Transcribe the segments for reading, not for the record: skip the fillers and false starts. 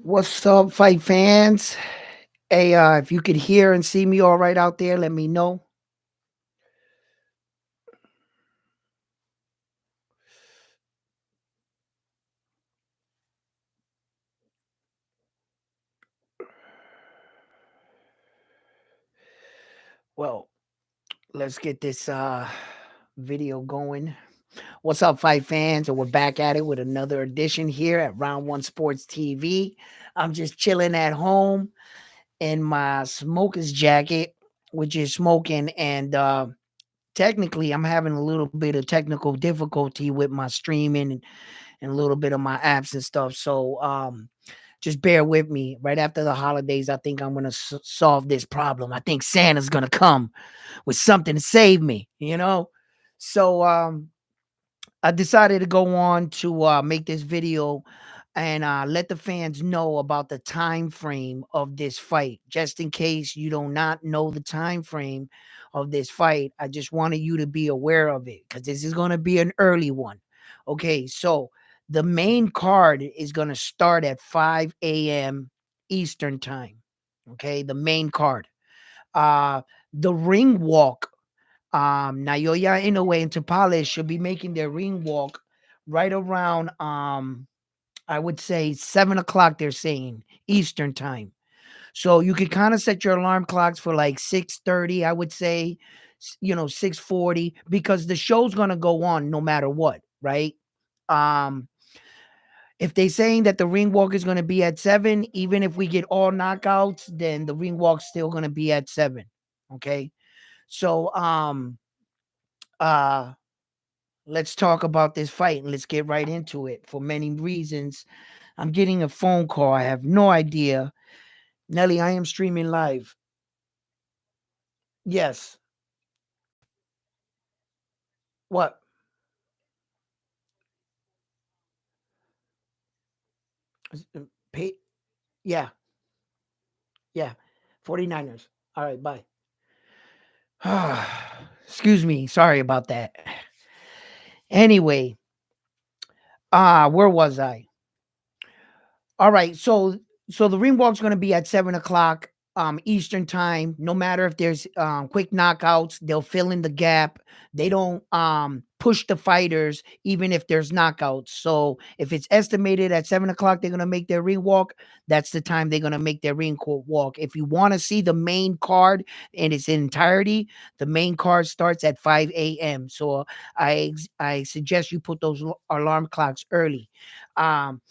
What's up, fight fans? Hey, if you could hear and see me all right out there, let me know. Well, let's get this video going. What's up, fight fans? And we're back at it with another edition here at Round One Sports TV. I'm just chilling at home in my smoker's jacket, which is smoking, and technically, I'm having a little bit of technical difficulty with my streaming and a little bit of my apps and stuff. So, just bear with me. Right after the holidays, I think I'm gonna solve this problem. I think Santa's gonna come with something to save me. So I decided to go on to make this video and let the fans know about the time frame of this fight. Just in case you do not know the time frame of this fight, I just wanted you to be aware of it because this is going to be an early one. Okay, so the main card is going to start at 5 a.m. Eastern time. Okay, the main card. Uh, the ring walk, Naoya Inoue and Taples should be making their ring walk right around I would say 7 o'clock, they're saying Eastern time. So you could kind of set your alarm clocks for like 6:30, I would say, 6:40, because the show's gonna go on no matter what, right? Um, if they saying that the ring walk is gonna be at 7, even if we get all knockouts, then the ring walk's still gonna be at 7. Okay. So uh let's talk about this fight and let's get right into it. For many reasons, I'm getting a phone call. I have no idea. Nelly, I am streaming live. Yes. What? Pay? Yeah. Yeah. 49ers. All right. Bye. Excuse me. Sorry about that. Anyway, where was I? All right, so the ring walk's gonna be at 7 o'clock Eastern time. No matter if there's quick knockouts, they'll fill in the gap. They don't push the fighters even if there's knockouts. So if it's estimated at 7 o'clock, they're gonna make their ring walk. That's the time they're gonna make their walk. If you want to see the main card in its entirety, the main card starts at 5 a.m. So I suggest you put those alarm clocks early. Um,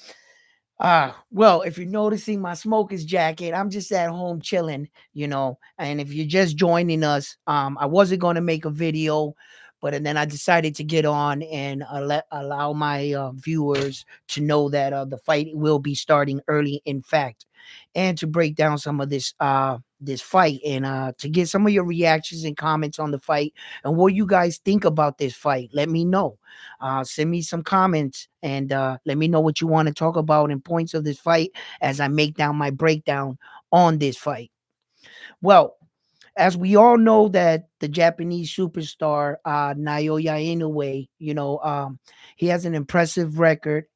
well, if you're noticing my smoker's jacket, I'm just at home chilling. And if you're just joining us, I wasn't going to make a video, but and then I decided to get on and allow my viewers to know that the fight will be starting early, in fact, and to break down some of this fight and to get some of your reactions and comments on the fight and what you guys think about this fight. Let me know. Send me some comments and let me know what you want to talk about and points of this fight as I make down my breakdown on this fight. Well, as we all know that the Japanese superstar Naoya Inoue, he has an impressive record.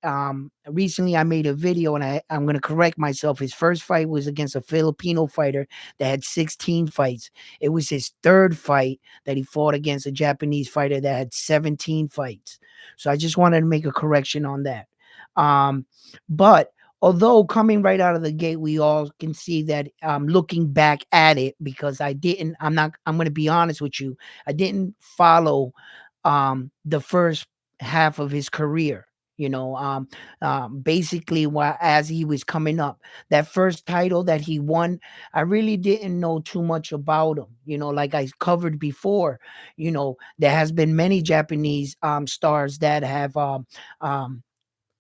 Recently, I made a video, and I'm going to correct myself. His first fight was against a Filipino fighter that had 16 fights. It was his third fight that he fought against a Japanese fighter that had 17 fights. So I just wanted to make a correction on that. But although coming right out of the gate, we all can see that looking back at it, because I'm going to be honest with you. I didn't follow the first half of his career. Basically, while as he was coming up, that first title that he won, I really didn't know too much about him. Like I covered before, there has been many Japanese stars that have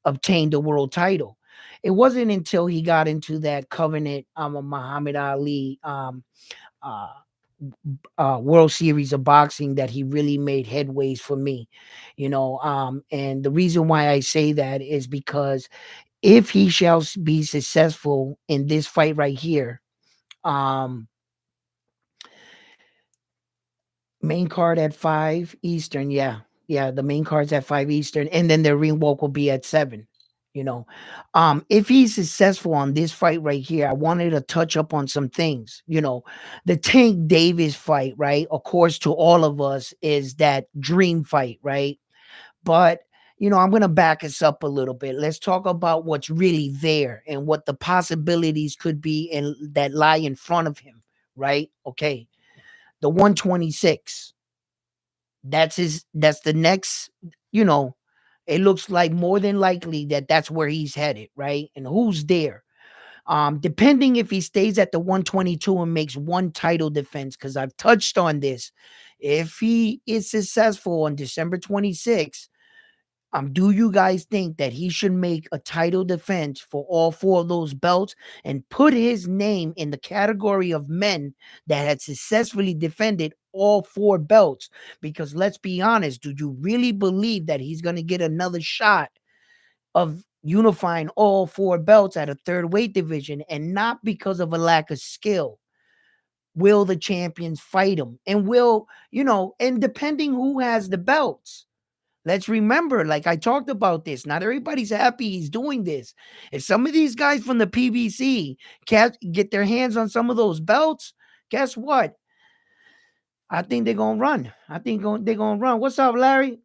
obtained the world title. It wasn't until he got into that covenant Muhammad Ali uh, World Series of Boxing that he really made headways for me. And the reason why I say that is because if he shall be successful in this fight right here, um, main card at 5 Eastern, yeah. Yeah, the main card's at 5 Eastern, and then the ring walk will be at 7. You know, if he's successful on this fight right here, I wanted to touch up on some things. The Tank Davis fight, right? Of course, to all of us is that dream fight, right? But I'm going to back us up a little bit. Let's talk about what's really there and what the possibilities could be and that lie in front of him, right? Okay. The 126. That's the next, you know, it looks like more than likely that that's where he's headed, right? And who's there? Depending if he stays at the 122 and makes one title defense, because I've touched on this. If he is successful on December 26th, do you guys think that he should make a title defense for all four of those belts and put his name in the category of men that had successfully defended all four belts? Because let's be honest, do you really believe that he's going to get another shot of unifying all four belts at a third weight division, and not because of a lack of skill? Will the champions fight him? And and depending who has the belts. Let's remember, like I talked about this, not everybody's happy he's doing this. If some of these guys from the PBC can't get their hands on some of those belts, guess what? I think they're going to run. I think they're going to run. What's up, Larry?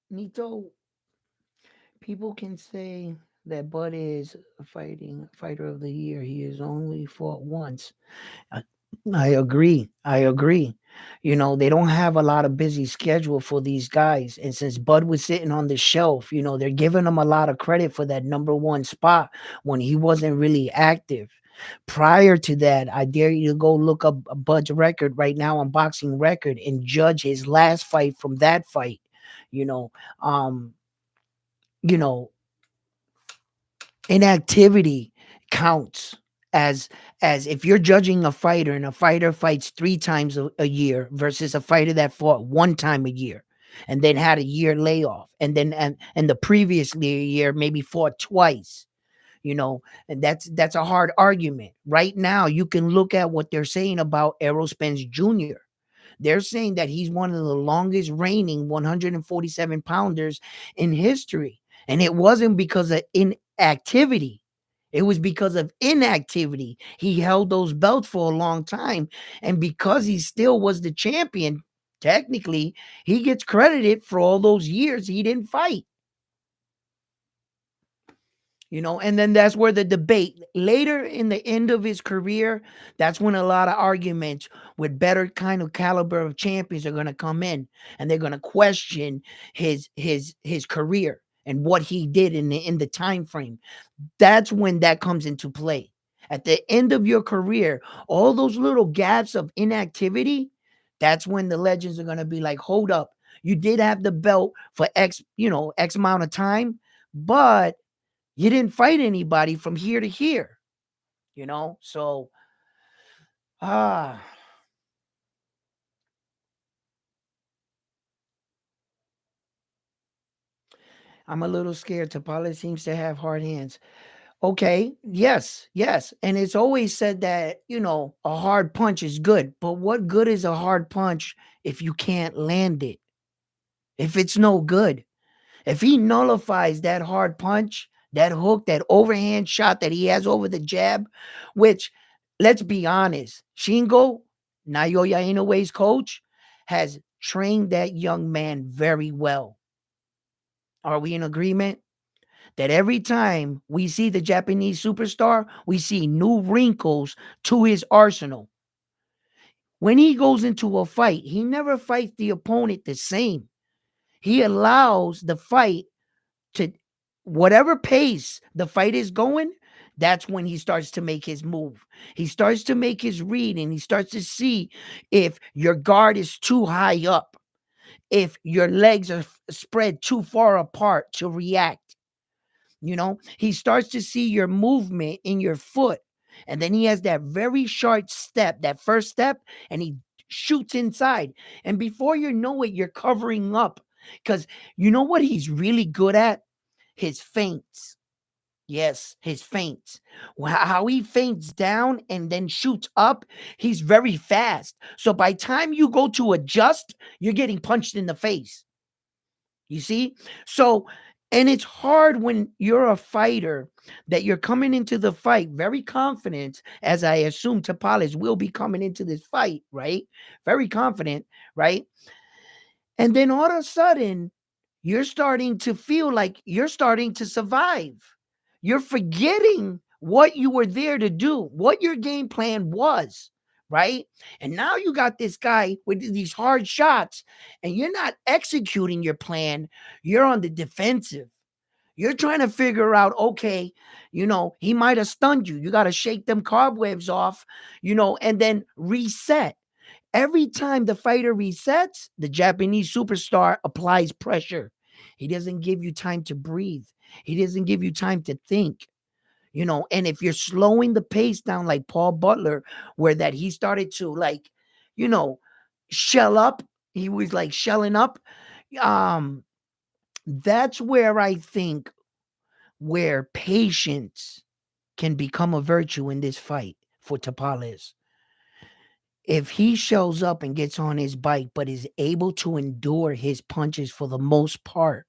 Nito, people can say that Bud is a fighter of the year. He has only fought once. I I agree. I agree. They don't have a lot of busy schedule for these guys. And since Bud was sitting on the shelf, they're giving him a lot of credit for that number one spot when he wasn't really active. Prior to that, I dare you to go look up Bud's record right now on Boxing Record and judge his last fight from that fight. You know, um, you know, inactivity counts as if you're judging a fighter and a fighter fights three times a year versus a fighter that fought one time a year and then had a year layoff and the previous year maybe fought twice. And that's a hard argument. Right now you can look at what they're saying about Errol Spence Jr. They're saying that he's one of the longest reigning 147 pounders in history. And it wasn't because of inactivity. It was because of inactivity. He held those belts for a long time. And because he still was the champion, technically, he gets credited for all those years he didn't fight. And then that's where the debate later in the end of his career, that's when a lot of arguments with better kind of caliber of champions are going to come in, and they're going to question his career and what he did in the time frame. That's when that comes into play. At the end of your career, all those little gaps of inactivity, that's when the legends are going to be like, hold up, you did have the belt for x amount of time, but you didn't fight anybody from here to here, So, ah, I'm a little scared. Tapales seems to have hard hands. Okay, yes, yes. And it's always said that, a hard punch is good. But what good is a hard punch if you can't land it? If it's no good? If he nullifies that hard punch, that hook, that overhand shot that he has over the jab, which, let's be honest, Shingo, Naoya Inoue's coach, has trained that young man very well. Are we in agreement? That every time we see the Japanese superstar, we see new wrinkles to his arsenal. When he goes into a fight, he never fights the opponent the same. He allows the fight to whatever pace the fight is going. That's when he starts to make his move. He starts to make his read, and he starts to see if your guard is too high up, if your legs are spread too far apart to react. He starts to see your movement in your foot. And then he has that very short step, that first step, and he shoots inside. And before you know it, you're covering up. Because you know what he's really good at? His feints. Yes, his feints. How he feints down and then shoots up, he's very fast. So by time you go to adjust, you're getting punched in the face. You see? So, and it's hard when you're a fighter that you're coming into the fight very confident, as I assume Tapales will be coming into this fight, right? Very confident, right? And then all of a sudden, you're starting to feel like you're starting to survive. You're forgetting what you were there to do, what your game plan was, right? And now you got this guy with these hard shots, and you're not executing your plan. You're on the defensive. You're trying to figure out, okay, he might have stunned you. You got to shake them cobwebs off, and then reset. Every time the fighter resets, the Japanese superstar applies pressure. He doesn't give you time to breathe. He doesn't give you time to think. And if you're slowing the pace down like Paul Butler, where that he started to like, you know, shell up, he was like shelling up. Um, that's where I think where patience can become a virtue in this fight for Tapales. If he shows up and gets on his bike, but is able to endure his punches for the most part,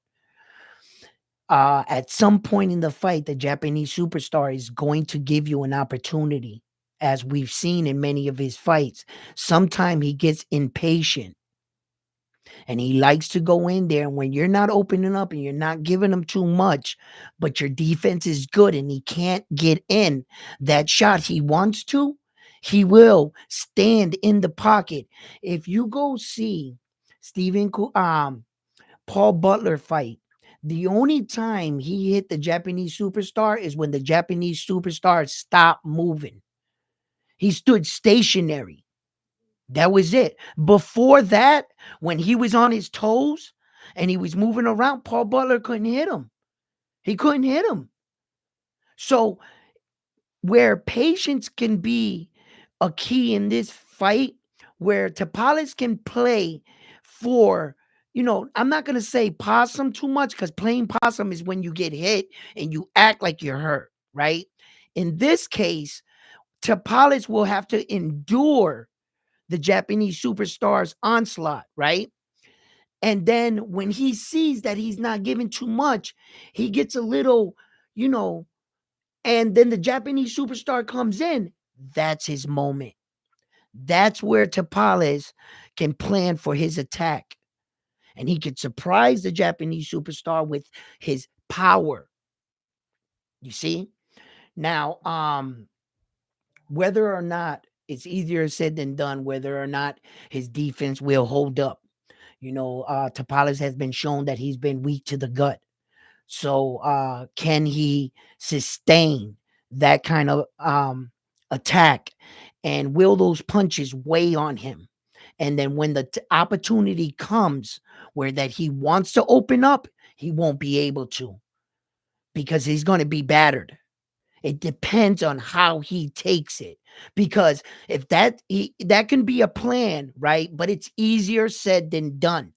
at some point in the fight, the Japanese superstar is going to give you an opportunity, as we've seen in many of his fights. Sometimes he gets impatient and he likes to go in there. And when you're not opening up and you're not giving him too much, but your defense is good and he can't get in that shot he wants to, he will stand in the pocket. If you go see Stephen, Paul Butler fight, the only time he hit the Japanese superstar is when the Japanese superstar stopped moving. He stood stationary. That was it. Before that, when he was on his toes and he was moving around, Paul Butler couldn't hit him. He couldn't hit him. So, where patience can be a key in this fight, where Tapales can play for, I'm not going to say possum too much because playing possum is when you get hit and you act like you're hurt, right? In this case, Tapales will have to endure the Japanese superstar's onslaught, right? And then when he sees that he's not giving too much, he gets a little, you know, and then the Japanese superstar comes in. That's his moment. That's where Tapales can plan for his attack. And he can surprise the Japanese superstar with his power. You see? Now, whether or not it's easier said than done, whether or not his defense will hold up. Tapales has been shown that he's been weak to the gut. So can he sustain that kind of attack? And will those punches weigh on him? And then when the opportunity comes where that he wants to open up, he won't be able to because he's going to be battered. It depends on how he takes it. Because if that can be a plan, right? But it's easier said than done.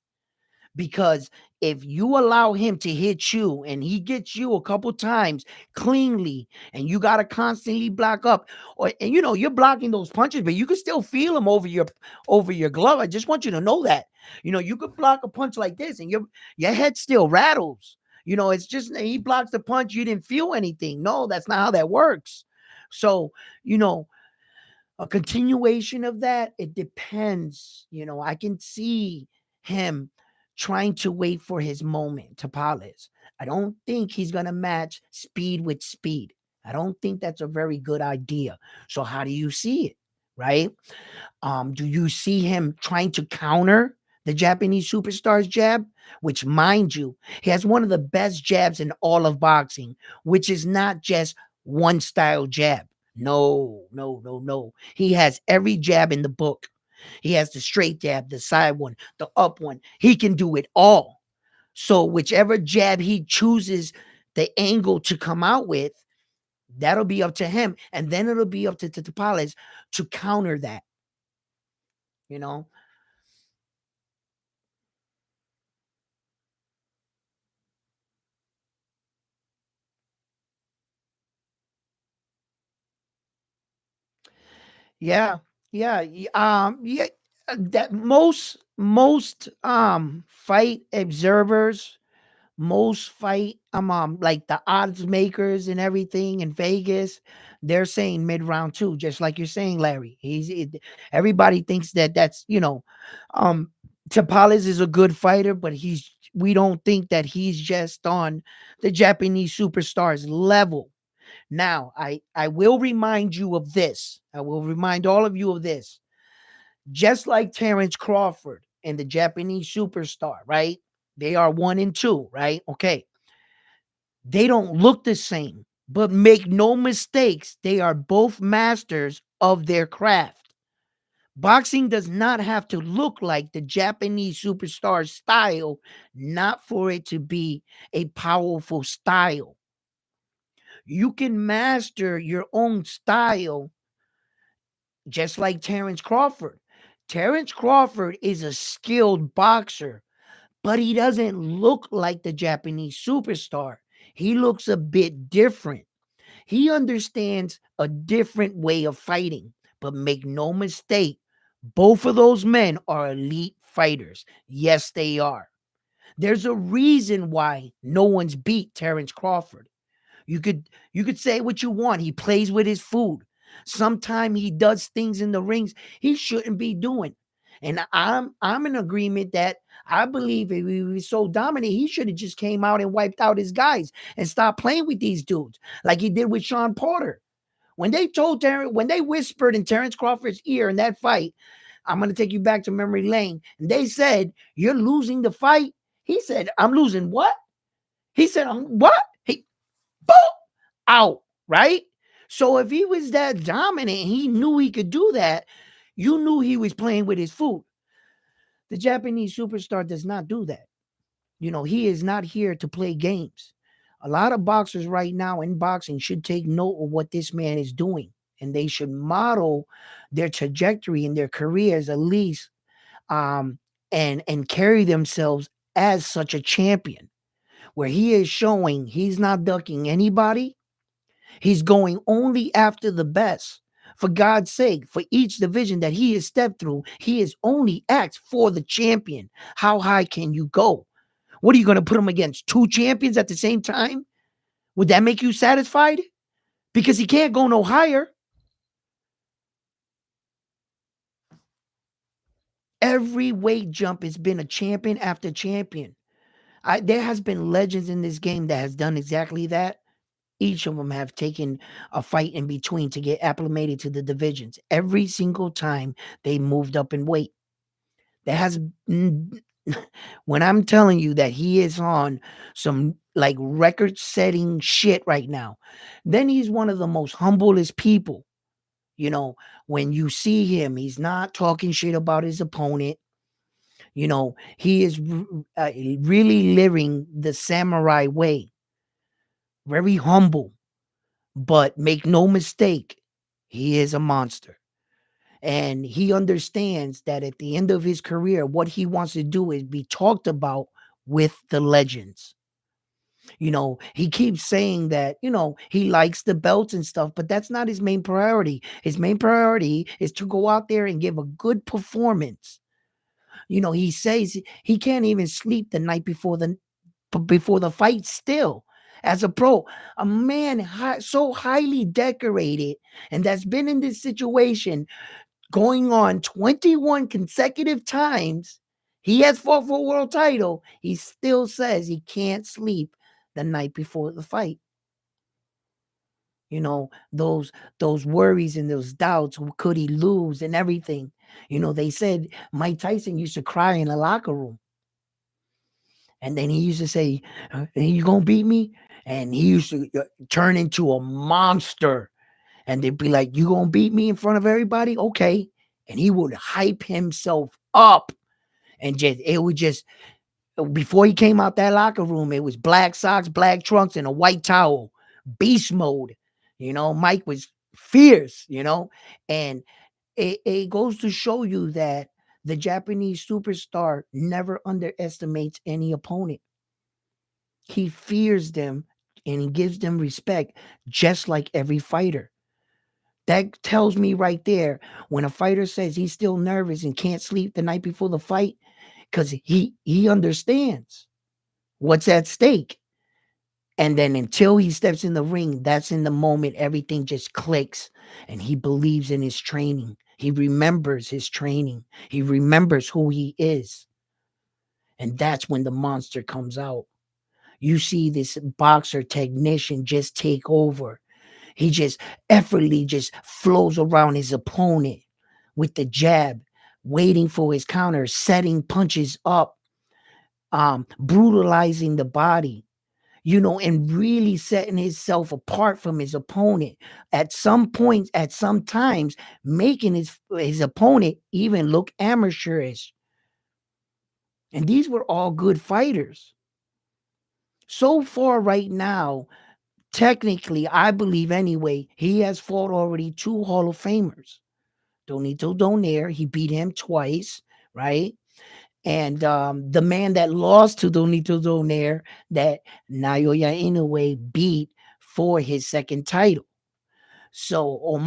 Because if you allow him to hit you and he gets you a couple times cleanly and you got to constantly block up, and you're blocking those punches, but you can still feel them over your glove. I just want you to know that. You could block a punch like this and your head still rattles. It's just he blocks the punch, you didn't feel anything. No, that's not how that works. So, you know, a continuation of that, it depends. I can see him trying to wait for his moment to polish. I don't think he's going to match speed with speed. I don't think that's a very good idea. So how do you see it? Right? Do you see him trying to counter the Japanese superstar's jab? Which, mind you, he has one of the best jabs in all of boxing, which is not just one style jab. No, no, no, no. He has every jab in the book. He has the straight jab, the side one, the up one. He can do it all. So whichever jab he chooses the angle to come out with, that'll be up to him. And then it'll be up to Tapales to counter that, you know. Yeah, yeah, yeah. That most fight observers, most fight like the odds makers and everything in Vegas, they're saying mid round two, just like you're saying, Larry. Everybody thinks that that's um Tapales is a good fighter, but we don't think that he's just on the Japanese superstars level. Now, I will remind you of this. I will remind all of you of this. Just like Terrence Crawford and the Japanese superstar, right? They are one and two, right? Okay. They don't look the same, but make no mistakes, they are both masters of their craft. Boxing does not have to look like the Japanese superstar style, not for it to be a powerful style. You can master your own style just like Terrence Crawford. Terrence Crawford is a skilled boxer, but he doesn't look like the Japanese superstar. He looks a bit different. He understands a different way of fighting. But make no mistake, both of those men are elite fighters. Yes, they are. There's a reason why no one's beat Terrence Crawford. You could say what you want. He plays with his food. Sometimes he does things in the rings he shouldn't be doing. And I'm in agreement that I believe if he was so dominant, he should have just came out and wiped out his guys and stopped playing with these dudes like he did with Sean Porter. When they whispered in Terrence Crawford's ear in that fight, I'm gonna take you back to memory lane, and they said, "You're losing the fight." He said, "I'm losing what?" He said, "I'm what?" He boom, out, right? So if he was that dominant, he knew he could do that. You knew he was playing with his food. The Japanese superstar does not do that. He is not here to play games. A lot of boxers right now in boxing should take note of what this man is doing, and they should model their trajectory in their careers at least, um, and carry themselves as such a champion, where he is showing he's not ducking anybody. He's going only after the best. For God's sake, for each division that he has stepped through, he has only asked for the champion. How high can you go? What are you going to put him against? Two champions at the same time? Would that make you satisfied? Because he can't go no higher. Every weight jump has been a champion after champion. There has been legends in this game that has done exactly that. Each of them have taken a fight in between to get acclimated to the divisions. Every single time they moved up in weight. There has when I'm telling you that he is on some like record setting shit right now, then he's one of the most humblest people. You know, when you see him, he's not talking shit about his opponent. He is really living the samurai way, very humble. But make no mistake, he is a monster. And he understands that at the end of his career, what he wants to do is be talked about with the legends. He keeps saying that, he likes the belts and stuff, but that's not his main priority. His main priority is to go out there and give a good performance. He says he can't even sleep the night before the fight still. As a pro, a man so highly decorated and that's been in this situation going on 21 consecutive times, he has fought for a world title. He still says he can't sleep the night before the fight. Those worries and those doubts. Could he lose and everything? They said Mike Tyson used to cry in the locker room. And then he used to say, "You gonna beat me?" And he used to turn into a monster. And they'd be like, "You gonna beat me in front of everybody? Okay." And he would hype himself up. And it would just, before he came out that locker room, it was black socks, black trunks, and a white towel. Beast mode. Mike was fierce, and it goes to show you that the Japanese superstar never underestimates any opponent. He fears them and he gives them respect, just like every fighter. That tells me right there, when a fighter says he's still nervous and can't sleep the night before the fight, because he understands what's at stake. And then until he steps in the ring, that's in the moment everything just clicks, and he believes in his training. He remembers his training. He remembers who he is. And that's when the monster comes out. You see this boxer technician just take over. He just effortlessly just flows around his opponent with the jab, waiting for his counter, setting punches up, brutalizing the body, and really setting himself apart from his opponent. At some points, at some times, making his opponent even look amateurish. And these were all good fighters. So far, right now, technically, I believe anyway, he has fought already 2 Hall of Famers. Donito Donaire, he beat him twice, right? And the man that lost to Donito Donaire, that Naoya Inoue beat for his second title. So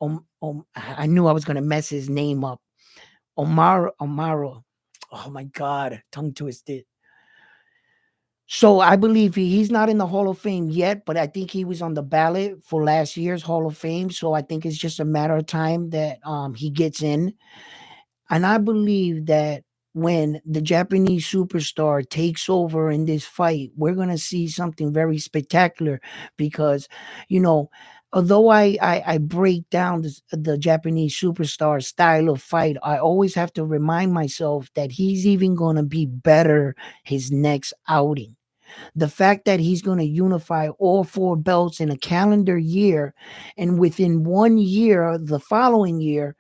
I knew I was going to mess his name up. Omaro. Oh my God, tongue twisted. So I believe he's not in the Hall of Fame yet, but I think he was on the ballot for last year's Hall of Fame. So I think it's just a matter of time that he gets in. And I believe that when the Japanese superstar takes over in this fight, we're going to see something very spectacular because, you know, although I break down the Japanese superstar style of fight, I always have to remind myself that he's even going to be better his next outing. The fact that he's going to unify all 4 belts in a calendar year, and within 1 year, the following year,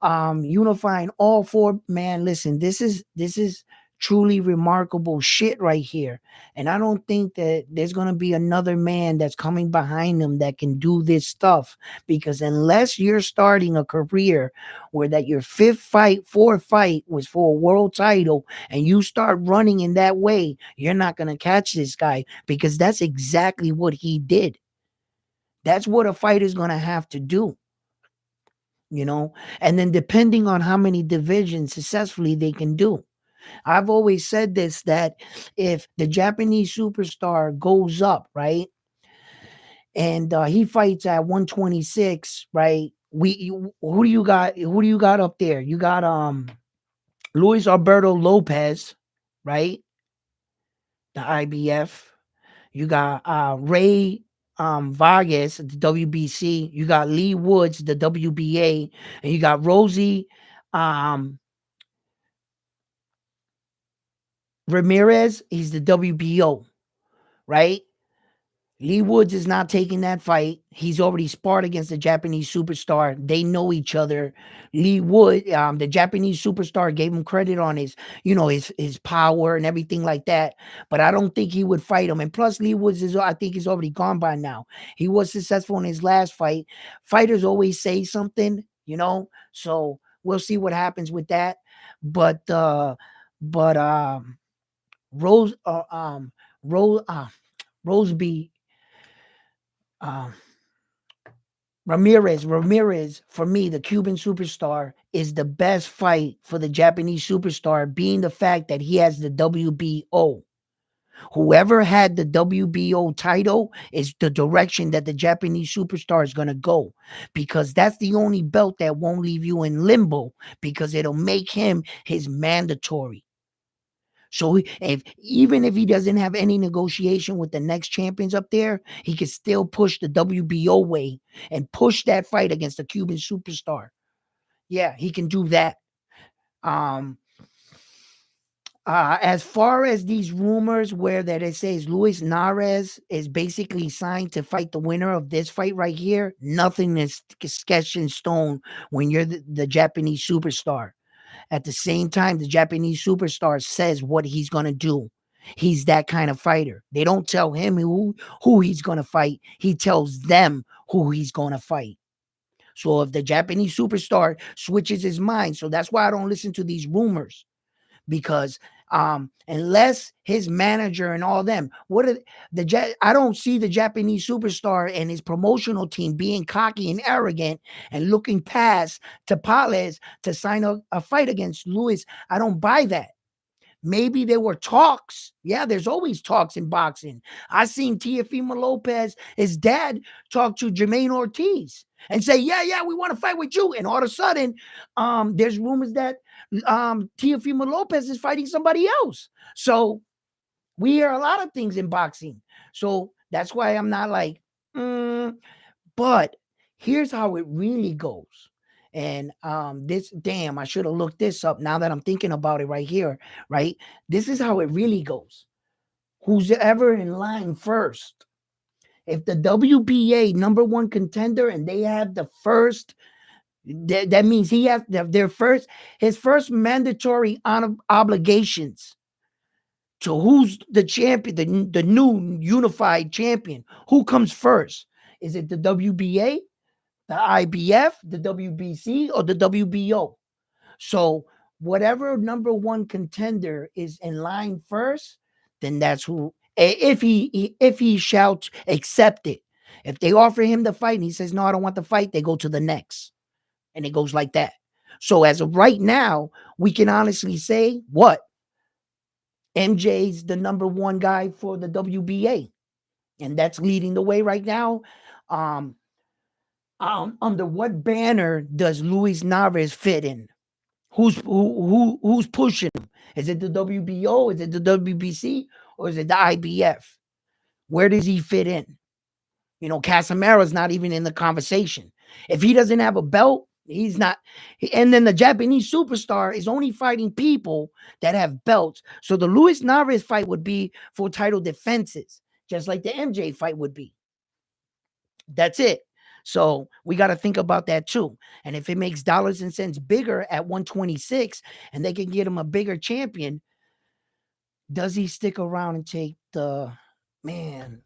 unifying all 4, man, listen, this is truly remarkable shit right here. And I don't think that there's going to be another man that's coming behind him that can do this stuff, because unless you're starting a career where that your 4th fight was for a world title, and you start running in that way, you're not going to catch this guy, because that's exactly what he did. That's what a fighter's going to have to do, you know, and then depending on how many divisions successfully they can do. I've always said this, that if the Japanese superstar goes up, right, and he fights at 126, right, who do you got up there? You got Luis Alberto Lopez, right, the IBF. You got Ray Vargas, the WBC. You got Lee Woods, the WBA, and you got Rosie um, Ramirez. He's the WBO, right? Lee Woods is not taking that fight. He's already sparred against the Japanese superstar. They know each other. Lee Wood, the Japanese superstar, gave him credit on his power and everything like that. But I don't think he would fight him. And plus, Lee Woods I think he's already gone by now. He was successful in his last fight. Fighters always say something, So we'll see what happens with that. But Rose, Rose, Roseby. Um, Ramirez, for me, the Cuban superstar, is the best fight for the Japanese superstar, being the fact that he has the WBO. Whoever had the WBO title is the direction that the Japanese superstar is going to go, because that's the only belt that won't leave you in limbo, because it'll make him his mandatory. So even if he doesn't have any negotiation with the next champions up there, he can still push the WBO way and push that fight against the Cuban superstar. Yeah, he can do that. Um, as far as these rumors where that it says Luis Nares is basically signed to fight the winner of this fight right here, nothing is sketched in stone when you're the Japanese superstar. At the same time, the Japanese superstar says what he's going to do. He's that kind of fighter. They don't tell him who he's going to fight. He tells them who he's going to fight. So if the Japanese superstar switches his mind, so that's why I don't listen to these rumors, because Unless his manager and all them. What are I don't see the Japanese superstar and his promotional team being cocky and arrogant and looking past Tapales to sign a fight against Lewis. I don't buy that. Maybe there were talks. Yeah, there's always talks in boxing. I seen Teofimo Lopez, his dad, talk to Jermaine Ortiz and say, yeah, we want to fight with you. And all of a sudden, there's rumors that Teofimo Lopez is fighting somebody else. So we hear a lot of things in boxing. So that's why I'm not like, but here's how it really goes. And I should have looked this up now that I'm thinking about it right here, right? This is how it really goes. Who's ever in line first? If the WBA number one contender and they have the first, that means he has his first mandatory obligations to who's the champion, the new unified champion. Who comes first? Is it the WBA, the IBF, the WBC, or the WBO? So whatever number one contender is in line first, then that's who. If he shall accept it, if they offer him the fight and he says no, I don't want the fight, they go to the next, and it goes like that. So as of right now, we can honestly say what MJ's the number one guy for the WBA, and that's leading the way right now. Under what banner does Luis Navarez fit in? Who's pushing him? Is it the WBO? Is it the WBC? Or is it the IBF? Where does he fit in? Casamara's not even in the conversation. If he doesn't have a belt, he's not. And then the Japanese superstar is only fighting people that have belts. So the Luis Navarez fight would be for title defenses, just like the MJ fight would be. That's it. So we got to think about that too. And if it makes dollars and cents bigger at 126 and they can get him a bigger champion, does he stick around and take man?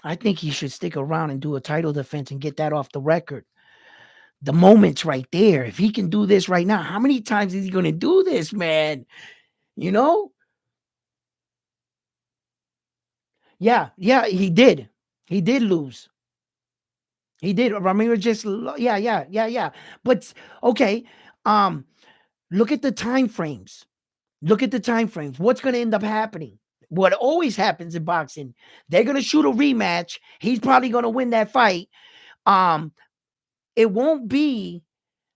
I think he should stick around and do a title defense and get that off the record. The moment's right there. If he can do this right now, how many times is he going to do this, man? Yeah, he did. He did lose. He did. Ramirez just, yeah. But okay, look at the time frames. What's going to end up happening? What always happens in boxing, they're going to shoot a rematch. He's probably going to win that fight. It won't be,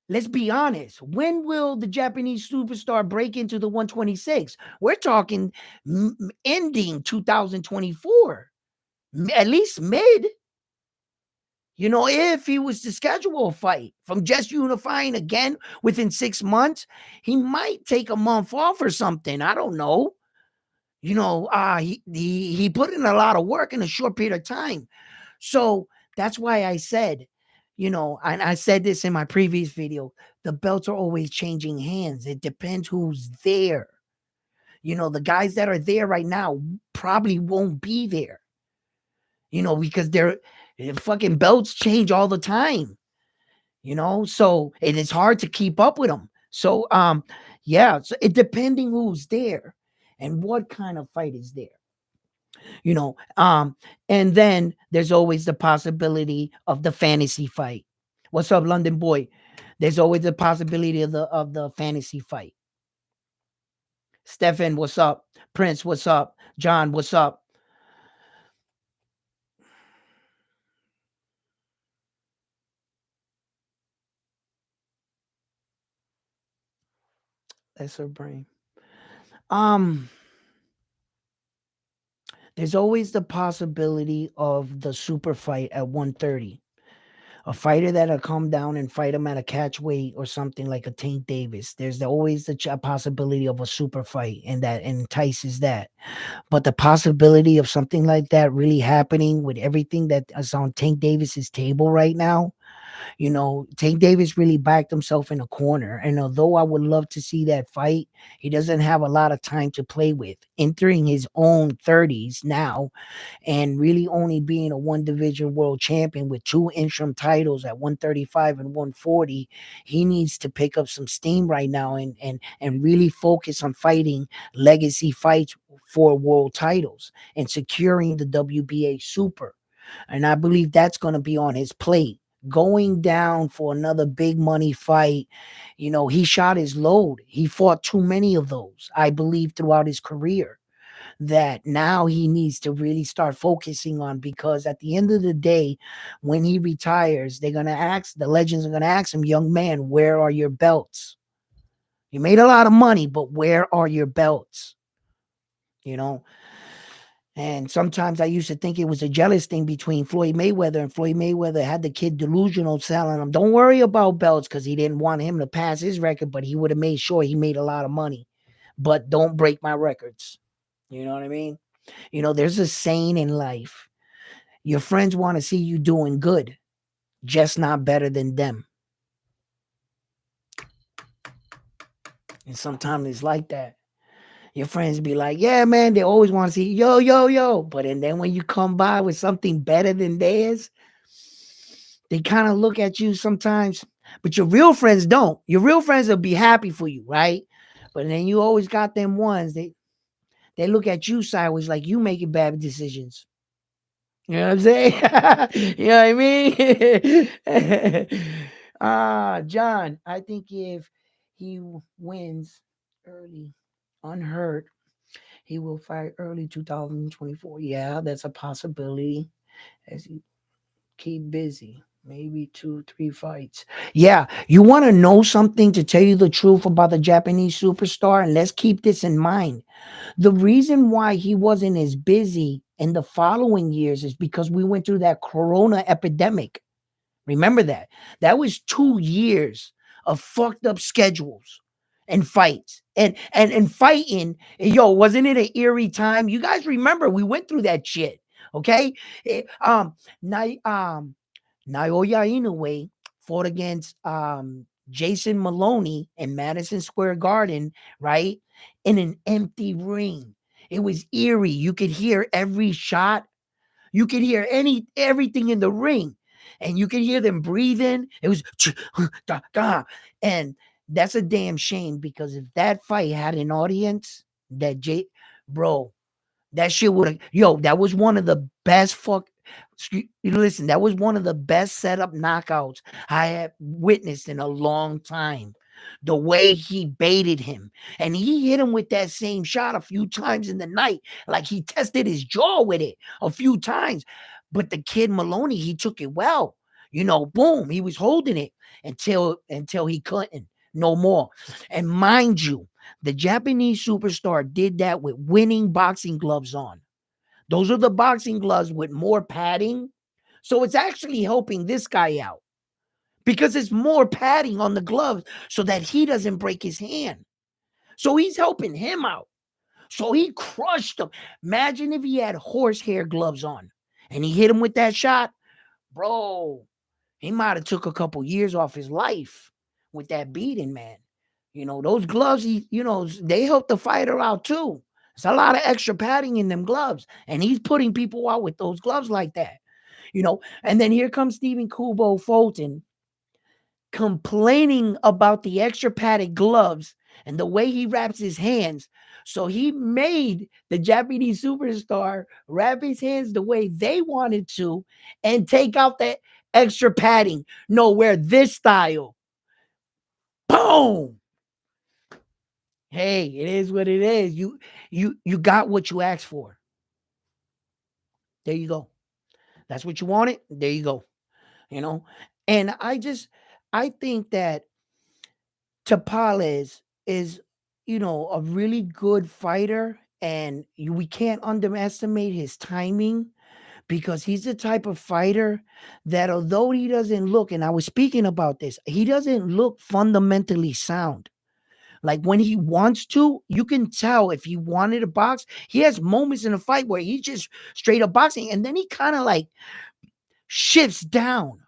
let's be honest. When will the Japanese superstar break into the 126? We're talking ending 2024, at least mid. If he was to schedule a fight from just unifying again within 6 months, he might take a month off or something. I don't know. He put in a lot of work in a short period of time. So that's why I said, and I said this in my previous video, the belts are always changing hands. It depends who's there. The guys that are there right now probably won't be there, because they're fucking belts change all the time, so it is hard to keep up with them. So, so it depending who's there and what kind of fight is there, and then there's always the possibility of the fantasy fight. What's up, London boy? There's always the possibility of the fantasy fight. Stefan, what's up? Prince, what's up? John, what's up? That's her brain. There's always the possibility of the super fight at 130. A fighter that'll come down and fight him at a catch weight or something like a Tank Davis. There's always the possibility of a super fight, and that entices that. But the possibility of something like that really happening with everything that is on Tank Davis's table right now, Tank Davis really backed himself in a corner. And although I would love to see that fight, he doesn't have a lot of time to play with. Entering his own 30s now and really only being a one division world champion with two interim titles at 135 and 140, he needs to pick up some steam right now and really focus on fighting legacy fights for world titles and securing the WBA super. And I believe that's going to be on his plate. Going down for another big money fight, he shot his load. He fought too many of those, I believe, throughout his career, that now he needs to really start focusing on, because at the end of the day, when he retires, the legends are going to ask him, young man, where are your belts? You made a lot of money, but where are your belts? You know, and sometimes I used to think it was a jealous thing between Floyd Mayweather, and Floyd Mayweather had the kid delusional selling him, don't worry about belts, because he didn't want him to pass his record, but he would have made sure he made a lot of money. But don't break my records. You know what I mean? There's a saying in life. Your friends want to see you doing good, just not better than them. And sometimes it's like that. Your friends be like, yeah, man, they always want to see yo, yo, yo. But and then when you come by with something better than theirs, they kind of look at you sometimes. But your real friends don't. Your real friends will be happy for you, right? But then you always got them ones, they look at you sideways like you making bad decisions. You know what I'm saying? You know what I mean? John, I think if he wins early, unhurt, he will fight early 2024. Yeah, that's a possibility as he keep busy. Maybe 2, 3 fights. Yeah, you want to know something, to tell you the truth about the Japanese superstar? And let's keep this in mind. The reason why he wasn't as busy in the following years is because we went through that corona epidemic. Remember that? That was 2 years of fucked up schedules and fights. And fighting, wasn't it an eerie time? You guys remember we went through that shit. Okay. Ni- Naoya Inoue fought against Jason Maloney in Madison Square Garden, right? In an empty ring. It was eerie. You could hear every shot. You could hear everything in the ring. And you could hear them breathing. It was and that's a damn shame, because if that fight had an audience, bro, that shit would have, that was one of the best listen, that was one of the best setup knockouts I have witnessed in a long time. The way he baited him, and he hit him with that same shot a few times in the night, like he tested his jaw with it a few times. But the kid Maloney, he took it well. Boom, he was holding it until he couldn't no more. And mind you, the Japanese superstar did that with winning boxing gloves on. Those are the boxing gloves with more padding. So it's actually helping this guy out, because it's more padding on the gloves so that he doesn't break his hand. So he's helping him out. So he crushed him. Imagine if he had horsehair gloves on and he hit him with that shot. Bro, he might have took a couple years off his life with that beating, man. Those gloves, they help the fighter out too. There's a lot of extra padding in them gloves, and he's putting people out with those gloves like that. And then here comes Stephen Kubo Fulton complaining about the extra padded gloves and the way he wraps his hands. So he made the Japanese superstar wrap his hands the way they wanted to and take out that extra padding. No, wear this style. Boom. Hey, it is what it is. You got what you asked for. There you go. That's what you wanted. There you go. You know, and I think that Tapales is, a really good fighter, and we can't underestimate his timing, because he's the type of fighter that, although he doesn't look, and I was speaking about this, he doesn't look fundamentally sound. Like when he wants to, you can tell if he wanted to box. He has moments in a fight where he's just straight up boxing, and then he kind of like shifts down.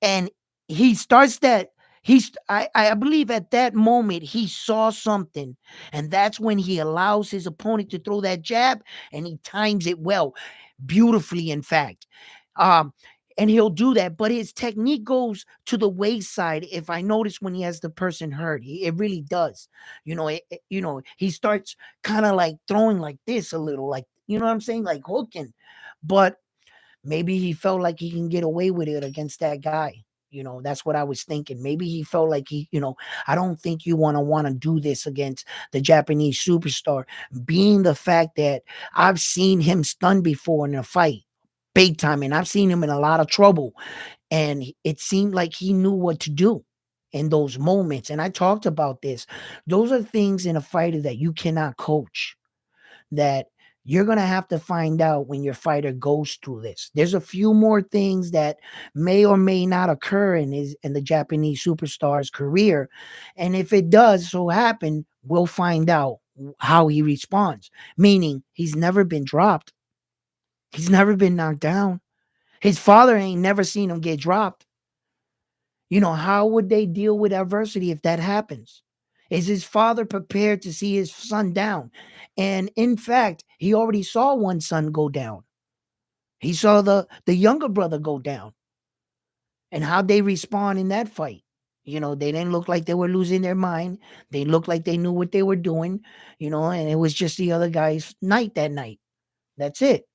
and he starts that I believe at that moment he saw something, and that's when he allows his opponent to throw that jab, and he times it well, beautifully, in fact. Um, and he'll do that, but his technique goes to the wayside. If I notice when he has the person hurt, it really does. He starts kind of like throwing like this a little, like you know what I'm saying, like hooking, but maybe he felt like he can get away with it against that guy. That's what I was thinking. Maybe he felt like I don't think you want to do this against the Japanese superstar, being the fact that I've seen him stunned before in a fight, big time, and I've seen him in a lot of trouble. And it seemed like he knew what to do in those moments. And I talked about this. Those are things in a fighter that you cannot coach, that you're going to have to find out when your fighter goes through this. There's a few more things that may or may not occur in the Japanese superstar's career. And if it does so happen, we'll find out how he responds. Meaning he's never been dropped. He's never been knocked down. His father ain't never seen him get dropped. How would they deal with adversity if that happens? Is his father prepared to see his son down? And in fact, he already saw one son go down. He saw the younger brother go down. And how they respond in that fight. They didn't look like they were losing their mind. They looked like they knew what they were doing, and it was just the other guy's night that night. That's it.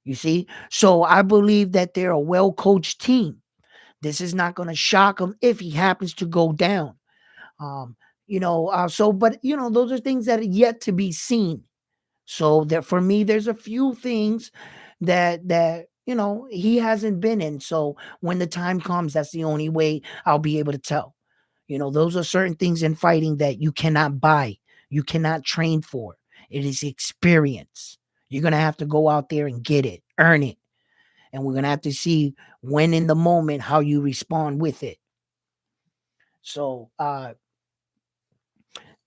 You see? So I believe that they're a well-coached team. This is not going to shock him if he happens to go down. But those are things that are yet to be seen. So that for me, there's a few things that he hasn't been in. So when the time comes, that's the only way I'll be able to tell. Those are certain things in fighting that you cannot buy, you cannot train for. It is experience. You're gonna have to go out there and get it, earn it, and we're gonna have to see when in the moment how you respond with it. So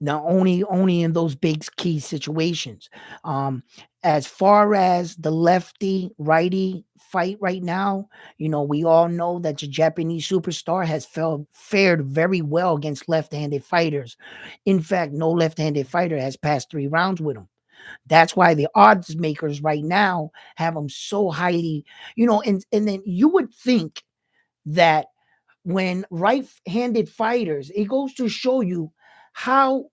now only in those big key situations. um as far as the lefty righty fight right now, we all know that the Japanese superstar has fared very well against left-handed fighters. In fact, no left-handed fighter has passed 3 rounds with him. That's why the odds makers right now have him so highly, and then you would think that when right-handed fighters, it goes to show you how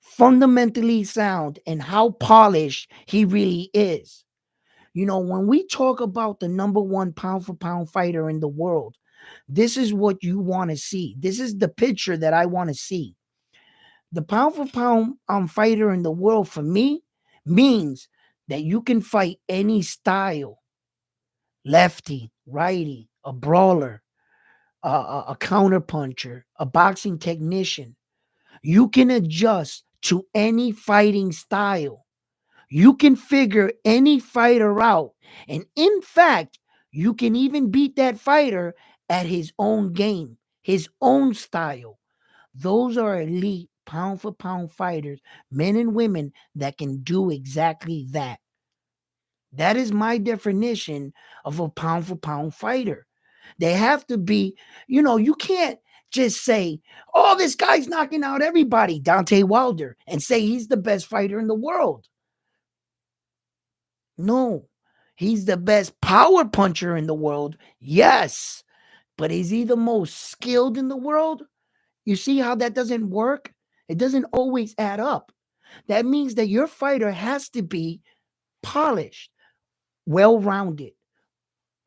fundamentally sound and how polished he really is. When we talk about the number one pound for pound fighter in the world, this is what you want to see. This is the picture that I want to see. The pound for pound fighter in the world for me means that you can fight any style, lefty, righty, a brawler, a counter puncher, a boxing technician. You can adjust to any fighting style. You can figure any fighter out. And in fact, you can even beat that fighter at his own game, his own style. Those are elite pound for pound fighters, men and women that can do exactly that. That is my definition of a pound for pound fighter. They have to be, you can't just say, oh, this guy's knocking out everybody, Dante Wilder, and say he's the best fighter in the world. No, he's the best power puncher in the world. Yes, but is he the most skilled in the world? You see how that doesn't work? It doesn't always add up. That means that your fighter has to be polished, well rounded,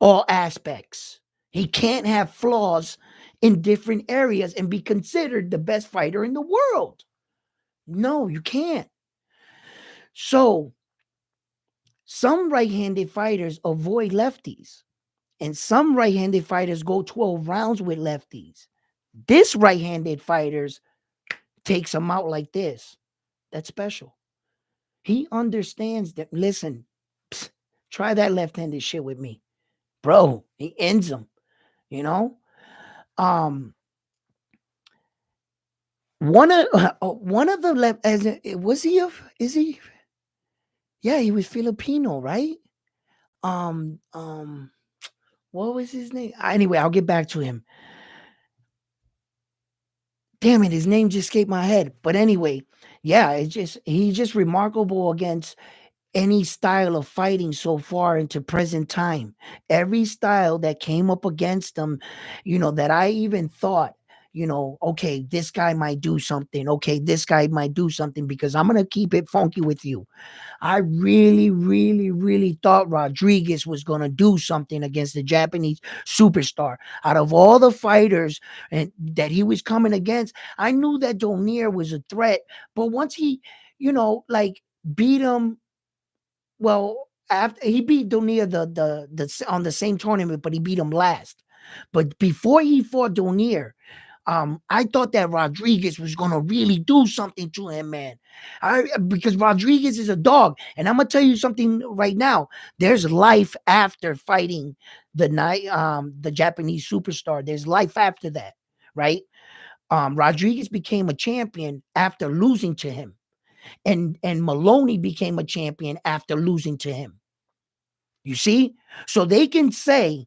all aspects. He can't have flaws in different areas and be considered the best fighter in the world. No, you can't. So, some right handed fighters avoid lefties, and some right handed fighters go 12 rounds with lefties. This right handed fighters takes them out like this. That's special. He understands that. Listen, try that left handed shit with me, bro. He ends them, you know? Um, one of the left as was he a is he yeah, he was Filipino, right? Um um what was his name? Anyway, I'll get back to him. Damn it, his name just escaped my head. But anyway, yeah, it's just he's just remarkable against any style of fighting so far into present time. Every style that came up against him, that I even thought, okay, this guy might do something. Okay, this guy might do something because I'm gonna keep it funky with you. I really, really, really thought Rodriguez was going to do something against the Japanese superstar. Out of all the fighters that he was coming against, I knew that Donier was a threat. But once he, like beat him, well, after he beat Donier on the same tournament, but he beat him last. But before he fought Donier, I thought that Rodriguez was gonna really do something to him, man. Because Rodriguez is a dog, and I'm gonna tell you something right now. There's life after fighting the Japanese superstar. There's life after that, right? Rodriguez became a champion after losing to him, and Maloney became a champion after losing to him. You see, so they can say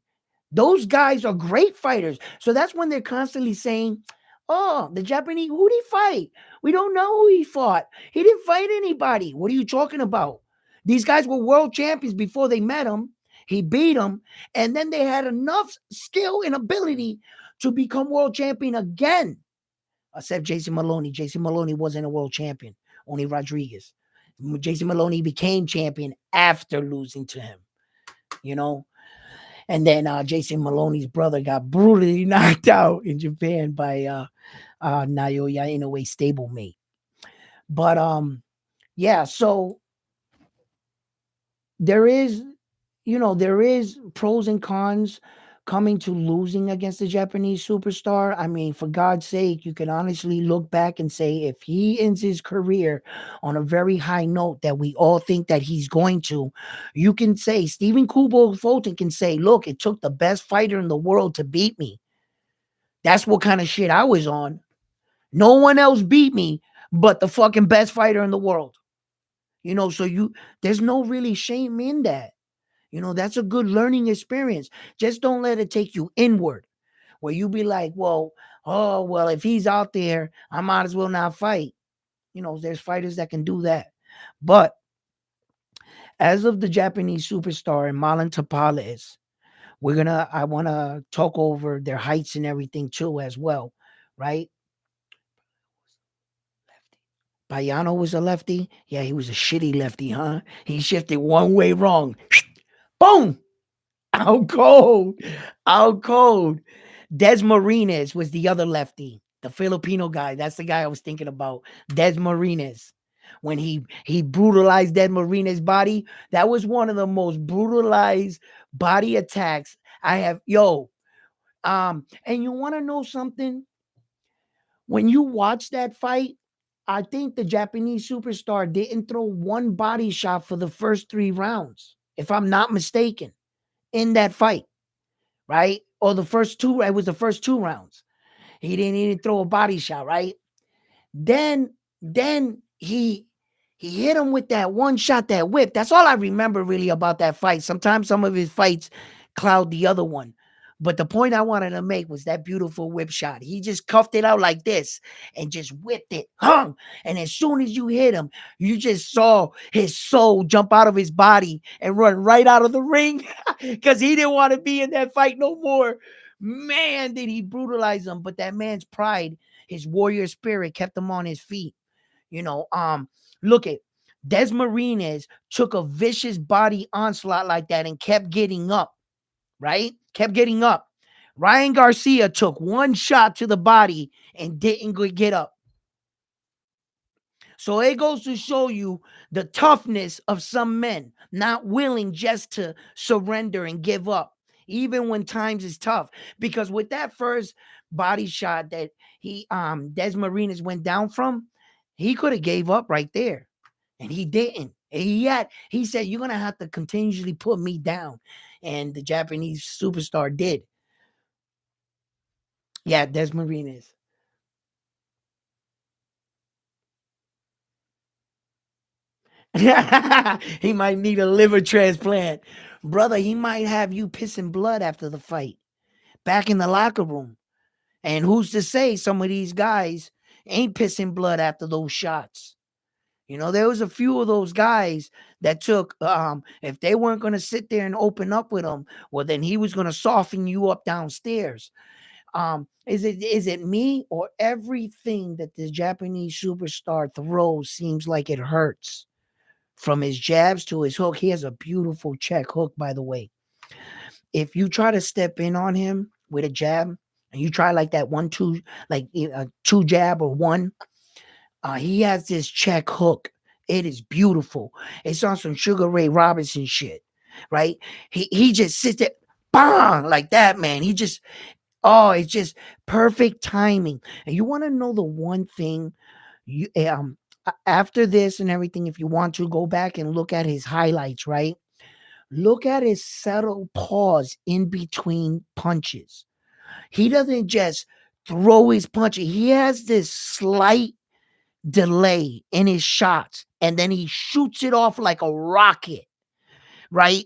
those guys are great fighters. So that's when they're constantly saying, "Oh, the Japanese, who did he fight? We don't know who he fought. He didn't fight anybody. What are you talking about? These guys were world champions before they met him. He beat them, and then they had enough skill and ability to become world champion again. Except Jason Maloney. Jason Maloney wasn't a world champion. Only Rodriguez. Jason Maloney became champion after losing to him. You know, and then Jason Maloney's brother got brutally knocked out in Japan by Naoya Inoue stablemate. But yeah, so there is, there is pros and cons coming to losing against the Japanese superstar. I mean, for God's sake, you can honestly look back and say if he ends his career on a very high note that we all think that he's going to, you can say Stephen Kubo Fulton can say, look, it took the best fighter in the world to beat me. That's what kind of shit I was on. No one else beat me but the fucking best fighter in the world. So there's no really shame in that. That's a good learning experience. Just don't let it take you inward where you be like, well, oh, well, if he's out there, I might as well not fight. There's fighters that can do that. But as of the Japanese superstar and Marlon Tapales, I want to talk over their heights and everything too as well, right? Payano was a lefty. Yeah, he was a shitty lefty, huh? He shifted one way wrong. Boom! Out cold. Out cold. Des Marines was the other lefty, the Filipino guy. That's the guy I was thinking about. Des Marines. When he brutalized Des Marines' body, that was one of the most brutalized body attacks I have. And you want to know something? When you watch that fight, I think the Japanese superstar didn't throw one body shot for the first 3 rounds, if I'm not mistaken, in that fight, right? Or the first two, it was the first 2 rounds. He didn't even throw a body shot, right? Then, then he hit him with that one shot, that whip. That's all I remember really about that fight. Sometimes some of his fights cloud the other one. But the point I wanted to make was that beautiful whip shot. He just cuffed it out like this and just whipped it. Hung. And as soon as you hit him, you just saw his soul jump out of his body and run right out of the ring because he didn't want to be in that fight no more. Man, did he brutalize him. But that man's pride, his warrior spirit kept him on his feet. Look at Des Marines took a vicious body onslaught like that and kept getting up, right? Kept getting up. Ryan Garcia took one shot to the body and didn't get up. So it goes to show you the toughness of some men, not willing just to surrender and give up, even when times is tough. Because with that first body shot that Des Marines went down from, he could have gave up right there. And he didn't. And he said, you're gonna have to continuously put me down. And the Japanese superstar did. Yeah, Des Marines. He might need a liver transplant. Brother, he might have you pissing blood after the fight. Back in the locker room. And who's to say some of these guys ain't pissing blood after those shots? There was a few of those guys that took, if they weren't going to sit there and open up with him, well, then he was going to soften you up downstairs. Is it me, or everything that the Japanese superstar throws seems like it hurts? From his jabs to his hook. He has a beautiful check hook, by the way. If you try to step in on him with a jab, and you try like that 1-2, like a 2 jab or 1, he has this check hook. It is beautiful. It's on some Sugar Ray Robinson shit, right? He just sits there, bang, like that, man. It's just perfect timing. And you want to know the one thing, after this and everything, if you want to go back and look at his highlights, right? Look at his subtle pause in between punches. He doesn't just throw his punch. He has this slight delay in his shots, and then he shoots it off like a rocket, right?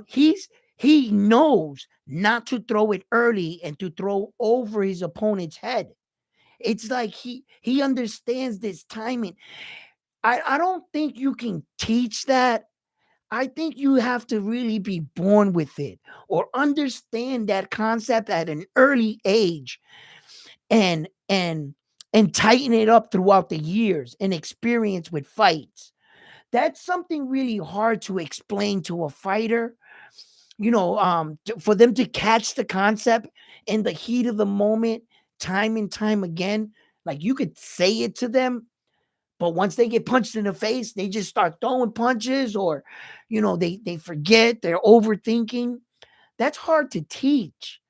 He knows not to throw it early and to throw over his opponent's head. It's like he understands this timing. I don't think you can teach that. I think you have to really be born with it, or understand that concept at an early age, and tighten it up throughout the years and experience with fights. That's something really hard to explain to a fighter, for them to catch the concept in the heat of the moment, time and time again. Like, you could say it to them, but once they get punched in the face, they just start throwing punches, or, they forget, they're overthinking. That's hard to teach.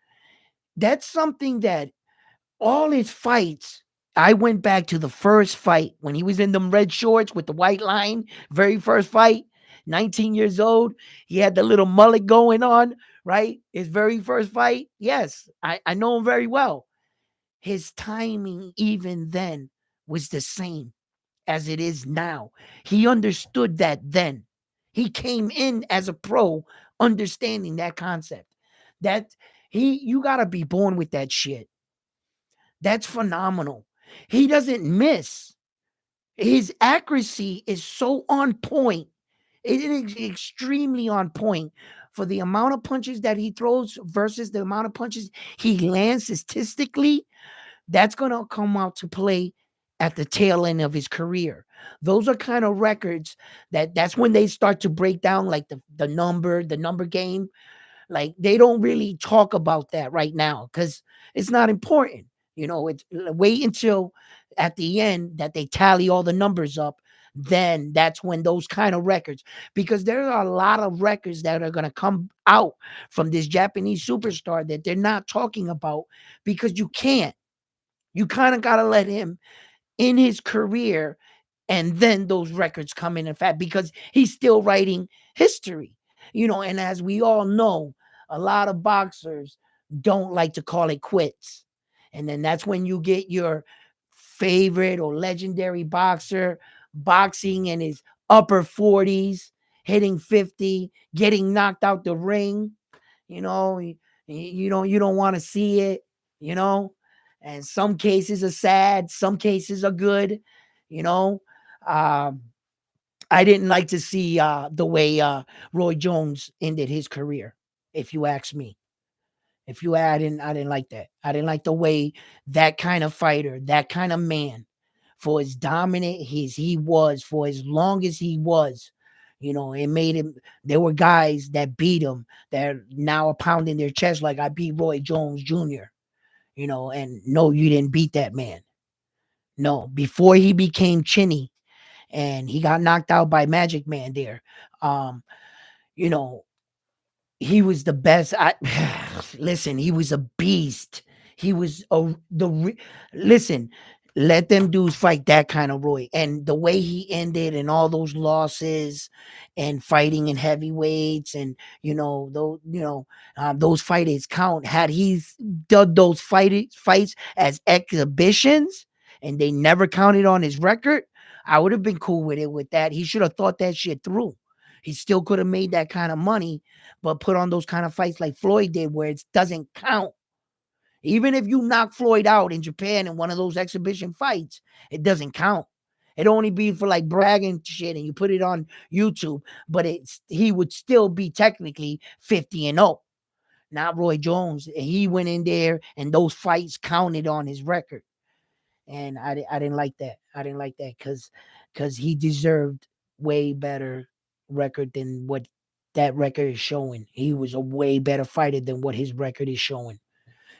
That's something that all his fights, I went back to the first fight when he was in them red shorts with the white line, very first fight, 19 years old. He had the little mullet going on, right? His very first fight. Yes, I know him very well. His timing, even then, was the same as it is now. He understood that then. He came in as a pro understanding that concept. That you got to be born with that shit. That's phenomenal. He doesn't miss. His accuracy is so on point. It is extremely on point for the amount of punches that he throws versus the amount of punches he lands statistically. That's going to come out to play at the tail end of his career. Those are kind of records that's when they start to break down, like the number game. Like, they don't really talk about that right now because it's not important. It's wait until at the end that they tally all the numbers up. Then that's when those kind of records, because there are a lot of records that are going to come out from this Japanese superstar that they're not talking about, because you can't. You kind of got to let him in his career, and then those records come in fact, because he's still writing history. And as we all know, a lot of boxers don't like to call it quits. And then that's when you get your favorite or legendary boxer boxing in his upper 40s, hitting 50, getting knocked out the ring. You don't want to see it, you know and some cases are sad, some cases are good. you know um I didn't like to see the way Roy Jones ended his career, if you ask me. If you I didn't like that. I didn't like the way that kind of fighter, that kind of man, for as dominant he was, for as long as he was, it made him. There were guys that beat him that now are pounding their chest like, I beat Roy Jones Jr. And no, you didn't beat that man. No, before he became Chinny and he got knocked out by Magic Man there. Um, you know, he was the best. Listen, he was a beast. He was listen. Let them dudes fight that kind of Roy, and the way he ended, and all those losses, and fighting in heavyweights, and those fighters count. Had he done those fights as exhibitions, and they never counted on his record, I would have been cool with it. With that, he should have thought that shit through. He still could have made that kind of money, but put on those kind of fights like Floyd did, where it doesn't count. Even if you knock Floyd out in Japan in one of those exhibition fights, it doesn't count. It only be for like bragging shit, and you put it on YouTube, but he would still be technically 50-0. Not Roy Jones. He went in there, and those fights counted on his record, and I didn't like that. I didn't like that because he deserved way better record than what that record is showing. He was a way better fighter than what his record is showing,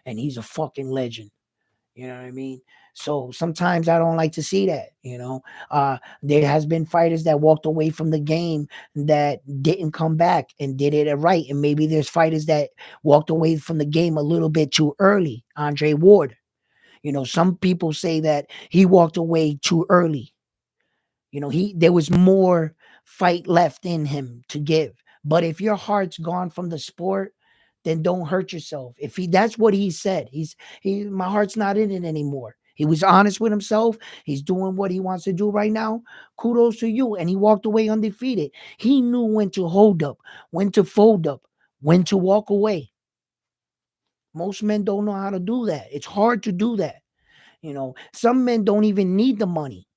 and he's a fucking legend. You know what I mean? So sometimes I don't like to see that, there has been fighters that walked away from the game that didn't come back and did it right. And maybe there's fighters that walked away from the game a little bit too early. Andre Ward, some people say that he walked away too early. There was more fight left in him to give. But if your heart's gone from the sport, then don't hurt yourself. That's what he said. My heart's not in it anymore. He was honest with himself. He's doing what he wants to do right now. Kudos to you. And he walked away undefeated. He knew when to hold up, when to fold up, when to walk away. Most men don't know how to do that. It's hard to do that. Some men don't even need the money,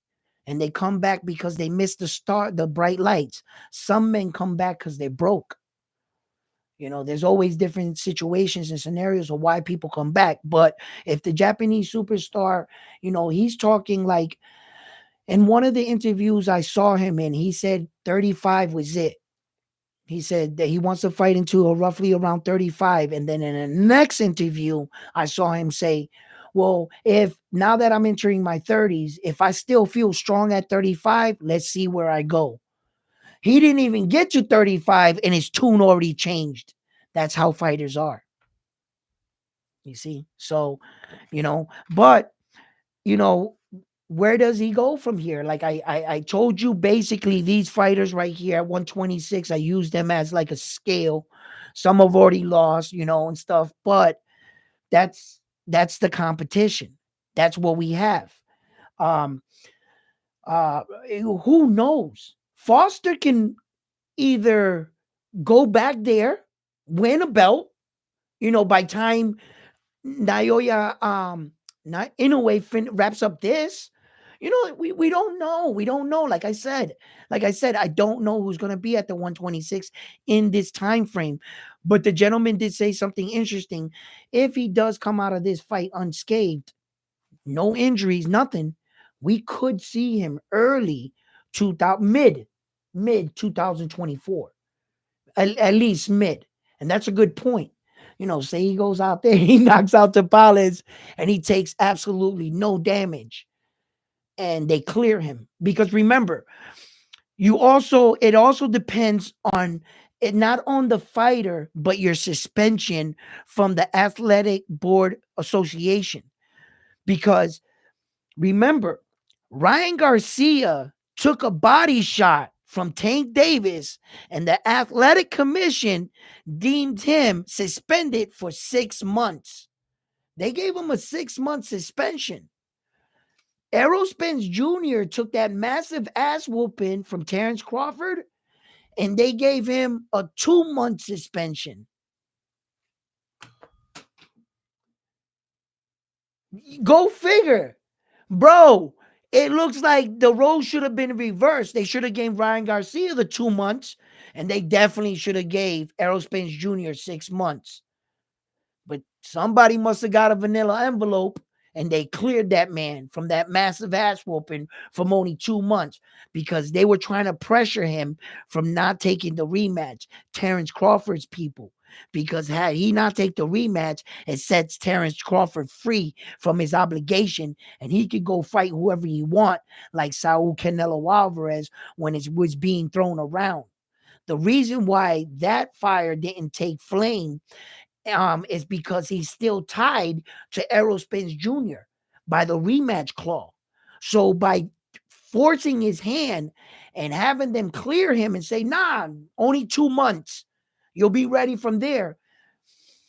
and they come back because they missed the bright lights. Some men come back because they're broke. There's always different situations and scenarios of why people come back. But if the Japanese superstar, he's talking like, in one of the interviews I saw him in, he said 35 was it. He said that he wants to fight into roughly around 35. And then in the next interview, I saw him say, well, if now that I'm entering my 30s, if I still feel strong at 35, let's see where I go. He didn't even get to 35 and his tune already changed. That's how fighters are. You see? So, but, where does he go from here? Like I told you, basically these fighters right here at 126, I use them as like a scale. Some have already lost, and stuff, but that's the competition. That's what we have. Who knows? Foster can either go back there, win a belt, by time Naoya not inoue wraps up this. We don't know. We don't know. Like I said, I don't know who's going to be at the 126 in this time frame. But the gentleman did say something interesting. If he does come out of this fight unscathed, no injuries, nothing, we could see him early 2000 mid 2024. At least mid. And that's a good point. Say he goes out there, he knocks out Taples, and he takes absolutely no damage, and they clear him. Because remember, it also depends on it, not on the fighter, but your suspension from the Athletic Board Association. Because remember, Ryan Garcia took a body shot from Tank Davis, and the Athletic Commission deemed him suspended for 6 months. They gave him a 6-month suspension. Errol Spence Jr. took that massive ass whooping from Terrence Crawford, and they gave him a 2-month suspension. Go figure. Bro, it looks like the roles should have been reversed. They should have gave Ryan Garcia the 2 months, and they definitely should have gave Errol Spence Jr. 6 months. But somebody must have got a vanilla envelope, and they cleared that man from that massive ass whooping from only 2 months, because they were trying to pressure him from not taking the rematch. Terrence Crawford's people. Because had he not take the rematch, it sets Terrence Crawford free from his obligation, and he could go fight whoever he want, like Saul Canelo Alvarez when it was being thrown around. The reason why that fire didn't take flame is because he's still tied to Errol Spence Jr. by the rematch clause. So by forcing his hand and having them clear him and say, nah, only 2 months, you'll be ready from there,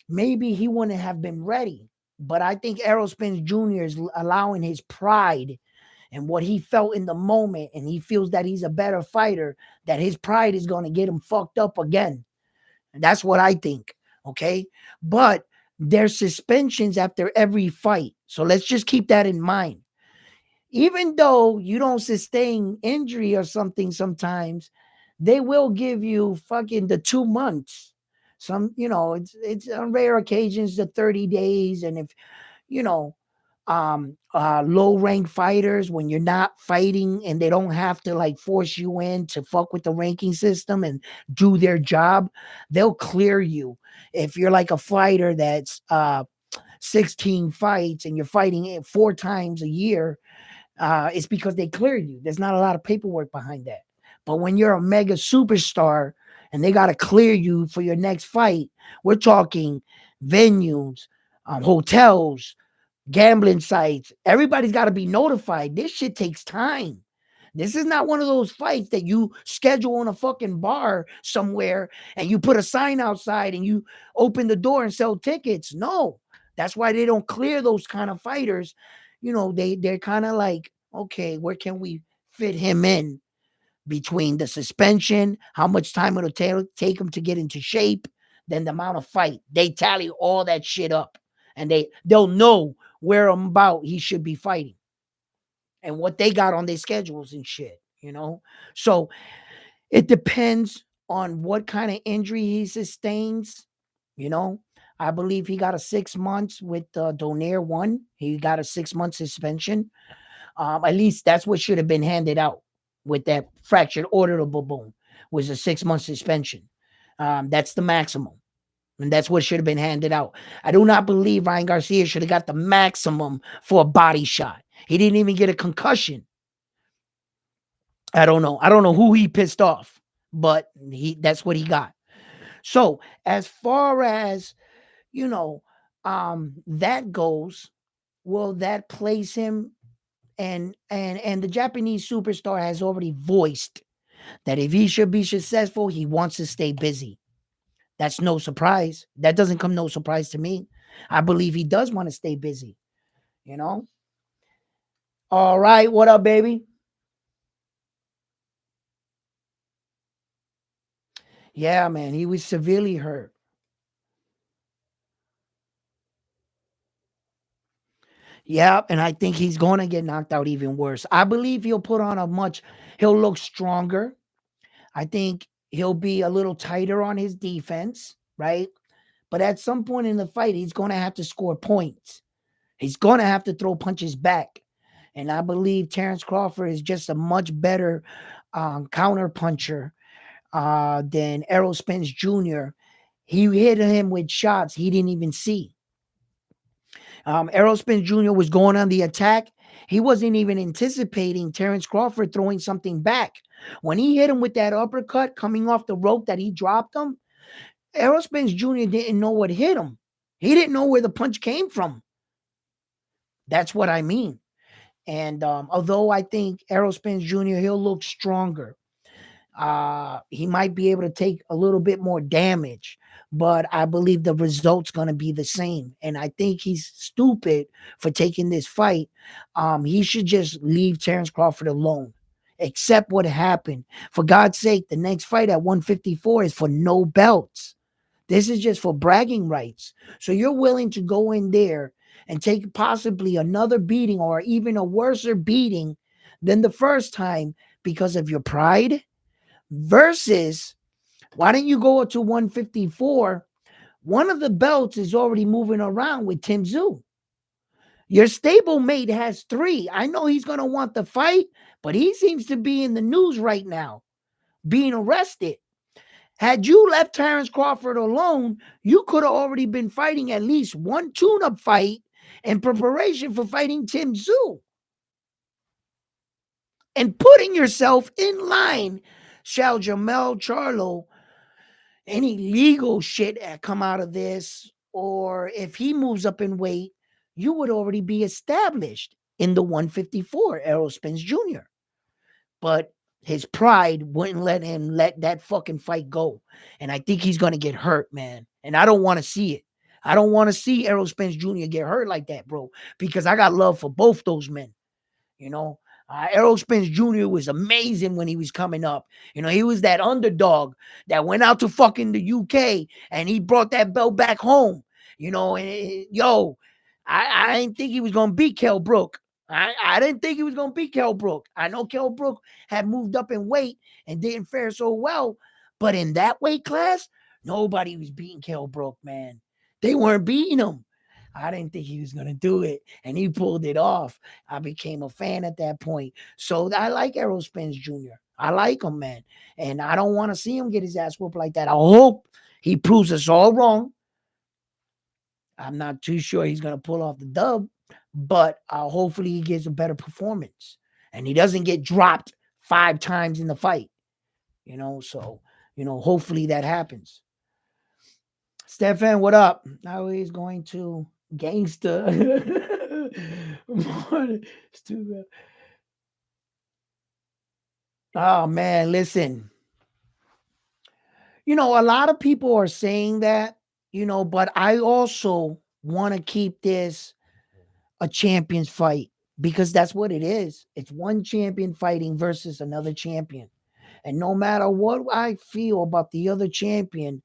maybe he wouldn't have been ready. But I think Errol Spence Jr. is allowing his pride and what he felt in the moment, and he feels that he's a better fighter, that his pride is going to get him fucked up again. And that's what I think. Okay. But there's suspensions after every fight. So let's just keep that in mind. Even though you don't sustain injury or something sometimes, they will give you fucking the 2 months. Some, it's on rare occasions the 30 days. And if, you know, low rank fighters, when you're not fighting and they don't have to like force you in to fuck with the ranking system and do their job, they'll clear you. If you're like a fighter that's 16 fights and you're fighting it 4 times a year, it's because they cleared you. There's not a lot of paperwork behind that. But when you're a mega superstar and they got to clear you for your next fight, we're talking venues, hotels, gambling sites. Everybody's got to be notified. This shit takes time. This is not one of those fights that you schedule in a fucking bar somewhere and you put a sign outside and you open the door and sell tickets. No, that's why they don't clear those kind of fighters. They're kind of like, okay, where can we fit him in between the suspension, how much time it'll take him to get into shape, then the amount of fight. They tally all that shit up and they'll know where about he should be fighting and what they got on their schedules and shit. So it depends on what kind of injury he sustains. you know I believe he got a 6 months with Donaire one. He got a 6 month suspension. At least that's what should have been handed out with that fractured orbital bone, was a 6 month suspension. That's the maximum. And that's what should have been handed out. I do not believe Ryan Garcia should have got the maximum for a body shot. He didn't even get a concussion. I don't know. I don't know who he pissed off, but that's what he got. So as far as, that goes, will that place him, and the Japanese superstar has already voiced that if he should be successful, he wants to stay busy. That's no surprise. That doesn't come no surprise to me. I believe he does want to stay busy, you know? All right, what up, baby? Yeah, man, he was severely hurt. Yeah, and I think he's going to get knocked out even worse. I believe he'll look stronger. I think he'll be a little tighter on his defense, right? But at some point in the fight, he's going to have to score points. He's going to have to throw punches back. And I believe Terrence Crawford is just a much better counter puncher than Errol Spence Jr. He hit him with shots he didn't even see. Errol Spence Jr. was going on the attack. He wasn't even anticipating Terrence Crawford throwing something back. When he hit him with that uppercut coming off the rope that he dropped him, Errol Spence Jr. didn't know what hit him. He didn't know where the punch came from. That's what I mean. And although I think Errol Spence Jr., he'll look stronger. He might be able to take a little bit more damage, but I believe the result's going to be the same. And I think he's stupid for taking this fight. He should just leave Terrence Crawford alone. Accept what happened. For God's sake, the next fight at 154 is for no belts. This is just for bragging rights. So you're willing to go in there and take possibly another beating or even a worser beating than the first time because of your pride? Versus, why don't you go to 154? One of the belts is already moving around with Tim Tszyu. Your stablemate has 3. I know he's going to want the fight, but he seems to be in the news right now, being arrested. Had you left Terrence Crawford alone, you could have already been fighting at least one tune-up fight in preparation for fighting Tim Tszyu. And putting yourself in line, shall Jamel Charlo, any legal shit that come out of this, or if he moves up in weight, you would already be established in the 154, Errol Spence Jr. But his pride wouldn't let him let that fucking fight go. And I think he's going to get hurt, man. And I don't want to see it. I don't want to see Errol Spence Jr. get hurt like that, bro, because I got love for both those men. You know, Errol Spence Jr. was amazing when he was coming up. He was that underdog that went out to fucking the UK and he brought that belt back home. yo, I didn't think he was gonna beat Kell Brook. I didn't think he was gonna beat Kell Brook. I know Kell Brook had moved up in weight and didn't fare so well, but in that weight class, nobody was beating Kell Brook, man. They weren't beating him. I didn't think he was gonna do it, and he pulled it off. I became a fan at that point. So I like Errol Spence Jr. I like him, man, and I don't want to see him get his ass whooped like that. I hope he proves us all wrong. I'm not too sure he's going to pull off the dub, but hopefully he gives a better performance and he doesn't get dropped 5 times in the fight. So hopefully that happens. Stefan, what up? Now he's going to gangster. Oh man, listen. A lot of people are saying that, but I also want to keep this a champion's fight because that's what it is. It's one champion fighting versus another champion. And no matter what I feel about the other champion,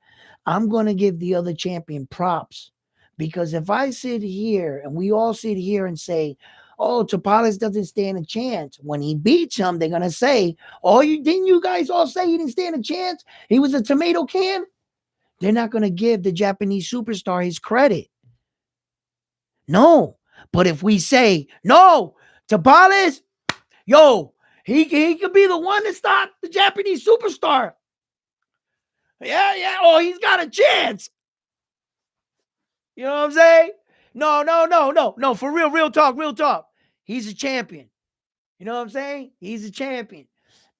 I'm going to give the other champion props. Because if I sit here and we all sit here and say, oh, Tapales doesn't stand a chance. When he beats him, they're going to say, oh, didn't you guys all say he didn't stand a chance? He was a tomato can? They're not going to give the Japanese superstar his credit. No. But if we say, no, Tapales, yo, he could be the one to stop the Japanese superstar. Yeah. Oh, he's got a chance. You know what I'm saying? No. For real talk. He's a champion. You know what I'm saying? He's a champion.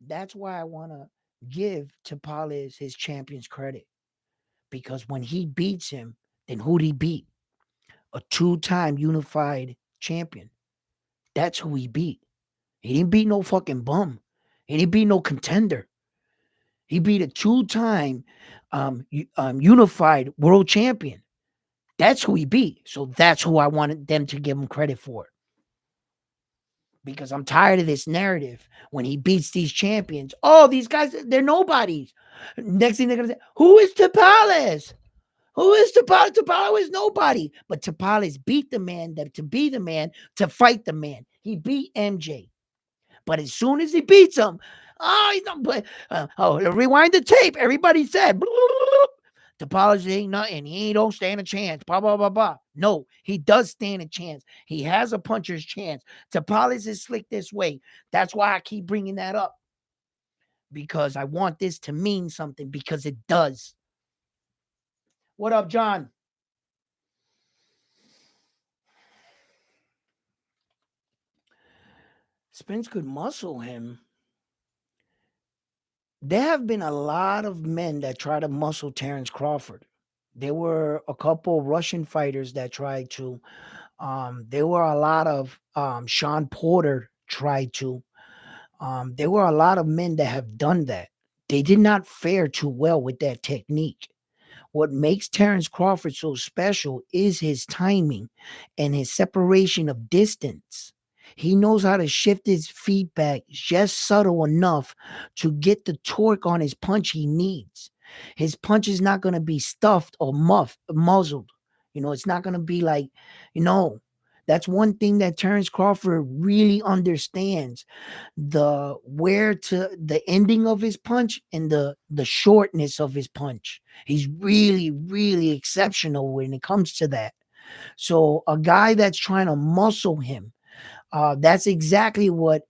That's why I want to give Tapales his champion's credit. Because when he beats him, then who'd he beat? A 2-time unified champion. That's who he beat. He didn't beat no fucking bum. He didn't beat no contender. He beat a 2-time unified world champion. That's who he beat. So that's who I wanted them to give him credit for. Because I'm tired of this narrative when he beats these champions. Oh, these guys, they're nobodies. Next thing they're going to say, who is Tapales? Who is Tapales? Tapales is nobody. But Tapales beat the man to be the man, to fight the man. He beat MJ. But as soon as he beats him, he's not. Rewind the tape. Everybody said, Tapales ain't nothing. He don't stand a chance. Blah, blah, blah, blah. No, he does stand a chance. He has a puncher's chance. Tapales is slick this way. That's why I keep bringing that up. Because I want this to mean something. Because it does. What up, John? Spence could muscle him. There have been a lot of men that try to muscle Terence Crawford. There were a couple Russian fighters that tried to. There were a lot of Sean Porter tried to. There were a lot of men that have done that. They did not fare too well with that technique. What makes Terence Crawford so special is his timing and his separation of distance. He knows how to shift his feedback just subtle enough to get the torque on his punch he needs. His punch is not going to be stuffed or muzzled. It's not going to be like, that's one thing that Terence Crawford really understands. The ending of his punch and the shortness of his punch. He's really, really exceptional when it comes to that. So a guy that's trying to muscle him, that's exactly what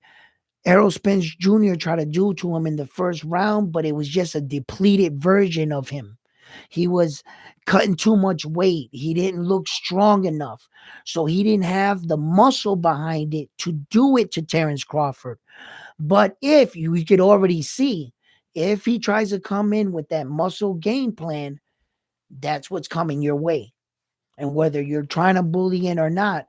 Errol Spence Jr. tried to do to him in the first round, but it was just a depleted version of him. He was cutting too much weight. He didn't look strong enough. So he didn't have the muscle behind it to do it to Terence Crawford. But we could already see, if he tries to come in with that muscle game plan, that's what's coming your way. And whether you're trying to bully in or not,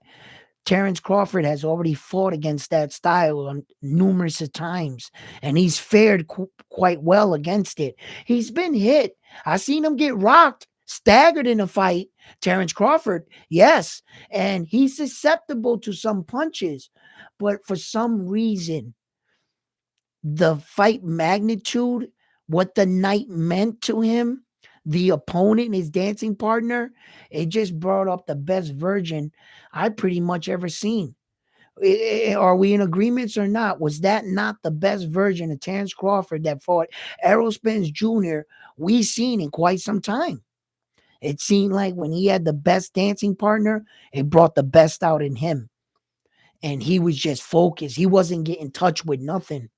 Terence Crawford has already fought against that style on numerous times, and he's fared quite well against it. He's been hit. I seen him get rocked, staggered in a fight. Terence Crawford, yes, and he's susceptible to some punches, but for some reason, the fight magnitude, what the night meant to him, the opponent, his dancing partner, it just brought up the best version I pretty much ever seen. Are we in agreements or not? Was that not the best version of Terrence Crawford that fought Errol Spence Jr. we seen in quite some time? It seemed like when he had the best dancing partner, it brought the best out in him. And he was just focused. He wasn't getting touched with nothing.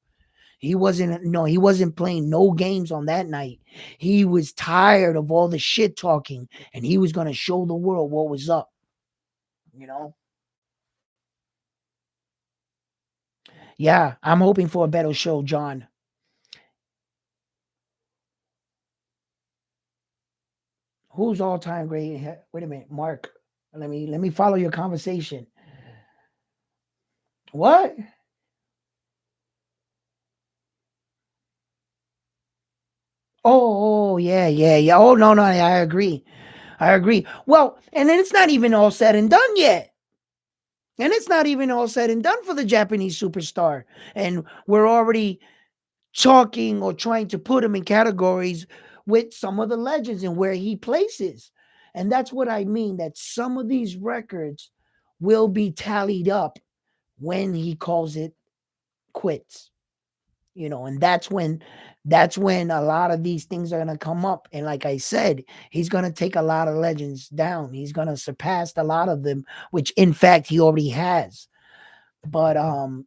He wasn't playing no games on that night. He was tired of all the shit talking and he was going to show the world what was up, you know? Yeah, I'm hoping for a better show, John. Who's all time great? Wait a minute, Mark. Let me follow your conversation. What? Oh, yeah, yeah, yeah. Oh, no, no, I agree. I agree. Well, and then it's not even all said and done yet. And it's not even all said and done for the Japanese superstar. And we're already talking or trying to put him in categories with some of the legends and where he places. And that's what I mean, that some of these records will be tallied up when he calls it quits. And that's when a lot of these things are going to come up. And like I said, he's going to take a lot of legends down. He's going to surpass a lot of them, which in fact he already has. But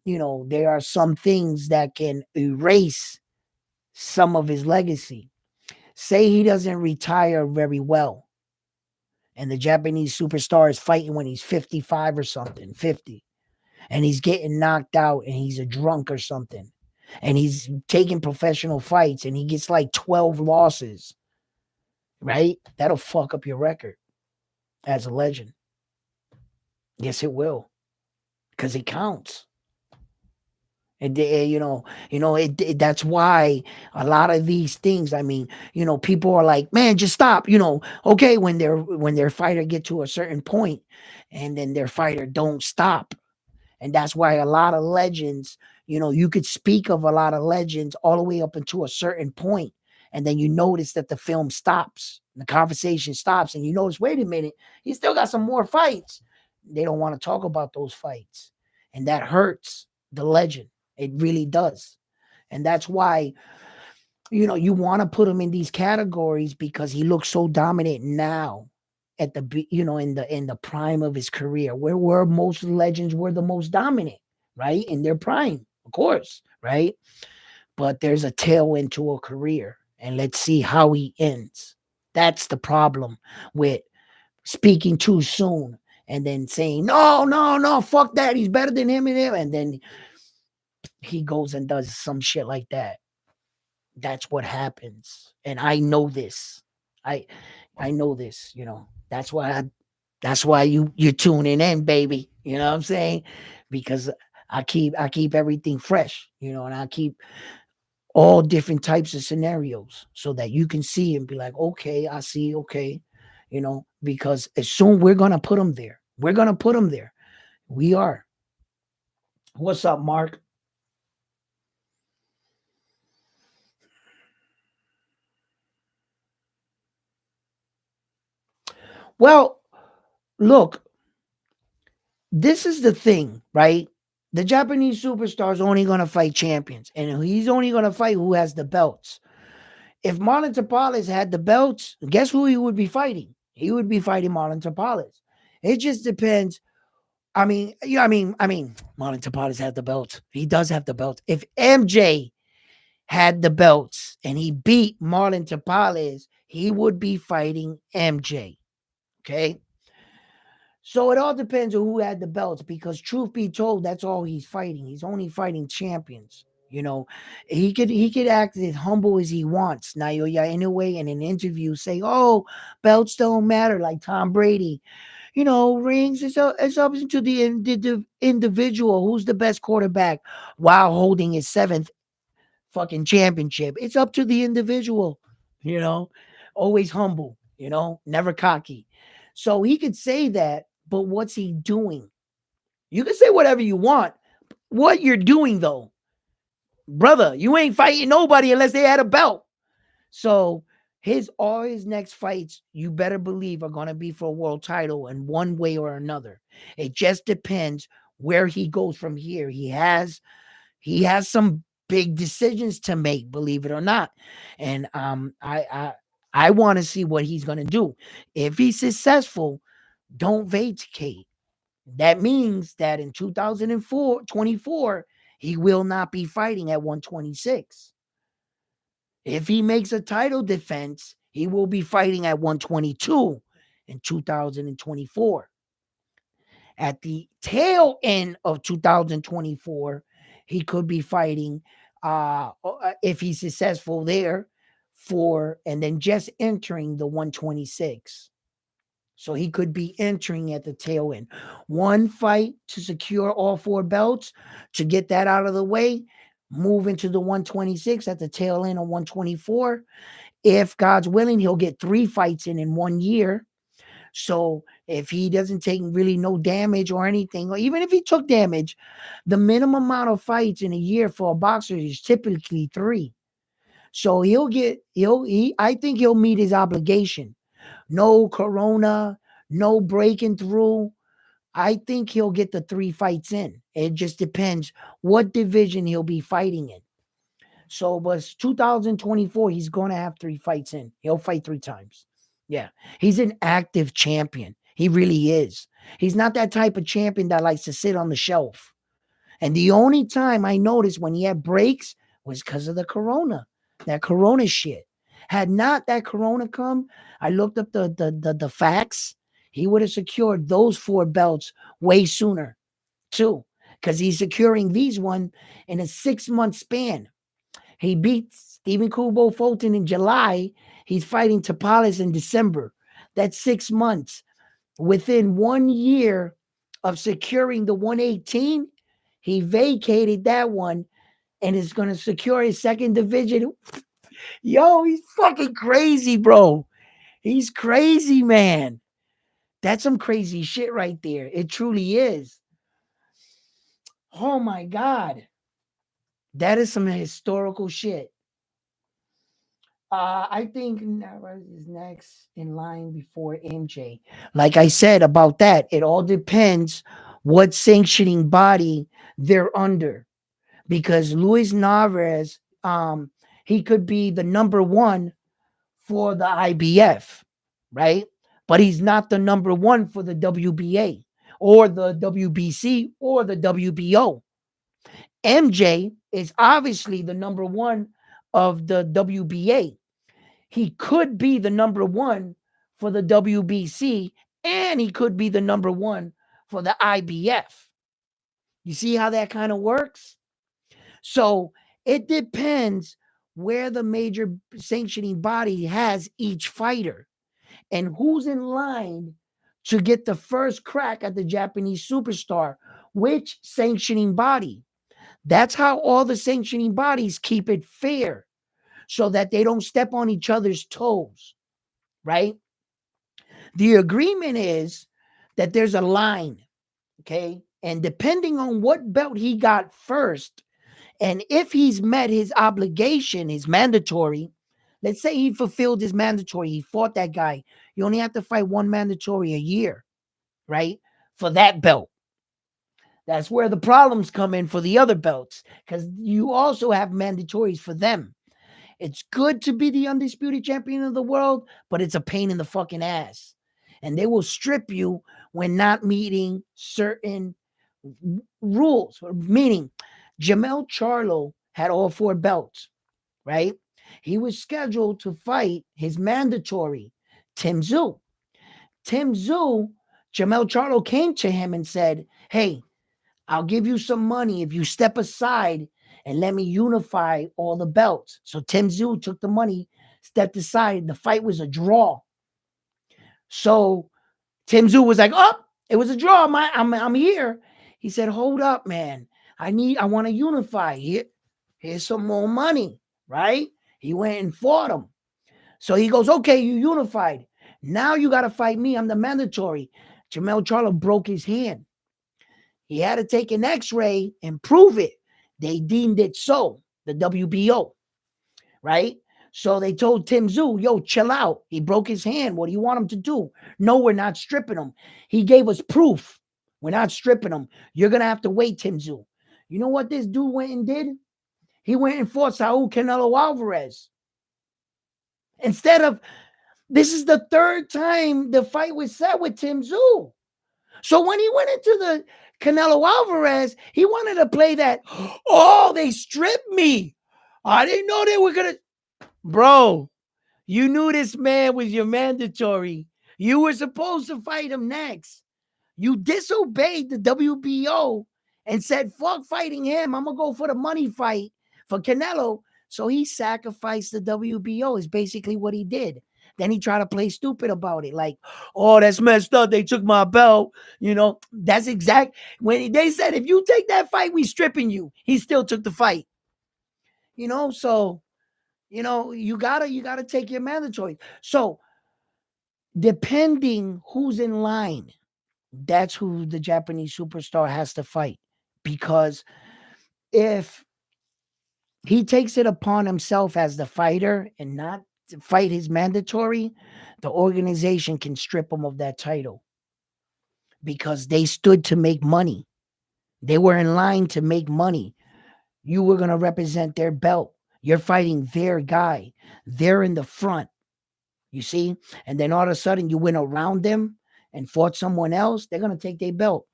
there are some things that can erase some of his legacy. Say he doesn't retire very well, and the Japanese superstar is fighting when he's 55 or something, 50, and he's getting knocked out and he's a drunk or something, and he's taking professional fights and he gets like 12 losses, right? That'll fuck up your record as a legend. Yes, it will, because it counts. And that's why a lot of these things. I mean, people are like, "Man, just stop." Okay, when their fighter get to a certain point, and then their fighter don't stop, and that's why a lot of legends. You could speak of a lot of legends all the way up until a certain point, and then you notice that the film stops, the conversation stops, and you notice, wait a minute, he still got some more fights. They don't want to talk about those fights, and that hurts the legend. It really does. And that's why, you want to put him in these categories because he looks so dominant now at in the prime of his career, where most legends were the most dominant, right? In their prime, of course, right? But there's a tail into a career, and let's see how he ends. That's the problem with speaking too soon and then saying, no, no, no, fuck that. He's better than him and him. And then he goes and does some shit like that. That's what happens. And I know this. I I know this, that's why you're tuning in, baby. You know what I'm saying? Because I keep everything fresh, and I keep all different types of scenarios so that you can see and be like, okay, I see, okay, because as soon we're gonna put them there. We're gonna put them there. We are. What's up, Mark? Well, look, this is the thing, right? The Japanese superstar is only going to fight champions, and he's only going to fight who has the belts. If Marlon Tapales had the belts, guess who he would be fighting? He would be fighting Marlon Tapales. It just depends. I mean, Marlon Tapales had the belts. He does have the belts. If MJ had the belts and he beat Marlon Tapales, he would be fighting MJ. Okay. So it all depends on who had the belts because truth be told, that's all he's fighting. He's only fighting champions. He could act as humble as he wants. Naoya Inoue in an interview say, "Oh, belts don't matter," like Tom Brady. Rings it's up to the individual who's the best quarterback while holding his seventh fucking championship. It's up to the individual. You know, always humble. Never cocky. So he could say that, but what's he doing? You can say whatever you want. What you're doing though, brother, you ain't fighting nobody unless they had a belt. So All his next fights, you better believe, are gonna be for a world title in one way or another. It just depends where he goes from here. He has some big decisions to make, believe it or not. And I want to see what he's gonna do. If he's successful, don't vacate. That means that in 2024, he will not be fighting at 126. If he makes a title defense, he will be fighting at 122 in 2024. At the tail end of 2024, he could be fighting, if he's successful there, and then just entering the 126. So he could be entering at the tail end. One fight to secure all four belts, to get that out of the way, move into the 126 at the tail end of 124. If God's willing, he'll get 3 fights in 1 year. So if he doesn't take really no damage or anything, or even if he took damage, the minimum amount of fights in a year for a boxer is typically 3. So I think he'll meet his obligation. No corona, no breaking through. I think he'll get the 3 fights in. It just depends what division he'll be fighting in. So, but 2024, he's going to have 3 fights in. He'll fight 3 times. Yeah. He's an active champion. He really is. He's not that type of champion that likes to sit on the shelf. And the only time I noticed when he had breaks was because of the corona, that corona shit. Had not that corona come, I looked up the facts. He would have secured those 4 belts way sooner, too, because he's securing these one in a 6-month span. He beat Stephen Kubo Fulton in July. He's fighting Taples in December. That's 6 months. Within 1 year of securing the 118, he vacated that one and is going to secure his second division. Yo, he's fucking crazy, bro. He's crazy, man. That's some crazy shit right there. It truly is. Oh my God. That is some historical shit. I think Navarez is next in line before MJ. Like I said about that, it all depends what sanctioning body they're under. Because Luis Navarez, he could be the number 1 for the IBF, right? But he's not the number 1 for the WBA or the WBC or the WBO. MJ is obviously the number 1 of the WBA. He could be the number 1 for the WBC, and he could be the number 1 for the IBF. You see how that kind of works? So it depends where the major sanctioning body has each fighter and who's in line to get the first crack at the Japanese superstar, which sanctioning body. That's how all the sanctioning bodies keep it fair so that they don't step on each other's toes, right? The agreement is that there's a line, okay? And depending on what belt he got first, and if he's met his obligation, his mandatory, let's say he fulfilled his mandatory, he fought that guy, you only have to fight 1 mandatory a year, right? For that belt. That's where the problems come in for the other belts, because you also have mandatories for them. It's good to be the undisputed champion of the world, but it's a pain in the fucking ass. And they will strip you when not meeting certain rules. Meaning, Jamel Charlo had all 4 belts, right? He was scheduled to fight his mandatory, Tim Tszyu. Tim Tszyu, Jamel Charlo came to him and said, hey, I'll give you some money if you step aside and let me unify all the belts. So Tim Tszyu took the money, stepped aside. The fight was a draw. So Tim Tszyu was like, oh, it was a draw. I'm here. He said, hold up, man. I want to unify. Here's some more money, right? He went and fought him. So he goes, okay, you unified. Now you got to fight me. I'm the mandatory. Jamel Charlo broke his hand. He had to take an x-ray and prove it. They deemed it so, the WBO, right? So they told Tim Tszyu, yo, chill out. He broke his hand. What do you want him to do? No, we're not stripping him. He gave us proof. We're not stripping him. You're going to have to wait, Tim Tszyu. You know what this dude went and did? He went and fought Saul Canelo Alvarez. Instead of, this is the third time the fight was set with Tim Tszyu. So when he went into the Canelo Alvarez, he wanted to play that, oh, they stripped me. I didn't know they were going to. Bro, you knew this man was your mandatory. You were supposed to fight him next. You disobeyed the WBO and said, fuck fighting him. I'm going to go for the money fight for Canelo. So he sacrificed the WBO is basically what he did. Then he tried to play stupid about it. Like, oh, that's messed up. They took my belt. You know, that's exact. When they said, if you take that fight, we stripping you. He still took the fight. You know, so, you know, you gotta take your mandatory. So depending who's in line, that's who the Japanese superstar has to fight. Because if he takes it upon himself as the fighter and not to fight his mandatory, the organization can strip him of that title because they stood to make money. They were in line to make money. You were going to represent their belt. You're fighting their guy. They're in the front. You see? And then all of a sudden you went around them and fought someone else, they're going to take their belt.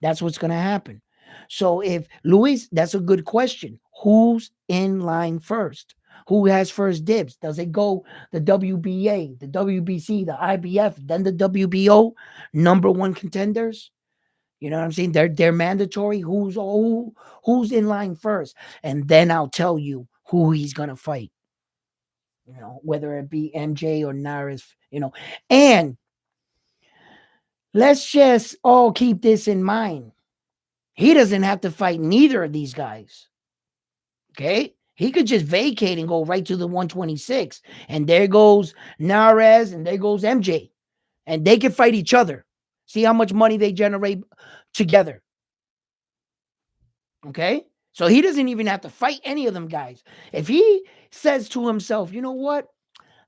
That's what's going to happen. So if Luis, that's a good question. Who's in line first? Who has first dibs? Does it go the WBA, the WBC, the IBF, then the WBO, number one contenders? You know what I'm saying? They're mandatory. Who's in line first? And then I'll tell you who he's gonna fight. You know, whether it be MJ or Naris, you know. And let's just all keep this in mind. He doesn't have to fight neither of these guys. Okay? He could just vacate and go right to the 126. And there goes Nares and there goes MJ. And they can fight each other. See how much money they generate together. Okay? So he doesn't even have to fight any of them guys. If he says to himself, you know what?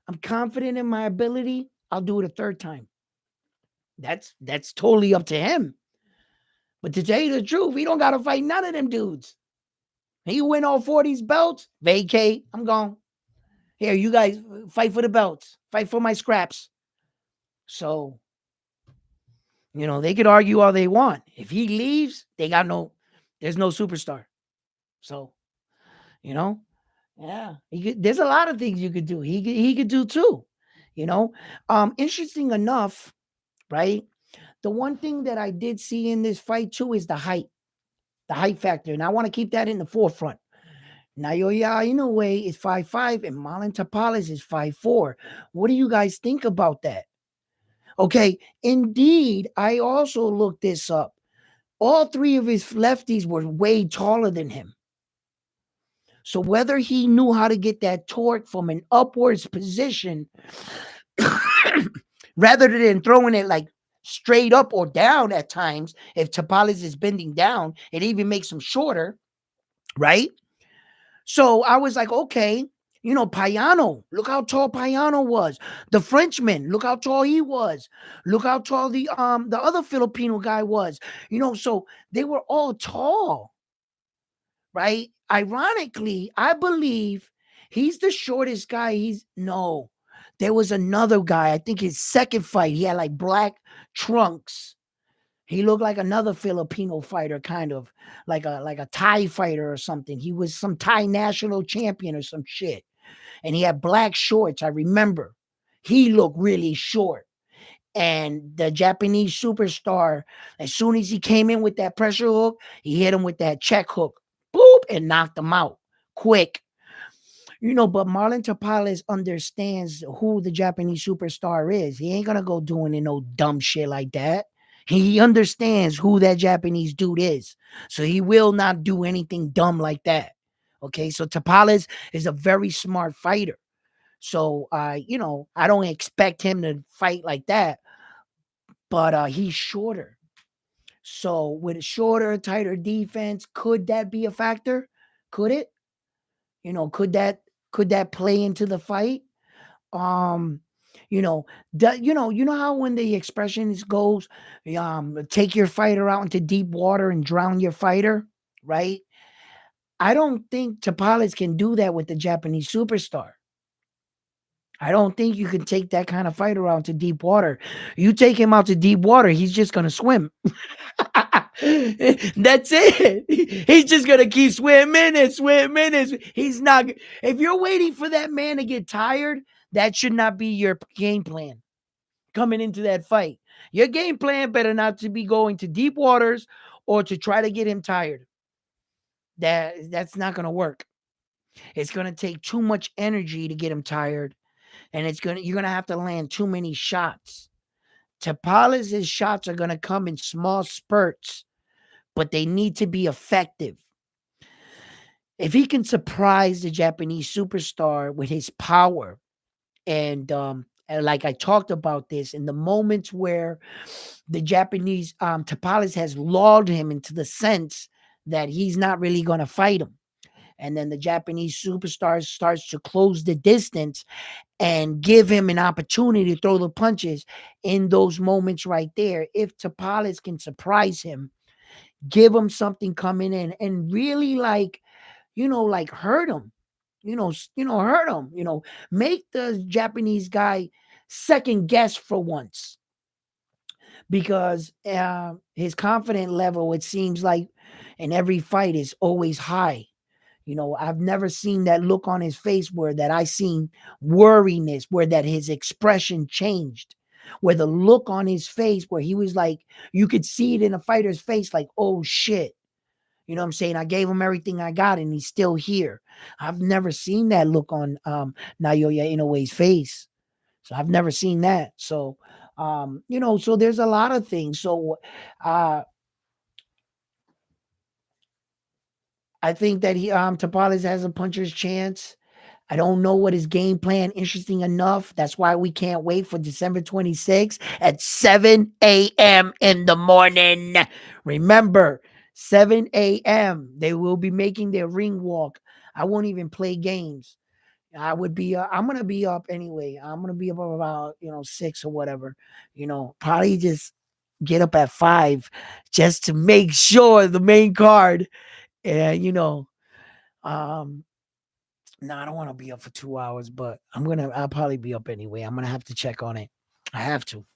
I'm confident in my ability. I'll do it a third time. That's totally up to him. But to tell you the truth, he don't got to fight none of them dudes. He win all 4 of these belts, vacate, I'm gone. Here, you guys fight for the belts. Fight for my scraps. So, you know, they could argue all they want. If he leaves, there's no superstar. So, you know, yeah, there's a lot of things you could do. He could do too, you know. Interesting enough, right? The one thing that I did see in this fight too is the height factor, and I want to keep that in the forefront. Naoya Inoue is 5'5" and Marlon Tapales is 5'4". What do you guys think about that? Okay, indeed, I also looked this up. All 3 of his lefties were way taller than him. So whether he knew how to get that torque from an upwards position rather than throwing it like straight up or down at times, if Tapales is bending down, it even makes him shorter, right? So I was like, okay, you know, Payano, look how tall Payano was. The Frenchman, look how tall he was. Look how tall the other Filipino guy was. You know, so they were all tall, right? Ironically, I believe he's the shortest guy. There was another guy. I think his second fight, he had like black trunks. He looked like another Filipino fighter, kind of like a Thai fighter or something. He was some Thai national champion or some shit. And he had black shorts. I remember. He looked really short. And the Japanese superstar, as soon as he came in with that pressure hook, he hit him with that check hook. Boop, and knocked him out quick. You know, but Marlon Tapales understands who the Japanese superstar is. He ain't gonna go doing no dumb shit like that. He understands who that Japanese dude is. So he will not do anything dumb like that. Okay, so Tapales is a very smart fighter. So you know, I don't expect him to fight like that, but he's shorter. So with a shorter, tighter defense, could that be a factor? Could it? You know, could that Could that play into the fight? Um, you know how when the expression goes, take your fighter out into deep water and drown your fighter, right? I don't think Tapales can do that with the Japanese superstar. I don't think you can take that kind of fighter out to deep water. You take him out to deep water, he's just gonna swim. That's it. He's just gonna keep swimming and swimming. He's not. If you're waiting for that man to get tired, that should not be your game plan coming into that fight. Your game plan better not to be going to deep waters or to try to get him tired. That's not gonna work. It's gonna take too much energy to get him tired, and you're gonna have to land too many shots. Tapales' shots are gonna come in small spurts, but they need to be effective. If he can surprise the Japanese superstar with his power, and like I talked about this, in the moments where the Japanese Tapales has lulled him into the sense that he's not really going to fight him, and then the Japanese superstar starts to close the distance and give him an opportunity to throw the punches in those moments right there. If Tapales can surprise him, give him something coming in, and really like hurt him, hurt him, make the Japanese guy second guess for once, because his confident level, it seems like in every fight, is always high. I've never seen that look on his face where that I seen worriness, where that his expression changed, where the look on his face, where he was like, you could see it in a fighter's face, like, oh shit. You know what I'm saying? I gave him everything I got and he's still here. I've never seen that look on Naoya Inoue's face. So I've never seen that. So so there's a lot of things. So uh I think that he Tapales has a puncher's chance. I don't know what his game plan. Interesting enough. That's why we can't wait for December 26th at 7 a.m. in the morning. Remember, 7 a.m. They will be making their ring walk. I won't even play games. I'm gonna be up anyway. I'm gonna be up about 6 or whatever. Probably just get up at 5 just to make sure the main card. And um no, I don't want to be up for 2 hours, but I'll probably be up anyway. I'm gonna have to check on it. I have to,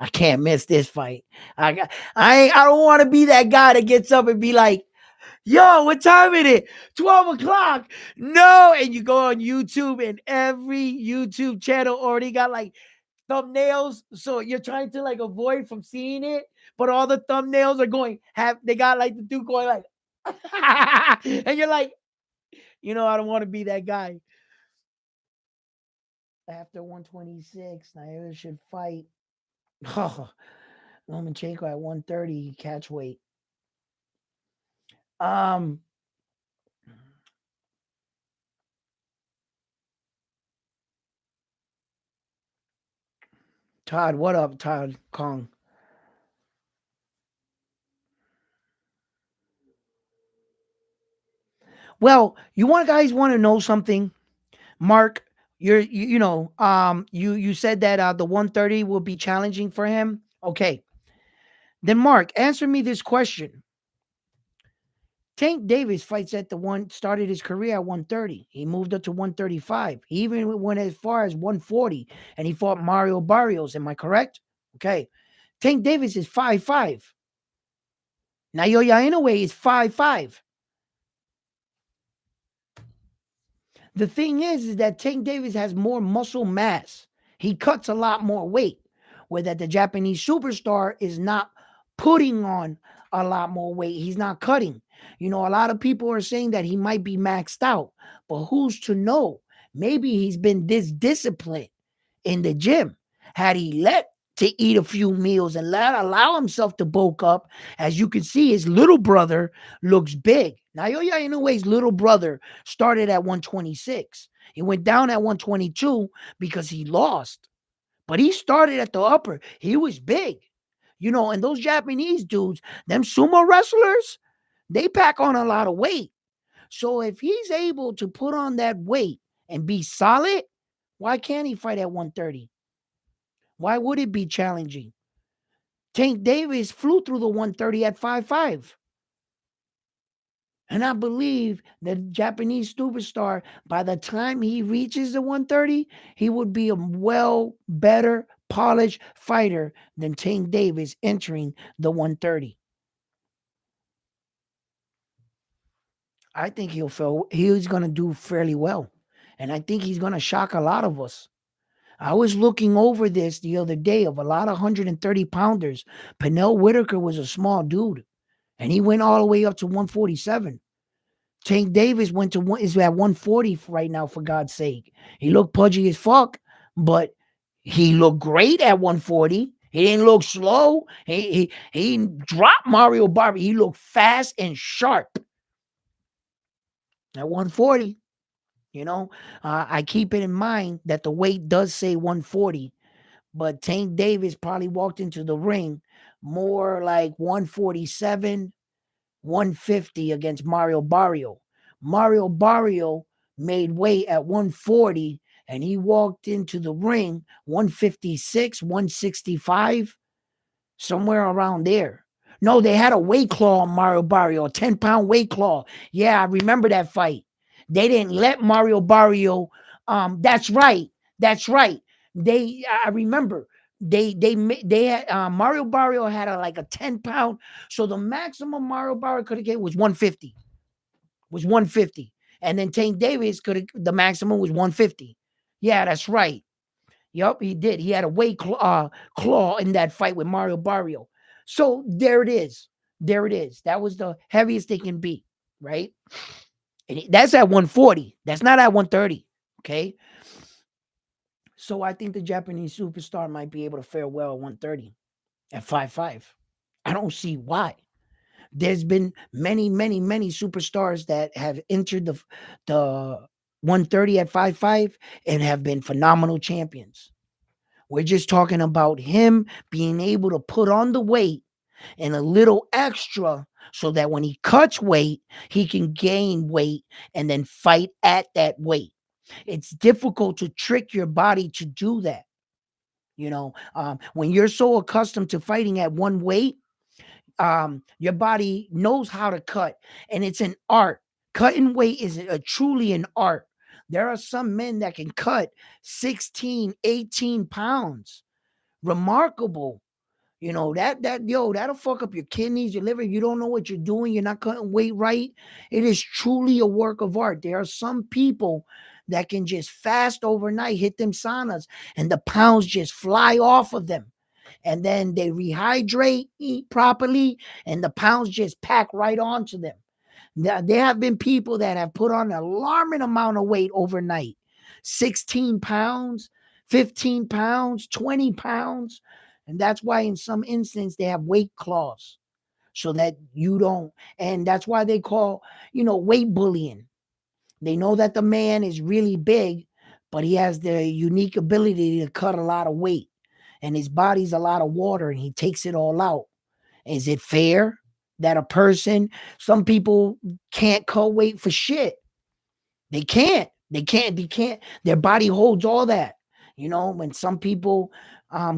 I can't miss this fight. I don't want to be that guy that gets up and be like, yo, what time is it? 12 o'clock. No, and you go on YouTube and every YouTube channel already got like thumbnails. So you're trying to like avoid from seeing it, but all the thumbnails are they got like the dude going like and you're like, I don't want to be that guy. After 126, Naoya should fight Lomachenko at 130 catch weight. Um, Todd, what up, Todd Kong? Well, guys want to know something? Mark, you said that the 130 will be challenging for him. Okay. Then Mark, answer me this question. Tank Davis fights at started his career at 130. He moved up to 135. He even went as far as 140 and he fought Mario Barrios. Am I correct? Okay. Tank Davis is 5'5". Naoya Inoue is 5'5". The thing is that Tank Davis has more muscle mass. He cuts a lot more weight, where that the Japanese superstar is not putting on a lot more weight. He's not cutting. A lot of people are saying that he might be maxed out, but who's to know? Maybe he's been this disciplined in the gym. Had he let to eat a few meals and allow himself to bulk up, as you can see, his little brother looks big. Naoya Inoue's little brother started at 126. He went down at 122 because he lost. But he started at the upper. He was big. And those Japanese dudes, them sumo wrestlers, they pack on a lot of weight. So if he's able to put on that weight and be solid, why can't he fight at 130? Why would it be challenging? Tank Davis flew through the 130 at 5'5". And I believe the Japanese superstar, by the time he reaches the 130, he would be a better polished fighter than Tank Davis entering the 130. I think he's going to do fairly well. And I think he's going to shock a lot of us. I was looking over this the other day of a lot of 130 pounders. Pernell Whitaker was a small dude, and he went all the way up to 147. Tank Davis is at 140 right now, for God's sake. He looked pudgy as fuck, but he looked great at 140. He didn't look slow. He dropped Mario Barbie. He looked fast and sharp at 140. You know, I keep it in mind that the weight does say 140, but Tank Davis probably walked into the ring more like 147, 150 against Mario Barrio. Mario Barrio made weight at 140 and he walked into the ring 156, 165, somewhere around there. No, they had a weight claw on Mario Barrio, a 10-pound weight claw. Yeah, I remember that fight. They didn't let Mario Barrio. That's right. That's right. I remember they had Mario Barrio had like a 10-pound. So the maximum Mario Barrio could have get was 150. Was 150. And then Tank Davis the maximum was 150. Yeah, that's right. Yup, he did. He had a weight claw in that fight with Mario Barrio. So there it is. There it is. That was the heaviest they can be, right? And that's at 140. That's not at 130. Okay. So I think the Japanese superstar might be able to fare well at 130 at 5'5". I don't see why. There's been many, many, many superstars that have entered the 130 at 5'5" and have been phenomenal champions. We're just talking about him being able to put on the weight and a little extra so that when he cuts weight, he can gain weight and then fight at that weight. It's difficult to trick your body to do that. When you're so accustomed to fighting at one weight, your body knows how to cut, and it's an art. Cutting weight is truly an art. There are some men that can cut 16, 18 pounds. Remarkable. That'll fuck up your kidneys, your liver. You don't know what you're doing. You're not cutting weight right. It is truly a work of art. There are some people that can just fast overnight, hit them saunas, and the pounds just fly off of them. And then they rehydrate, eat properly, and the pounds just pack right onto them. Now, there have been people that have put on an alarming amount of weight overnight. 16 pounds, 15 pounds, 20 pounds. And that's why in some instances they have weight claws so that you don't. And that's why they call, weight bullying. They know that the man is really big, but he has the unique ability to cut a lot of weight. And his body's a lot of water and he takes it all out. Is it fair that some people can't cut weight for shit? They can't. Their body holds all that. When some people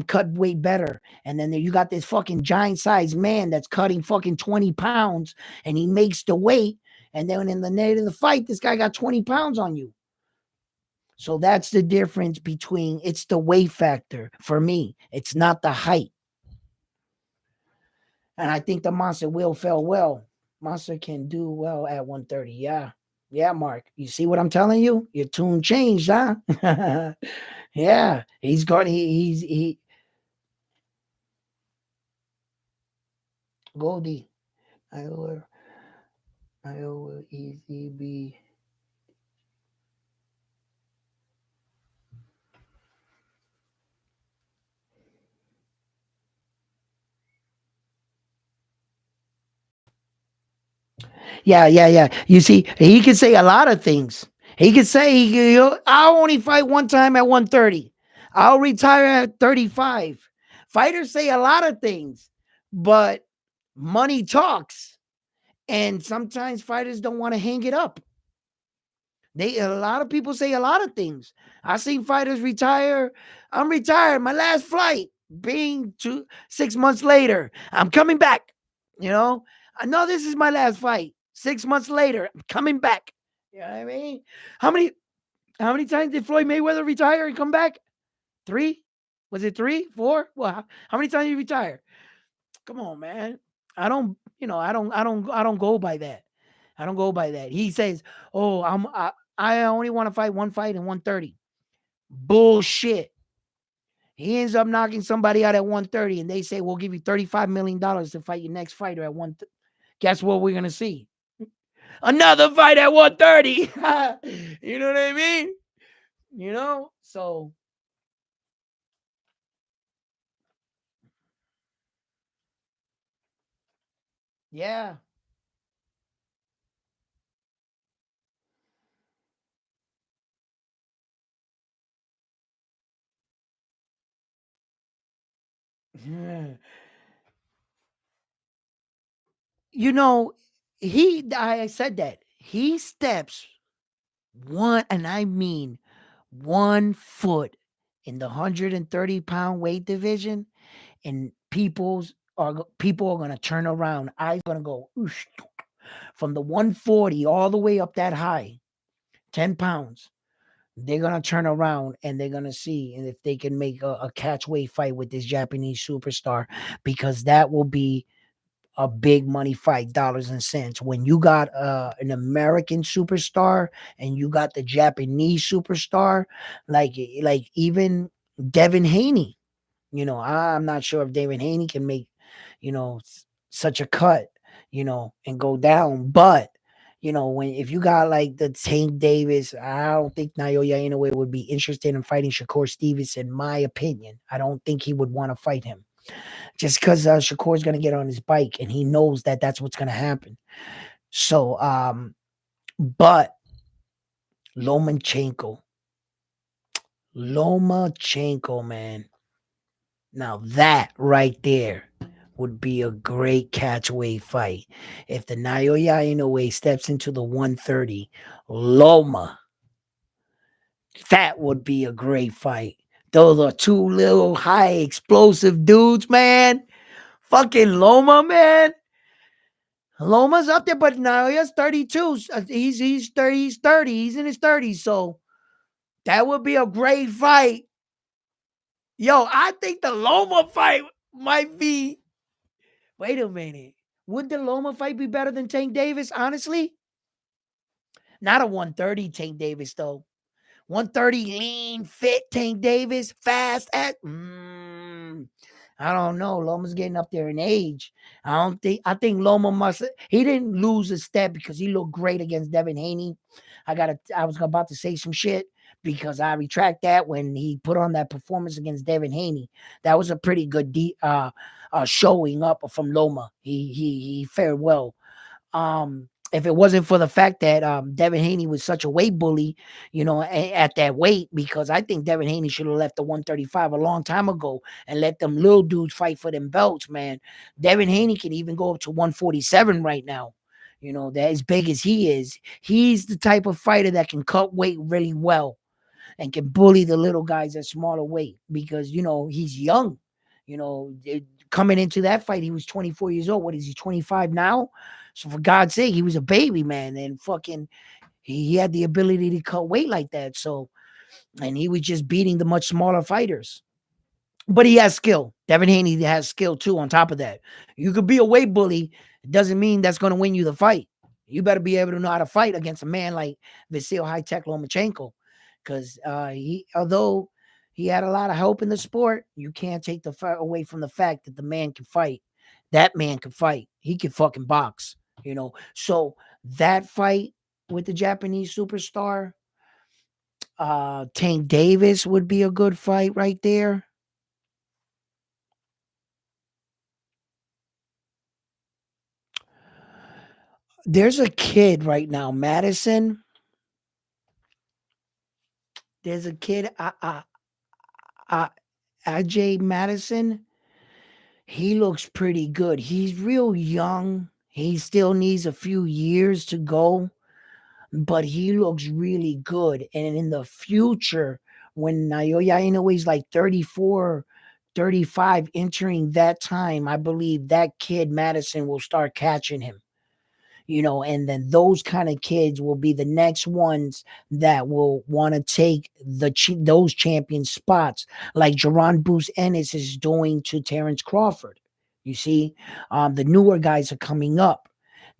cut weight better, and then you got this fucking giant sized man that's cutting fucking 20 pounds and he makes the weight, and then in the night of the fight, this guy got 20 pounds on you. So that's the difference it's the weight factor for me. It's not the height. And I think the Monster will fare well. Monster can do well at 130. Yeah. Yeah, Mark. You see what I'm telling you? Your tune changed, huh? Yeah. He's got he Goldie. I will easy be. Yeah. You see, he can say a lot of things. He could say, I'll only fight one time at 130. I'll retire at 35. Fighters say a lot of things, but money talks. And sometimes fighters don't want to hang it up. A lot of people say a lot of things. I seen fighters retire. I'm retired. My last flight being 6 months later. I'm coming back. You know, I know this is my last fight. 6 months later, I'm coming back. You know what I mean? How many how many times did Floyd Mayweather retire and come back? Three? Was it three? Four? Well, how many times did he retire? Come on, man. I don't go by that. I don't go by that. He says, "Oh, I only want to fight one fight in 130." Bullshit. He ends up knocking somebody out at 130 and they say, "We'll give you $35 million to fight your next fighter at 1." Guess what we're going to see? Another fight at 130. You know what I mean? So yeah. You know, I said that. He steps one, and I mean 1 foot in the 130-pound weight division, and people are gonna turn around. Eyes gonna go oosh, from the 140 all the way up that high, 10 pounds. They're gonna turn around and they're gonna see and if they can make a catch weight fight with this Japanese superstar, because that will be a big money fight, dollars and cents. When you got an American superstar and you got the Japanese superstar, like even Devin Haney. I'm not sure if Devin Haney can make, such a cut, and go down. But when if you got like the Tank Davis, I don't think Naoya Inoue would be interested in fighting Shakur Stevens. In my opinion, I don't think he would want to fight him just because Shakur's going to get on his bike and he knows that that's what's going to happen. So, but Lomachenko, Lomachenko, man. Now that right there would be a great catchweight fight. If the Naoya Inoue steps into the 130, Loma, that would be a great fight. Those are two little high explosive dudes, man. Fucking Loma, man. Loma's up there, but now he has 32. He's 30. He's 30. He's in his 30s. So that would be a great fight. Yo, I think the Loma fight might be. Wait a minute. Would the Loma fight be better than Tank Davis? Honestly, not a 130 Tank Davis though. 130 lean, fit Tank Davis, fast at. I don't know. Loma's getting up there in age. I think Loma must. He didn't lose a step because he looked great against Devin Haney. I was about to say some shit because I retract that when he put on that performance against Devin Haney. That was a pretty good showing up from Loma. He fared well. If it wasn't for the fact that Devin Haney was such a weight bully, at that weight, because I think Devin Haney should have left the 135 a long time ago and let them little dudes fight for them belts, man. Devin Haney can even go up to 147 right now. That as big as he is, he's the type of fighter that can cut weight really well and can bully the little guys at smaller weight because he's young. Coming into that fight, he was 24 years old. What is he, 25 now? So for God's sake, he was a baby, man, and fucking he had the ability to cut weight like that. So, and he was just beating the much smaller fighters. But he has skill. Devin Haney has skill too. On top of that, you could be a weight bully. It doesn't mean that's going to win you the fight. You better be able to know how to fight against a man like Vasil High Tech Lomachenko, because although he had a lot of help in the sport, you can't take the fight away from the fact that the man can fight. That man can fight. He can fucking box. So that fight with the Japanese superstar, Tank Davis would be a good fight right there. There's a kid right now, Madison. There's a kid, Ajay Madison. He looks pretty good. He's real young. He still needs a few years to go, but he looks really good. And in the future, when Naoya Inoue is like 34, 35, entering that time, I believe that kid Madison will start catching him. And then those kind of kids will be the next ones that will want to take those champion spots, like Jerron Bruce Ennis is doing to Terrence Crawford. You see, the newer guys are coming up.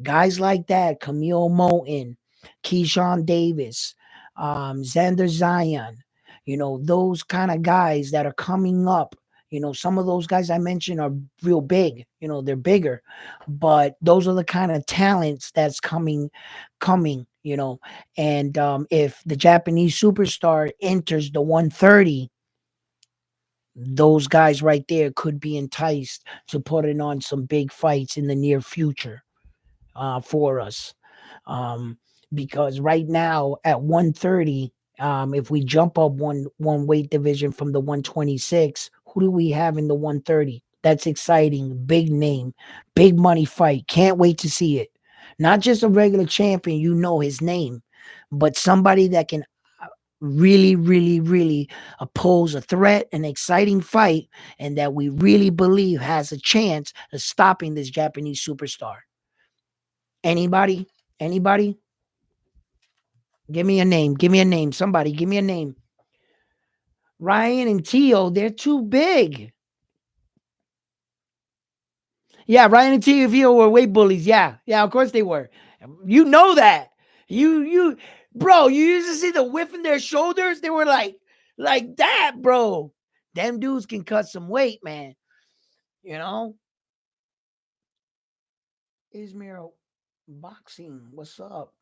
Guys like that, Camille Moten, Keyshawn Davis, Xander Zion, those kind of guys that are coming up. Some of those guys I mentioned are real big. They're bigger, but those are the kind of talents that's coming. And if the Japanese superstar enters the 130, those guys right there could be enticed to putting on some big fights in the near future for us. Um, because right now at 130, if we jump up one weight division from the 126, who do we have in the 130? That's exciting, big name, big money fight. Can't wait to see it. Not just a regular champion, his name, but somebody that can really, really, really oppose a threat, an exciting fight, and that we really believe has a chance of stopping this Japanese superstar. Anybody? Anybody? Give me a name. Give me a name. Somebody, give me a name. Ryan and Tio, they're too big. Yeah, Ryan and Tio were weight bullies. Yeah, yeah, of course they were. You know that. Bro, you used to see the whiff in their shoulders. They were like that, bro. Them dudes can cut some weight, man. You know, Ismail boxing. What's up?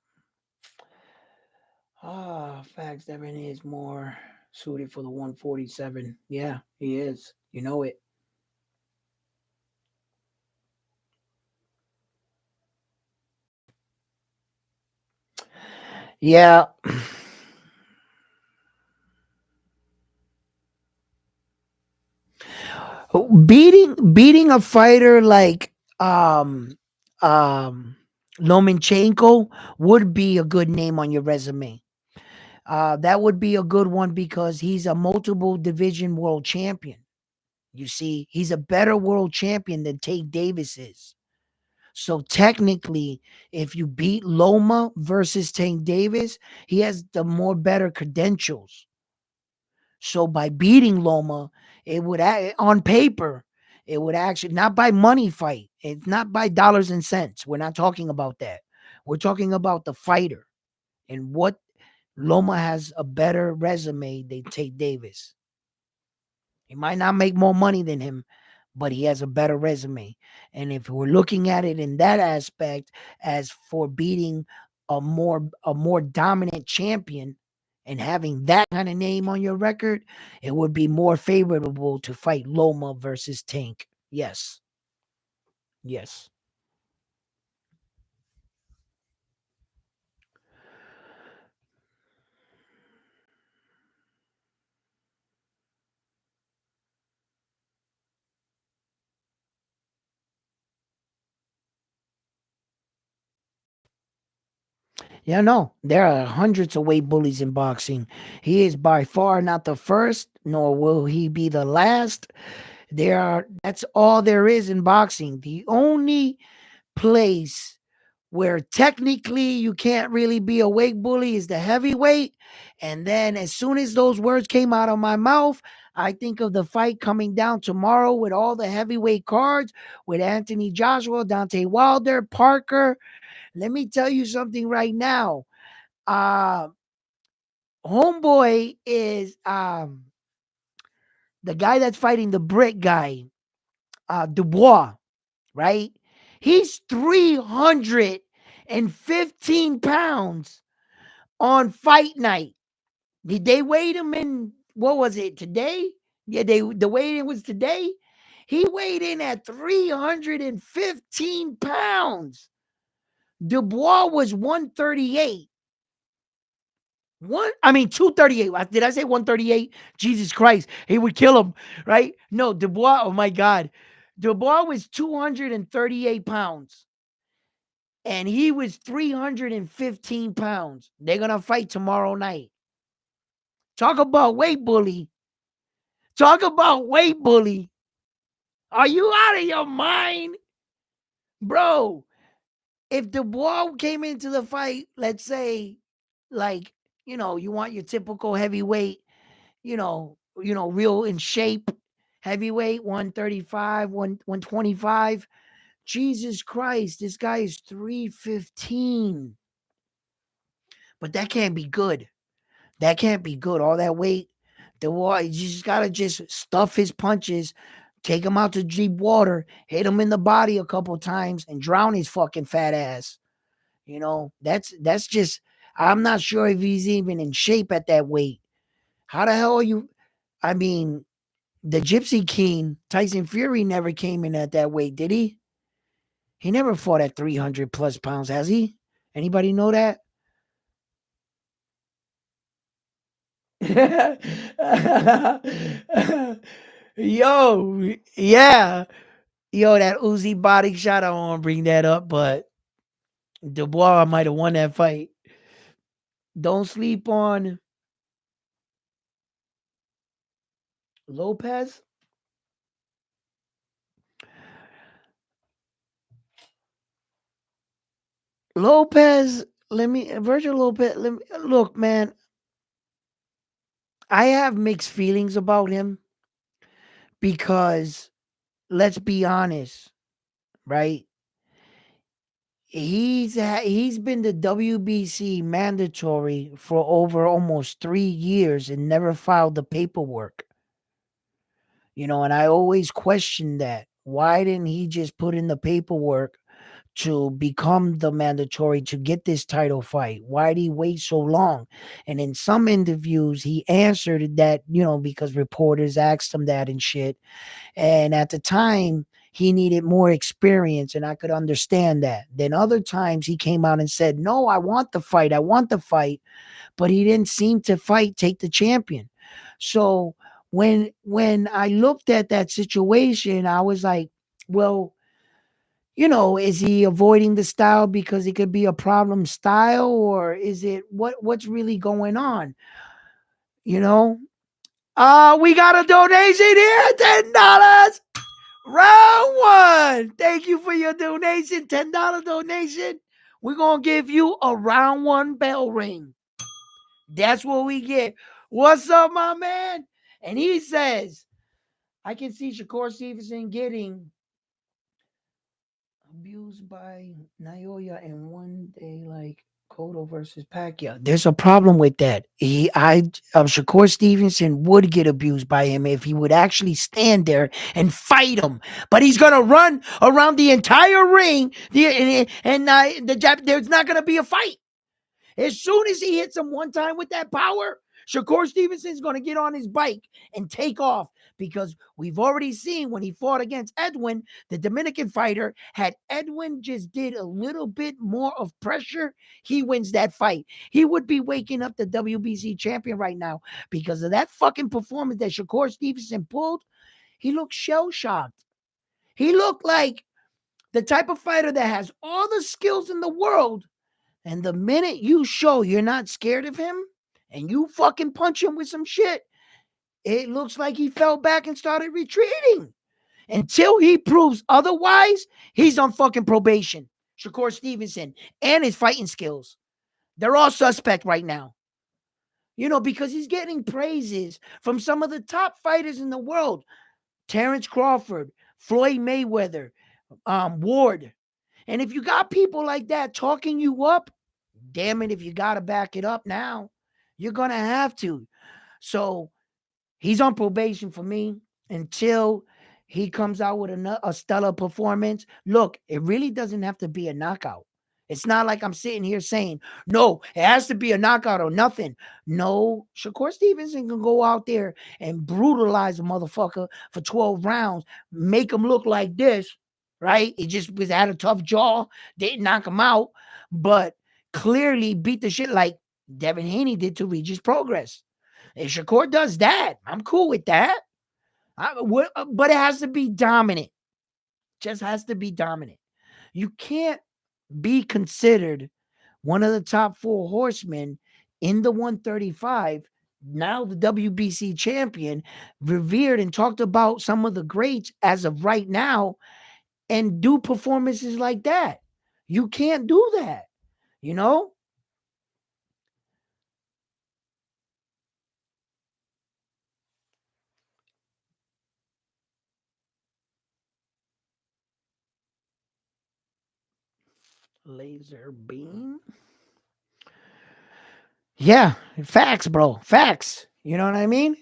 Facts. Devin is more suited for the 147. Yeah, he is. You know it. Yeah. Beating a fighter like um Lomachenko would be a good name on your resume. That would be a good one because he's a multiple division world champion. You see, he's a better world champion than Tate Davis is. So technically, if you beat Loma versus Tank Davis, he has the more better credentials. So by beating Loma, it would on paper, it would actually not by money fight. It's not by dollars and cents. We're not talking about that. We're talking about the fighter and what Loma has a better resume than Tate Davis. He might not make more money than him, but he has a better resume. And if we're looking at it in that aspect, as for beating a more dominant champion and having that kind of name on your record, it would be more favorable to fight Loma versus Tank. Yes. Yes. Yeah, no, there are hundreds of weight bullies in boxing. He is by far not the first, nor will he be the last. That's all there is in boxing. The only place where technically you can't really be a weight bully is the heavyweight. And then as soon as those words came out of my mouth, I think of the fight coming down tomorrow with all the heavyweight cards with Anthony Joshua, Dante Wilder, Parker. Let me tell you something right now. Uh Homeboy is the guy that's fighting the brick guy, Dubois, right? He's 315 pounds on fight night. Did they weighed him in, what was it, today? Yeah, the weigh-in was today. He weighed in at 315 pounds. Dubois was 138. 238. Did I say 138? Jesus Christ. He would kill him, right? No, Dubois, oh my God. Dubois was 238 pounds. and he was 315 pounds. They're going to fight tomorrow night. Talk about weight bully. Talk about weight bully. Are you out of your mind? Bro, if Dubois came into the fight, let's say, like, you want your typical heavyweight, real in shape, heavyweight, 135, 125. Jesus Christ, this guy is 315. But that can't be good. That can't be good. All that weight, you just gotta just stuff his punches, take him out to deep water, hit him in the body a couple times, and drown his fucking fat ass. That's just. I'm not sure if he's even in shape at that weight. How the hell are you? I mean, the Gypsy King, Tyson Fury, never came in at that weight, did he? He never fought at 300 plus pounds, has he? Anybody know that? Yo, yeah. Yo, that Uzi body shot, I don't want to bring that up, but Dubois might have won that fight. Don't sleep on Lopez. Lopez, Virgil Lopez, look, man, I have mixed feelings about him because let's be honest, right? He's been the WBC mandatory for over almost 3 years and never filed the paperwork. And I always questioned that. Why didn't he just put in the paperwork to become the mandatory to get this title fight? Why did he wait so long? And in some interviews, he answered that, because reporters asked him that and shit. And at the time, he needed more experience, and I could understand that. Then other times, he came out and said, no, I want the fight. I want the fight. But he didn't seem to take the champion. So when I looked at that situation, I was like, well, is he avoiding the style because it could be a problem style, or is it what's really going on? We got a donation here, $10. Round one. Thank you for your donation, $10 donation. We're gonna give you a round one bell ring. That's what we get. What's up, my man? And he says, I can see Shakur Stevenson getting abused by Naoya in one day, like Cotto versus Pacquiao. There's a problem with that. Shakur Stevenson would get abused by him if he would actually stand there and fight him. But he's gonna run around the entire ring, there's not gonna be a fight. As soon as he hits him one time with that power, Shakur Stevenson's going to get on his bike and take off, because we've already seen when he fought against Edwin, the Dominican fighter, had Edwin just did a little bit more of pressure, he wins that fight. He would be waking up the WBC champion right now because of that fucking performance that Shakur Stevenson pulled. He looked shell-shocked. He looked like the type of fighter that has all the skills in the world, and the minute you show you're not scared of him and you fucking punch him with some shit, it looks like he fell back and started retreating. Until he proves otherwise, he's on fucking probation. Shakur Stevenson and his fighting skills. They're all suspect right now. Because he's getting praises from some of the top fighters in the world. Terrence Crawford, Floyd Mayweather, Ward. And if you got people like that talking you up, damn it, if you got to back it up now, you're going to have to. So he's on probation for me until he comes out with a stellar performance. Look, it really doesn't have to be a knockout. It's not like I'm sitting here saying, no, it has to be a knockout or nothing. No, Shakur Stevenson can go out there and brutalize a motherfucker for 12 rounds, make him look like this, right? He just had a tough jaw, didn't knock him out, but clearly beat the shit like Devin Haney did to Regis Progress. If Shakur does that, I'm cool with that. But it has to be dominant. Just has to be dominant. You can't be considered one of the top 4 horsemen in the 135, now the WBC champion, revered and talked about some of the greats as of right now, and do performances like that. You can't do that, you know? Laser beam. Yeah, facts, bro. Facts. You know what I mean?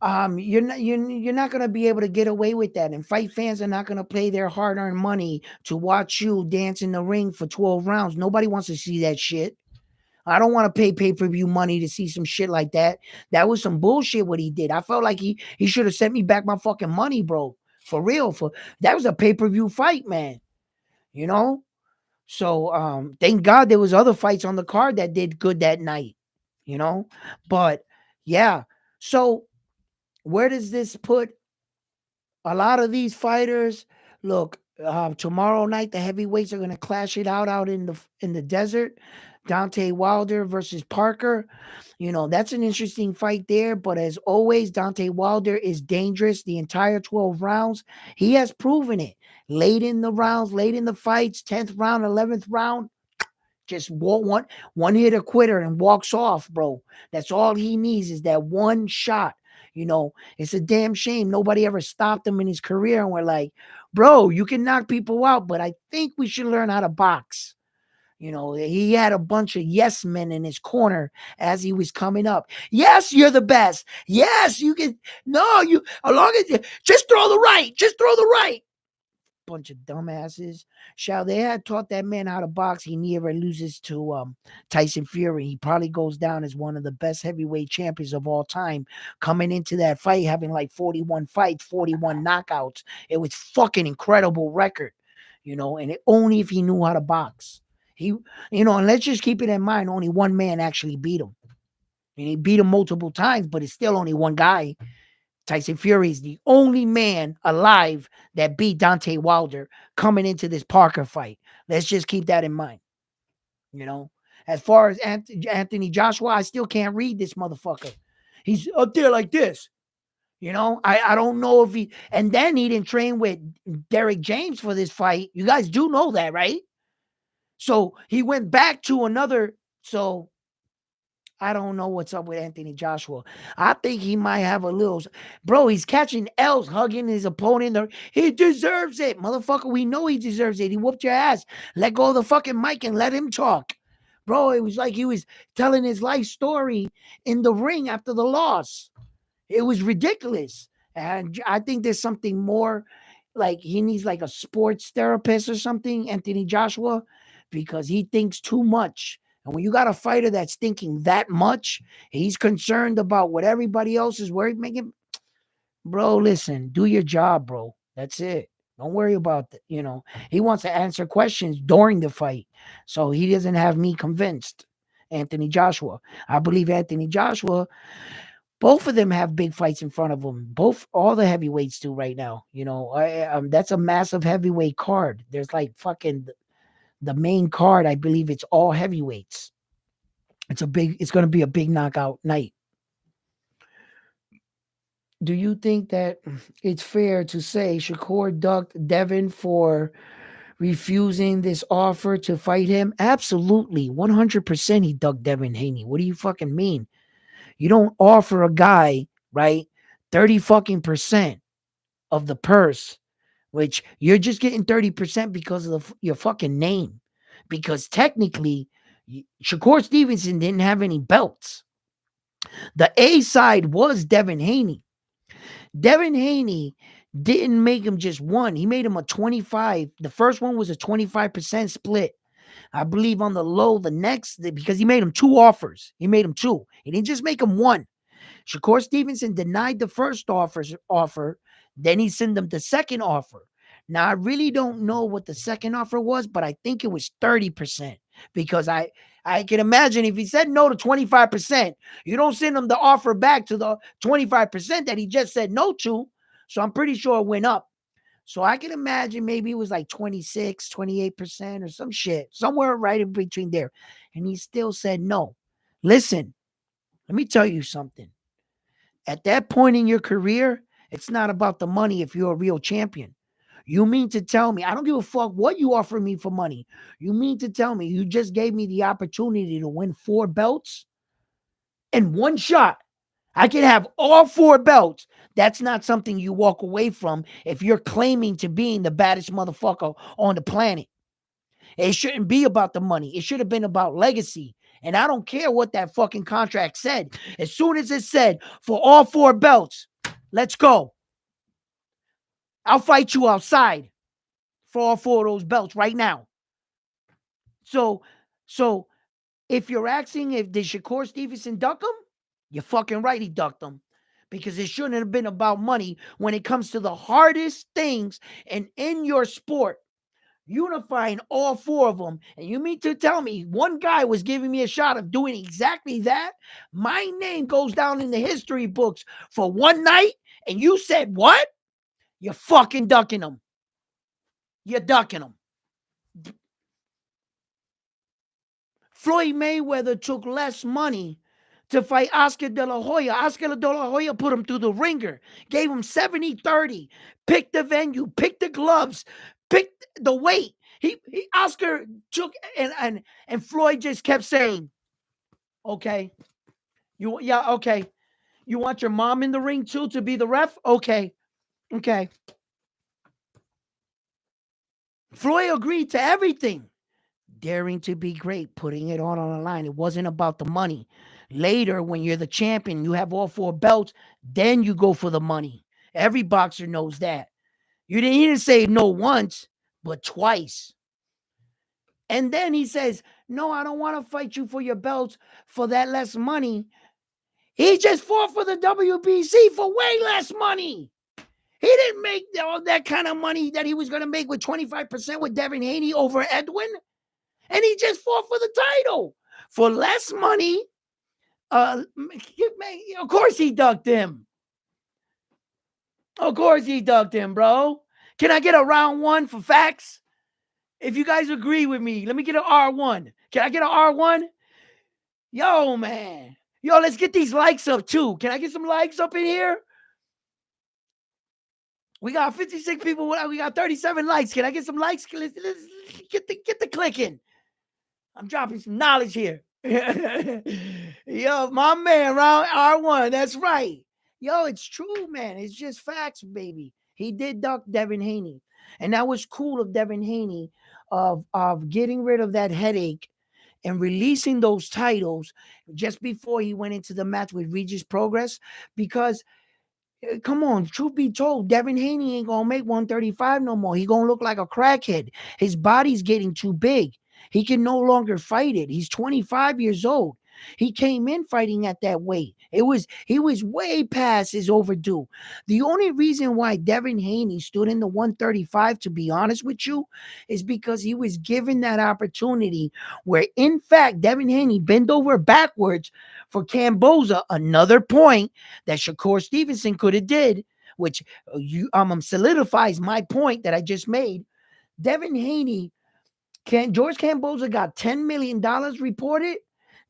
You're not gonna be able to get away with that, and fight fans are not gonna pay their hard-earned money to watch you dance in the ring for 12 rounds. Nobody wants to see that shit. I don't want to pay pay-per-view money to see some shit like that. That was some bullshit what he did. I felt like he should have sent me back my fucking money, bro. For real. For that was a pay-per-view fight, man. You know? So thank God there was other fights on the card that did good that night, you know? But yeah. So where does this put a lot of these fighters? Look, tomorrow night the heavyweights are going to clash it out in the desert. Dante Wilder versus Parker. You know, that's an interesting fight there. But as always, Dante Wilder is dangerous the entire 12 rounds. He has proven it. Late in the rounds, late in the fights, 10th round, 11th round, just one hit a quitter and walks off, bro. That's all he needs is that one shot. You know, it's a damn shame nobody ever stopped him in his career. And we're like, bro, you can knock people out, but I think we should learn how to box. You know, he had a bunch of yes men in his corner as he was coming up. Yes, you're the best. Yes, you can. No, you, along as you, just throw the right. Just throw the right. Bunch of dumbasses. Shall they had taught that man how to box, he never loses to Tyson Fury. He probably goes down as one of the best heavyweight champions of all time. Coming into that fight, having like 41 fights, 41 knockouts. It was fucking incredible record, you know, and only if he knew how to box. He, you know, and let's just keep it in mind, only one man actually beat him. And he beat him multiple times, but it's still only one guy. Tyson Fury is the only man alive that beat Dante Wilder coming into this Parker fight. Let's just keep that in mind. You know, as far as Anthony Joshua, I still can't read this motherfucker. He's up there like this. You know, I don't know if he, and then he didn't train with Derek James for this fight. You guys do know that, right? So he went back to another. So I don't know what's up with Anthony Joshua. I think he might have a little, bro. He's catching L's, hugging his opponent. He deserves it, motherfucker. We know he deserves it. He whooped your ass. Let go of the fucking mic and let him talk, bro. It was like he was telling his life story in the ring after the loss. It was ridiculous, and I think there's something more. Like he needs like a sports therapist or something, Anthony Joshua, because he thinks too much. And when you got a fighter that's thinking that much, he's concerned about what everybody else is worried making. Bro, listen, do your job, bro. That's it. Don't worry about that. You know, he wants to answer questions during the fight. So he doesn't have me convinced. Anthony Joshua. I believe Anthony Joshua, both of them have big fights in front of them. Both, all the heavyweights do right now. You know, that's a massive heavyweight card. There's like fucking the main card. I believe it's all heavyweights. It's going to be a big knockout night. Do you think that it's fair to say Shakur ducked Devin for refusing this offer to fight him? Absolutely. 100% he ducked Devin Haney. What do you fucking mean? You don't offer a guy, right, 30 fucking percent of the purse, which you're just getting 30% because of your fucking name. Because technically, Shakur Stevenson didn't have any belts. The A side was Devin Haney. Devin Haney didn't make him just one. He made him a 25. The first one was a 25% split. I believe on the low, the next, because he made him two offers. He made him two. He didn't just make him one. Shakur Stevenson denied the first offer. Then he sent them the second offer. Now, I really don't know what the second offer was, but I think it was 30% because I can imagine if he said no to 25%, you don't send him the offer back to the 25% that he just said no to. So I'm pretty sure it went up. So I can imagine maybe it was like 26, 28% or some shit, somewhere right in between there. And he still said no. Listen, let me tell you something. At that point in your career, it's not about the money if you're a real champion. You mean to tell me, I don't give a fuck what you offer me for money. You mean to tell me you just gave me the opportunity to win 4 belts in one shot? I can have all 4 belts. That's not something you walk away from if you're claiming to being the baddest motherfucker on the planet. It shouldn't be about the money. It should have been about legacy. And I don't care what that fucking contract said. As soon as it said for all 4 belts, let's go. I'll fight you outside for all 4 of those belts right now. So if you're asking if did Shakur Stevenson duck him, you're fucking right, he ducked him. Because it shouldn't have been about money when it comes to the hardest things and in your sport. Unifying all 4 of them. And you mean to tell me one guy was giving me a shot of doing exactly that? My name goes down in the history books for one night, and you said what? You're fucking ducking them. You're ducking them. Floyd Mayweather took less money to fight Oscar De La Hoya. Oscar De La Hoya put him through the ringer, gave him 70-30, picked the venue, picked the gloves, picked the weight. Oscar took and Floyd just kept saying, okay, okay. You want your mom in the ring too to be the ref? Okay. Floyd agreed to everything. Daring to be great, putting it all on the line. It wasn't about the money. Later, when you're the champion, you have all 4 belts, then you go for the money. Every boxer knows that. He didn't say no once, but twice. And then he says, no, I don't want to fight you for your belts for that less money. He just fought for the WBC for way less money. He didn't make all that kind of money that he was going to make with 25% with Devin Haney over Edwin. And he just fought for the title for less money. Of course he ducked him. Of course he ducked him, bro. Can I get a round 1 for facts? If you guys agree with me, let me get an R1. Can I get an R1? Yo, man. Yo, let's get these likes up too. Can I get some likes up in here? We got 56 people. We got 37 likes. Can I get some likes? Let's get the clicking. I'm dropping some knowledge here. Yo, my man, round R1. That's right. Yo, it's true, man. It's just facts, baby. He did duck Devin Haney. And that was cool of Devin Haney of getting rid of that headache and releasing those titles just before he went into the match with Regis Progress. Because come on, truth be told, Devin Haney ain't gonna make 135 no more. He gonna look like a crackhead. His body's getting too big. He can no longer fight it. He's 25 years old. He came in fighting at that weight. He was way past his overdue. The only reason why Devin Haney stood in the 135, to be honest with you, is because he was given that opportunity where, in fact, Devin Haney bent over backwards for Camboza, another point that Shakur Stevenson could have did, which solidifies my point that I just made. Devin Haney, George Camboza got $10 million reported.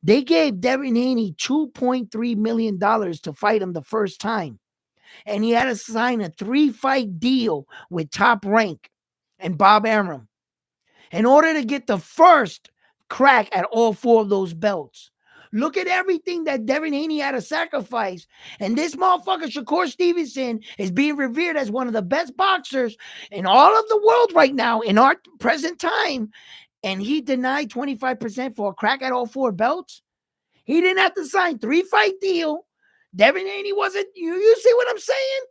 They gave Devin Haney $2.3 million to fight him the first time. And he had to sign a 3-fight deal with Top Rank and Bob Arum in order to get the first crack at all 4 of those belts. Look at everything that Devin Haney had to sacrifice. And this motherfucker, Shakur Stevenson, is being revered as one of the best boxers in all of the world right now in our present time. And he denied 25% for a crack at all 4 belts. He didn't have to sign 3-fight deal. Devin Haney wasn't, you see what I'm saying?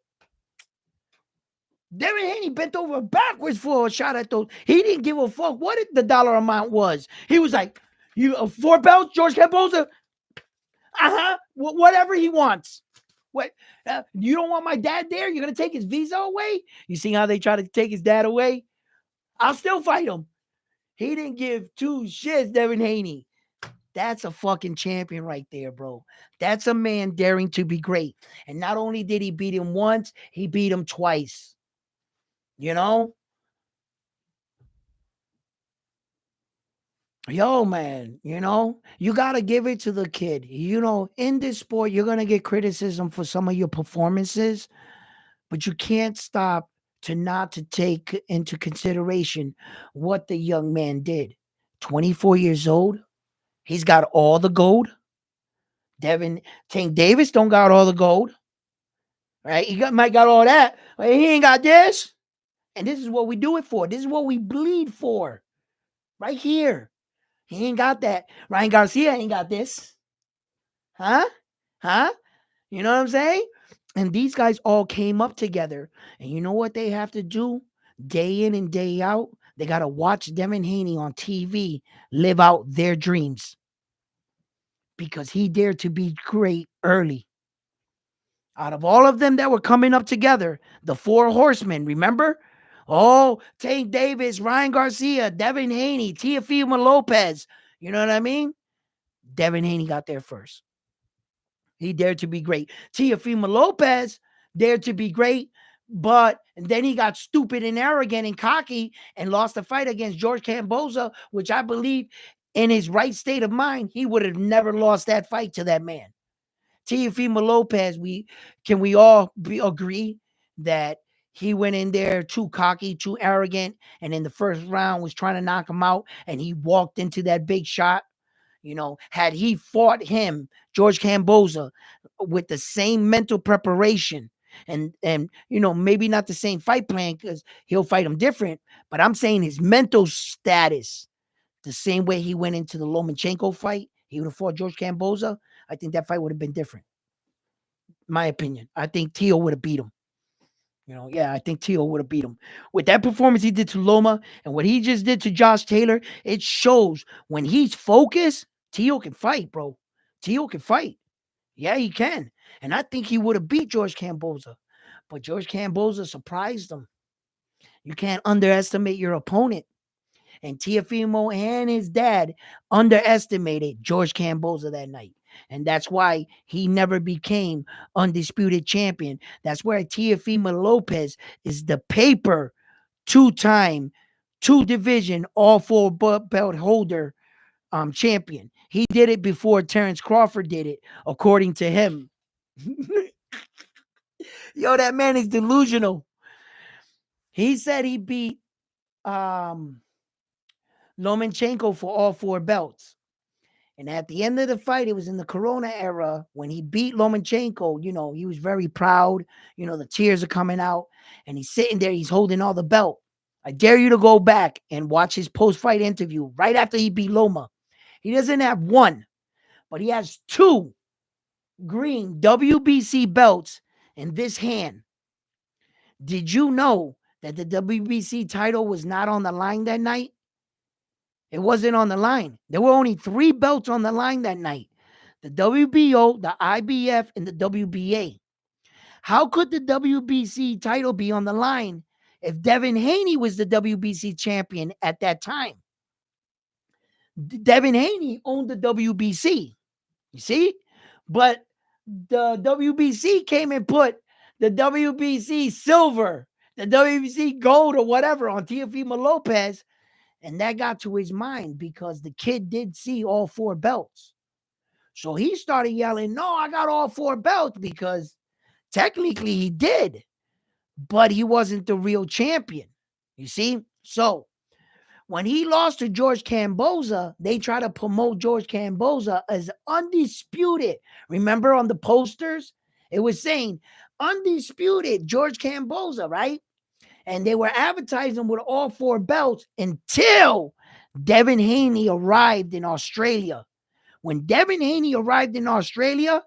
Devin Haney bent over backwards for a shot at those. He didn't give a fuck what the dollar amount was. He was like, you 4 belts, George Camboza? Whatever he wants. What? You don't want my dad there? You're going to take his visa away? You see how they try to take his dad away? I'll still fight him. He didn't give 2 shits, Devin Haney. That's a fucking champion right there, bro. That's a man daring to be great. And not only did he beat him once, he beat him twice. You know, yo, man, you got to give it to the kid. In this sport, you're going to get criticism for some of your performances, but you can't stop to take into consideration what the young man did. 24 years old. He's got all the gold. Devin Tank Davis don't got all the gold, right? Might got all that, but he ain't got this. And this is what we do it for. This is what we bleed for, right here. He ain't got that. Ryan Garcia ain't got this, huh? Huh? You know what I'm saying? And these guys all came up together. And you know what they have to do day in and day out? They got to watch Devin Haney on TV live out their dreams because he dared to be great early. Out of all of them that were coming up together, the four horsemen, remember? Oh, Tank Davis, Ryan Garcia, Devin Haney, Teofimo Lopez. You know what I mean? Devin Haney got there first. He dared to be great. Teofimo Lopez dared to be great, but then he got stupid and arrogant and cocky and lost the fight against George Camboza, which I believe in his right state of mind, he would have never lost that fight to that man. Teofimo Lopez, can we all agree that he went in there too cocky, too arrogant, and in the first round was trying to knock him out, and he walked into that big shot. Had he fought him, George Camboza, with the same mental preparation and maybe not the same fight plan because he'll fight him different, but I'm saying his mental status, the same way he went into the Lomachenko fight, he would have fought George Camboza. I think that fight would have been different. My opinion. I think Teo would have beat him. I think Teo would have beat him. With that performance he did to Loma and what he just did to Josh Taylor, it shows when he's focused, Teo can fight, bro. Teo can fight. Yeah, he can. And I think he would have beat George Camboza. But George Camboza surprised him. You can't underestimate your opponent. And Teofimo and his dad underestimated George Camboza that night. And that's why he never became undisputed champion. That's why Teofimo Lopez is the paper two-time, two-division, all four belt holder champion. He did it before Terrence Crawford did it, according to him. Yo, that man is delusional. He said he beat Lomachenko for all four belts. And at the end of the fight, it was in the Corona era when he beat Lomachenko. He was very proud. The tears are coming out. And he's sitting there. He's holding all the belt. I dare you to go back and watch his post-fight interview right after he beat Loma. He doesn't have one, but he has two green WBC belts in this hand. Did you know that the WBC title was not on the line that night? It wasn't on the line. There were only 3 belts on the line that night. The WBO, the IBF, and the WBA. How could the WBC title be on the line if Devin Haney was the WBC champion at that time? Devin Haney owned the WBC. You see? But the WBC came and put the WBC silver, the WBC gold or whatever on Teofimo Lopez. And that got to his mind because the kid did see all 4 belts. So he started yelling, no, I got all 4 belts because technically he did, but he wasn't the real champion. You see? So when he lost to George Camboza, they try to promote George Camboza as undisputed. Remember on the posters? It was saying undisputed George Camboza, right? And they were advertising with all 4 belts until Devin Haney arrived in Australia. When Devin Haney arrived in Australia,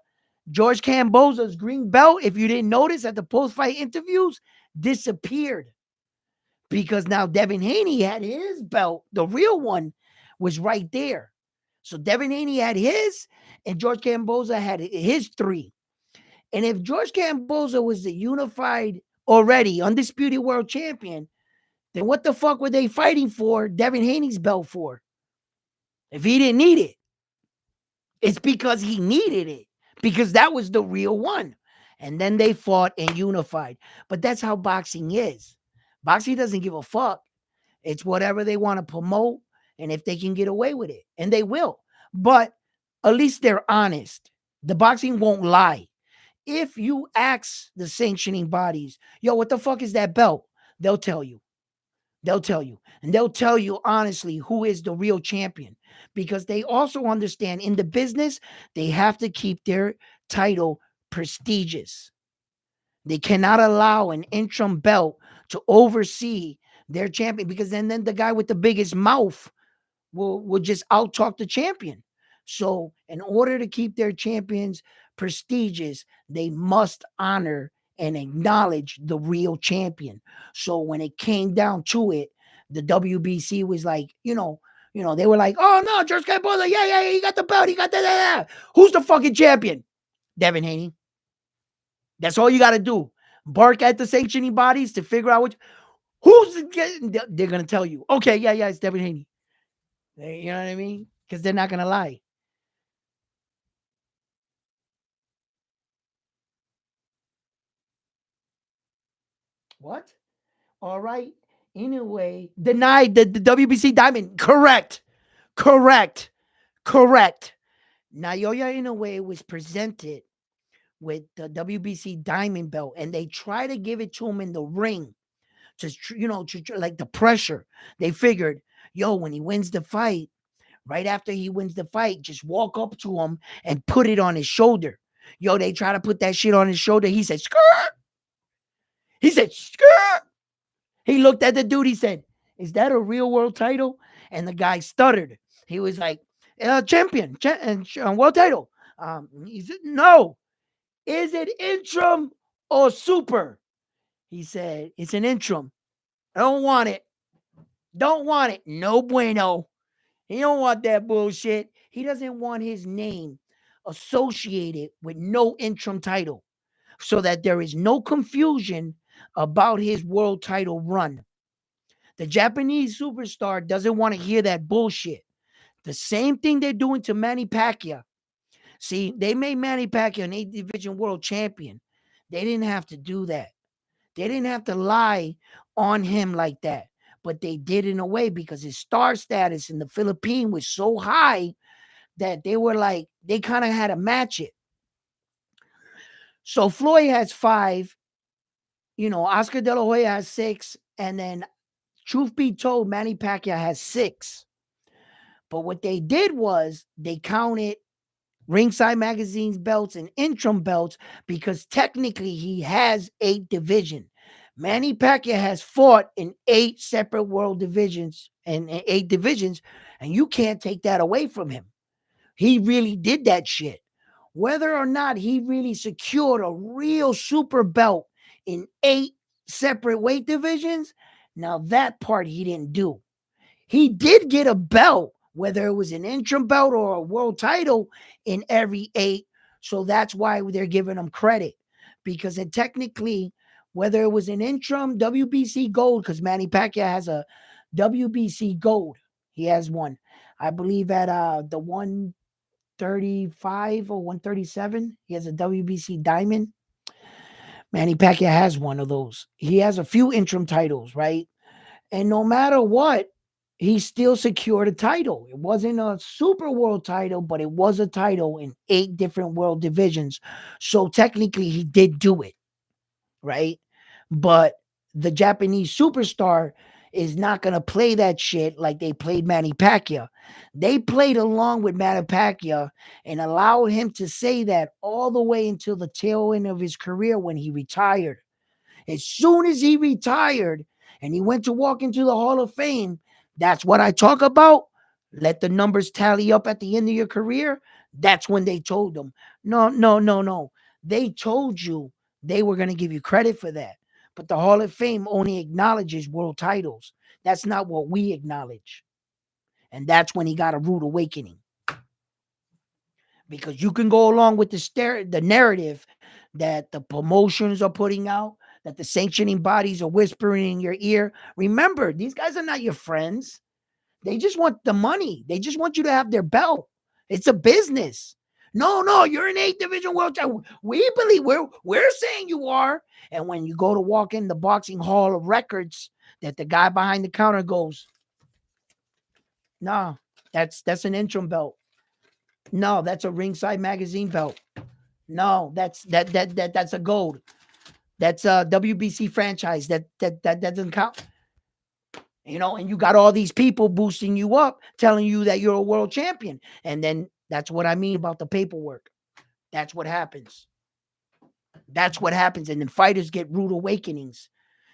George Camboza's green belt, if you didn't notice at the post-fight interviews, disappeared. Because now Devin Haney had his belt. The real one was right there. So Devin Haney had his, and George Camboza had his 3. And if George Camboza was the unified, already undisputed world champion, then what the fuck were they fighting for Devin Haney's belt for? If he didn't need it. It's because he needed it. Because that was the real one. And then they fought and unified. But that's how boxing is. Boxing doesn't give a fuck. It's whatever they want to promote, and if they can get away with it, and they will. But at least they're honest. The boxing won't lie. If you ask the sanctioning bodies, yo, what the fuck is that belt? They'll tell you. They'll tell you. And they'll tell you honestly who is the real champion. Because they also understand in the business, they have to keep their title prestigious. They cannot allow an interim belt to oversee their champion, because then the guy with the biggest mouth will just out talk the champion. So in order to keep their champions prestigious, they must honor and acknowledge the real champion. So when it came down to it, the WBC was like, they were like, oh no, George Camboza, yeah, he got the belt, he got that. Who's the fucking champion? Devin Haney. That's all you got to do. Bark at the sanctioning bodies to figure out who's they're gonna tell you. Okay, yeah, it's Devin Haney. You know what I mean? Because they're not gonna lie. What? All right. Anyway, denied the WBC diamond. Correct. Naoya Inoue was presented with the WBC diamond belt, and they try to give it to him in the ring to like the pressure. They figured, yo, when he wins the fight, right after he wins the fight, just walk up to him and put it on his shoulder. Yo, they try to put that shit on his shoulder. He said, skirt. He said, skirt. He looked at the dude. He said, is that a real world title? And the guy stuttered. He was like, champion, world title. He said, no. Is it interim or super? He said, it's an interim. I don't want it. Don't want it. No bueno. He don't want that bullshit. He doesn't want his name associated with no interim title, so that there is no confusion about his world title run. The Japanese superstar doesn't want to hear that bullshit. The same thing they're doing to Manny Pacquiao. See, they made Manny Pacquiao an 8 division world champion. They didn't have to do that. They didn't have to lie on him like that. But they did in a way, because his star status in the Philippines was so high that they were like, they kind of had to match it. So Floyd has 5, Oscar De La Hoya has 6, and then truth be told, Manny Pacquiao has 6. But what they did was they counted Ringside Magazine's belts and interim belts, because technically he has 8 divisions. Manny Pacquiao has fought in 8 separate world divisions and 8 divisions, and you can't take that away from him. He really did that shit. Whether or not he really secured a real super belt in 8 separate weight divisions, now that part he didn't do. He did get a belt, whether it was an interim belt or a world title, in every 8. So that's why they're giving him credit. Because it technically, whether it was an interim WBC gold, because Manny Pacquiao has a WBC gold. He has one. I believe at the 135 or 137, he has a WBC diamond. Manny Pacquiao has one of those. He has a few interim titles, right? And no matter what, he still secured a title. It wasn't a super world title, but it was a title in 8 different world divisions. So technically he did do it, right? But the Japanese superstar is not going to play that shit like they played Manny Pacquiao. They played along with Manny Pacquiao and allowed him to say that all the way until the tail end of his career when he retired. As soon as he retired and he went to walk into the Hall of Fame, that's what I talk about. Let the numbers tally up at the end of your career. That's when they told him, no. They told you they were going to give you credit for that. But the Hall of Fame only acknowledges world titles. That's not what we acknowledge. And that's when he got a rude awakening. Because you can go along with the narrative that the promotions are putting out, that the sanctioning bodies are whispering in your ear. Remember, these guys are not your friends. They just want the money. They just want you to have their belt. It's a business. No, you're an 8 division world champion. We believe we're saying you are. And when you go to walk in the Boxing Hall of Records that the guy behind the counter goes, no, that's an interim belt. No, that's a Ringside Magazine belt. No, that's a gold. That's a WBC franchise. That doesn't count. And you got all these people boosting you up, telling you that you're a world champion. And then that's what I mean about the paperwork. That's what happens. That's what happens. And then fighters get rude awakenings,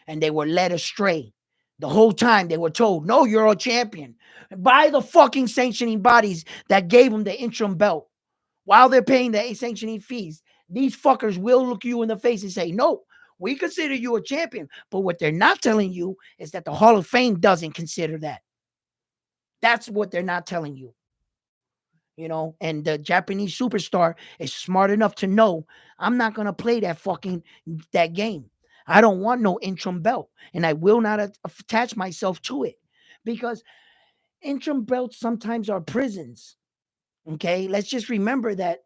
and they were led astray. The whole time they were told, no, you're a champion by the fucking sanctioning bodies that gave them the interim belt while they're paying the sanctioning fees. These fuckers will look you in the face and say, no, we consider you a champion. But what they're not telling you is that the Hall of Fame doesn't consider that. That's what they're not telling you. And the Japanese superstar is smart enough to know I'm not going to play that game. I don't want no interim belt, and I will not attach myself to it, because interim belts sometimes are prisons. Okay, let's just remember that.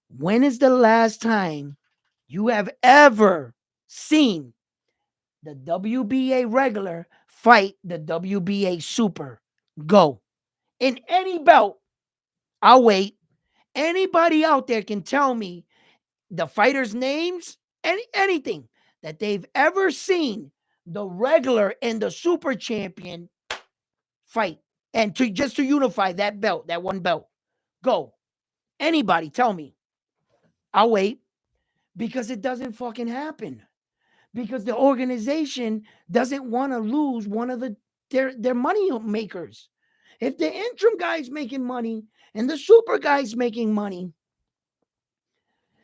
When is the last time you have ever seen the WBA regular fight the WBA super? Go. In any belt. I'll wait. Anybody out there can tell me the fighters' names, anything that they've ever seen the regular and the super champion fight, and just to unify that belt, that one belt. Go. Anybody tell me. I'll wait, because it doesn't fucking happen. Because the organization doesn't want to lose one of their money makers. If the interim guy's making money and the super guy's making money,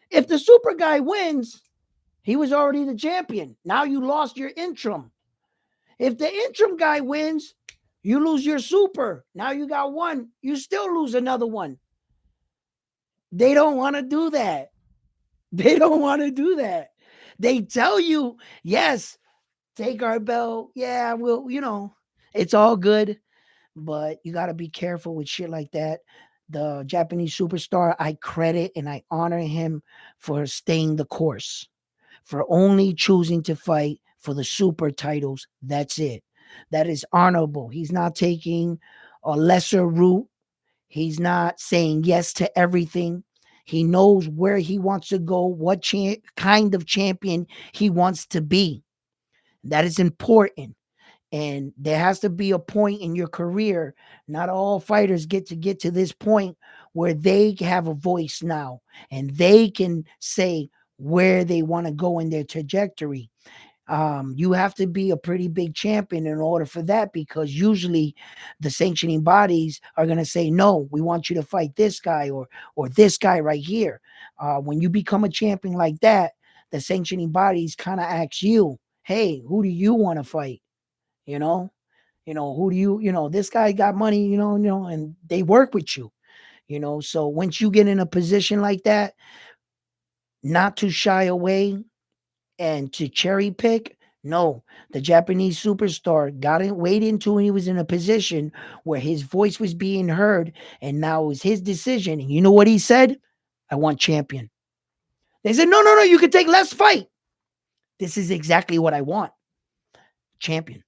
if the super guy wins, he was already the champion. Now you lost your interim. If the interim guy wins, you lose your super. Now you got one. You still lose another one. They don't want to do that. They don't want to do that. They tell you, yes, take our belt. Yeah, it's all good. But you got to be careful with shit like that. The Japanese superstar, I credit and I honor him for staying the course, for only choosing to fight for the super titles. That's it. That is honorable. He's not taking a lesser route. He's not saying yes to everything. He knows where he wants to go, what kind of champion he wants to be. That is important. And there has to be a point in your career. Not all fighters get to this point where they have a voice now and they can say where they want to go in their trajectory. You have to be a pretty big champion in order for that, because usually the sanctioning bodies are going to say, no, we want you to fight this guy or this guy right here. When you become a champion like that, the sanctioning bodies kind of ask you, hey, who do you want to fight? Who do this guy got money, and they work with you, so once you get in a position like that, not to shy away and to cherry pick. No, the Japanese superstar waited until he was in a position where his voice was being heard, and now it was his decision. And you know what he said? I want champion. They said, no, you can take less fight. This is exactly what I want. Champion.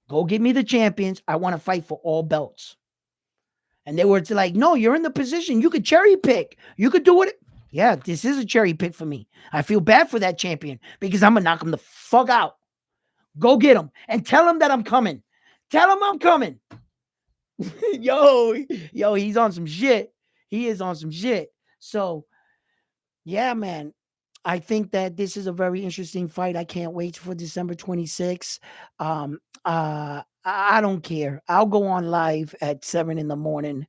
Go give me the champions. I want to fight for all belts. And they were like, no, you're in the position. You could cherry pick. You could do it. Yeah, this is a cherry pick for me. I feel bad for that champion because I'm going to knock him the fuck out. Go get him and tell him that I'm coming. Tell him I'm coming. yo, he's on some shit. He is on some shit. So, yeah, man. I think that this is a very interesting fight. I can't wait for December 26th. I don't care. I'll go on live at 7 in the morning.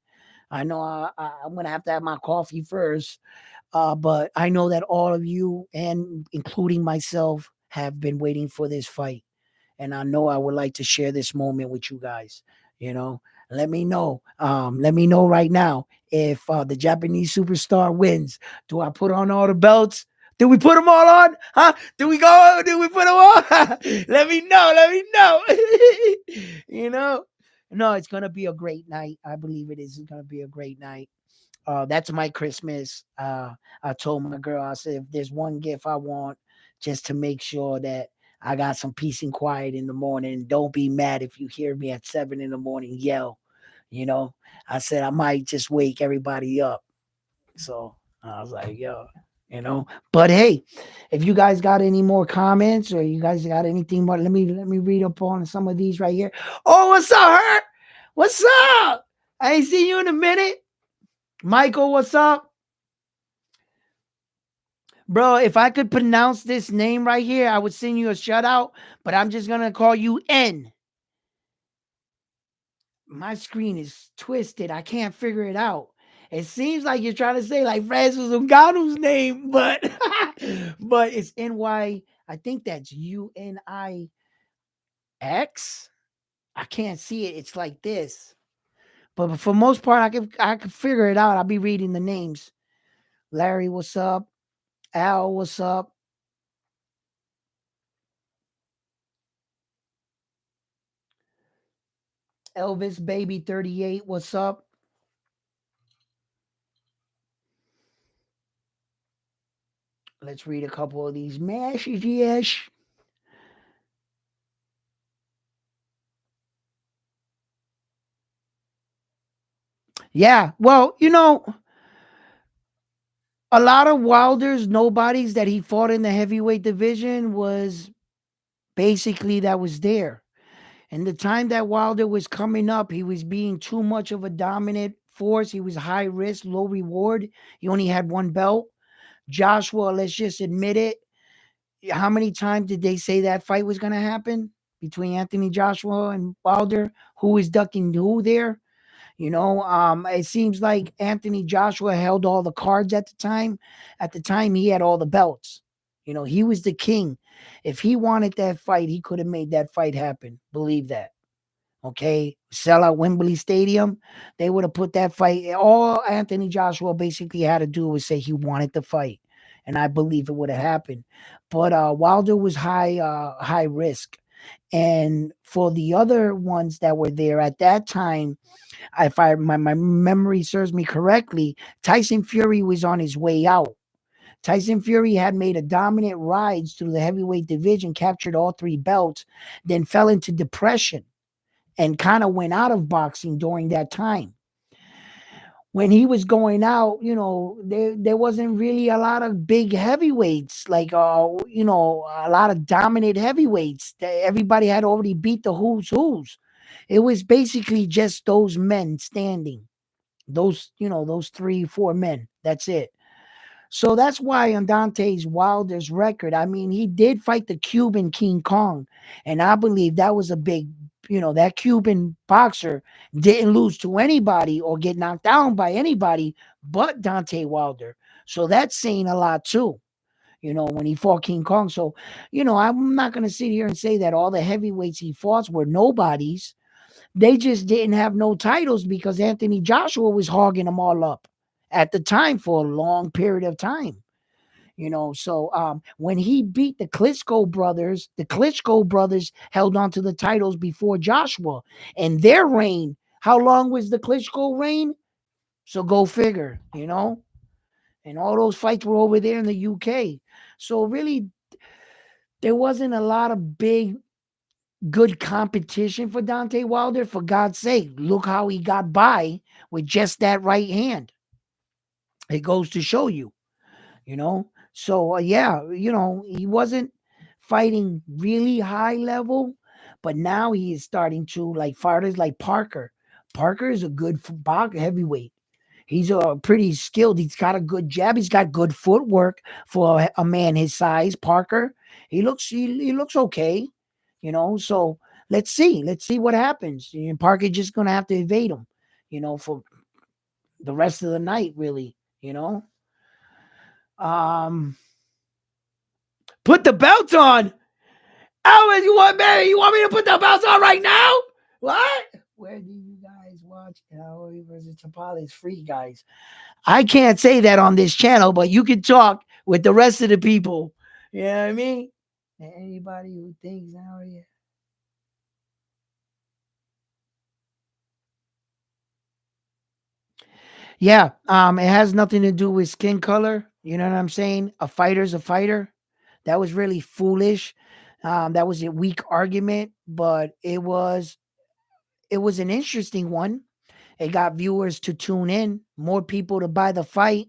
I know I'm going to have my coffee first. But I know that all of you, and including myself, have been waiting for this fight. And I know I would like to share this moment with you guys. Let me know. Let me know right now if the Japanese superstar wins. Do I put on all the belts? Did we put them all on? Huh? Did we go? Did we put them on? Let me know. Let me know. No, it's going to be a great night. I believe it is going to be a great night. That's my Christmas. I told my girl, I said, if there's one gift I want, just to make sure that I got some peace and quiet in the morning. Don't be mad if you hear me at 7 in the morning yell. You know, I said I might just wake everybody up. So I was like, yo, you know. But hey, if you guys got any more comments or you guys got anything more, let me read up on some of these right here. Oh, what's up, Hurt? What's up? I ain't seen you in a minute. Michael, what's up? Bro, if I could pronounce this name right here, I would send you a shout out, but I'm just gonna call you N. My screen is twisted. I can't figure it out. It seems like you're trying to say like Francis Ngannou's name, but but it's NY. I think that's UNIX. I can't see it. It's like this. But for most part, I can figure it out. I'll be reading the names. Larry, what's up? Al, what's up? Elvis Baby 38, what's up? Let's read a couple of these messages. Yeah, well, a lot of Wilder's nobodies that he fought in the heavyweight division was basically that was there. And the time that Wilder was coming up, he was being too much of a dominant force. He was high risk, low reward. He only had one belt. Joshua, let's just admit it. How many times did they say that fight was going to happen between Anthony Joshua and Wilder? Who is ducking who there? It seems like Anthony Joshua held all the cards at the time. At the time, he had all the belts. He was the king. If he wanted that fight, he could have made that fight happen. Believe that. Okay. Sell out Wembley Stadium. They would have put that fight. All Anthony Joshua basically had to do was say he wanted the fight. And I believe it would have happened. But Wilder was high risk. And for the other ones that were there at that time, if my memory serves me correctly, Tyson Fury was on his way out. Tyson Fury had made a dominant rise through the heavyweight division, captured all three belts, then fell into depression and kind of went out of boxing during that time. When he was going out, there wasn't really a lot of big heavyweights, like a lot of dominant heavyweights. Everybody had already beat the who's. It was basically just those men standing. Those 3, 4 men. That's it. So that's why on Dante's Wilder's record, I mean, he did fight the Cuban King Kong. And I believe that was a big, that Cuban boxer didn't lose to anybody or get knocked down by anybody but Dante Wilder. So that's saying a lot too, when he fought King Kong. So, I'm not going to sit here and say that all the heavyweights he fought were nobodies. They just didn't have no titles because Anthony Joshua was hogging them all up at the time for a long period of time. So when he beat the Klitschko brothers held on to the titles before Joshua. And their reign, how long was the Klitschko reign? So go figure, and all those fights were over there in the UK. So really, there wasn't a lot of big good competition for Dante Wilder. For God's sake, look how he got by with just that right hand. It goes to show you, So yeah, he wasn't fighting really high level, but now he is starting to like fighters like Parker. Parker is a good heavyweight. He's pretty skilled. He's got a good jab. He's got good footwork for a man his size. Parker, he looks okay, So let's see what happens. And Parker just gonna have to evade him, for the rest of the night, really. Um, put the belt on. Oh, you want me? You want me to put the belt on right now? What? Where do you guys watch Naoya versus Tapales free, guys? I can't say that on this channel, but you can talk with the rest of the people. You know what I mean? Anybody who thinks Naoya. Yeah, it has nothing to do with skin color. You know what I'm saying? A fighter's a fighter. That was really foolish. That was a weak argument, but it was an interesting one. It got viewers to tune in, more people to buy the fight,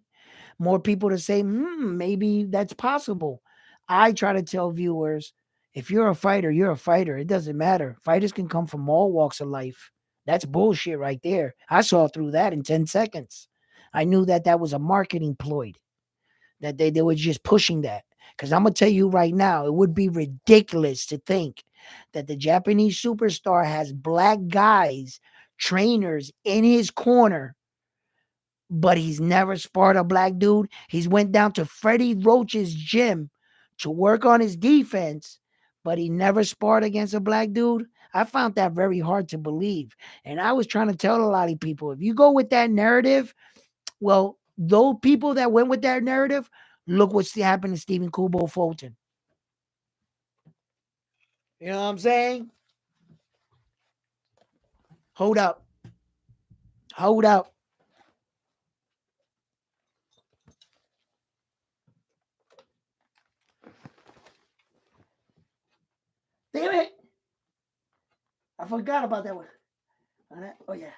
more people to say, maybe that's possible. I try to tell viewers, if you're a fighter, you're a fighter. It doesn't matter. Fighters can come from all walks of life. That's bullshit right there. I saw through that in 10 seconds. I knew that that was a marketing ploy, that they were just pushing that. Because I'm going to tell you right now, it would be ridiculous to think that the Japanese superstar has black guys, trainers in his corner, but he's never sparred a black dude. He's went down to Freddie Roach's gym to work on his defense, but he never sparred against a black dude. I found that very hard to believe. And I was trying to tell a lot of people, if you go with that narrative, well, those people that went with that narrative, look what's happened to Stephen Kubo Fulton. You know what I'm saying? Hold up. Hold up. Damn it. I forgot about that one. Oh, yeah.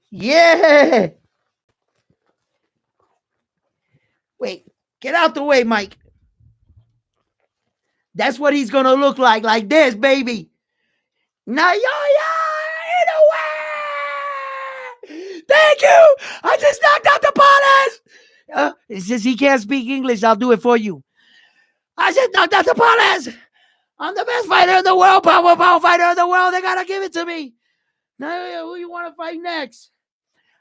Yeah. Wait. Get out the way, Mike. That's what he's going to look like this, baby. Naoya, inoue! Thank you. I just knocked out the Taples. Since he can't speak English, I'll do it for you. I just knocked out the Taples. I'm the best fighter in the world, power fighter in the world. They gotta give it to me. Now, who you want to fight next?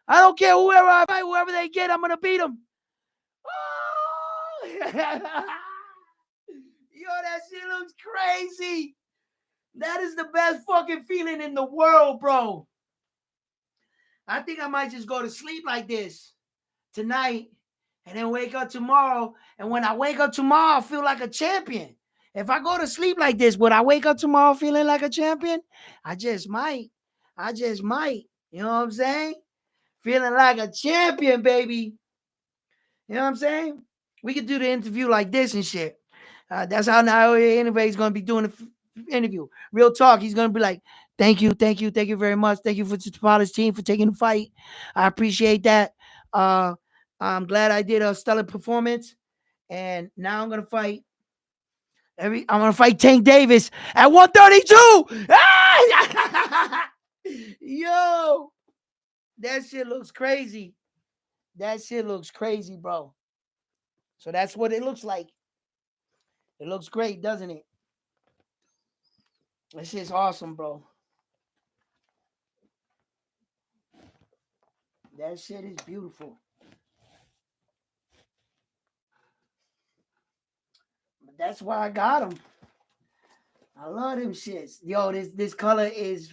I don't care whoever I fight, whoever they get, I'm gonna beat them. Oh! Yo, that shit looks crazy. That is the best fucking feeling in the world, bro. I think I might just go to sleep like this tonight and then wake up tomorrow. And when I wake up tomorrow, I feel like a champion. If I go to sleep like this, would I wake up tomorrow feeling like a champion? I just might. I just might. You know what I'm saying? Feeling like a champion, baby. You know what I'm saying? We could do the interview like this and shit. That's how Naoya anyway is going to be doing the interview. Real talk. He's going to be like, thank you very much. Thank you for the Taples team for taking the fight. I appreciate that. I'm glad I did a stellar performance. And now I'm going to fight I'm gonna fight Tank Davis at 132. Yo, that shit looks crazy. That shit looks crazy, bro. So that's what it looks like. It looks great, doesn't it? That shit's awesome, bro. That shit is beautiful. But that's why I got him. I love them shits. Yo, this color is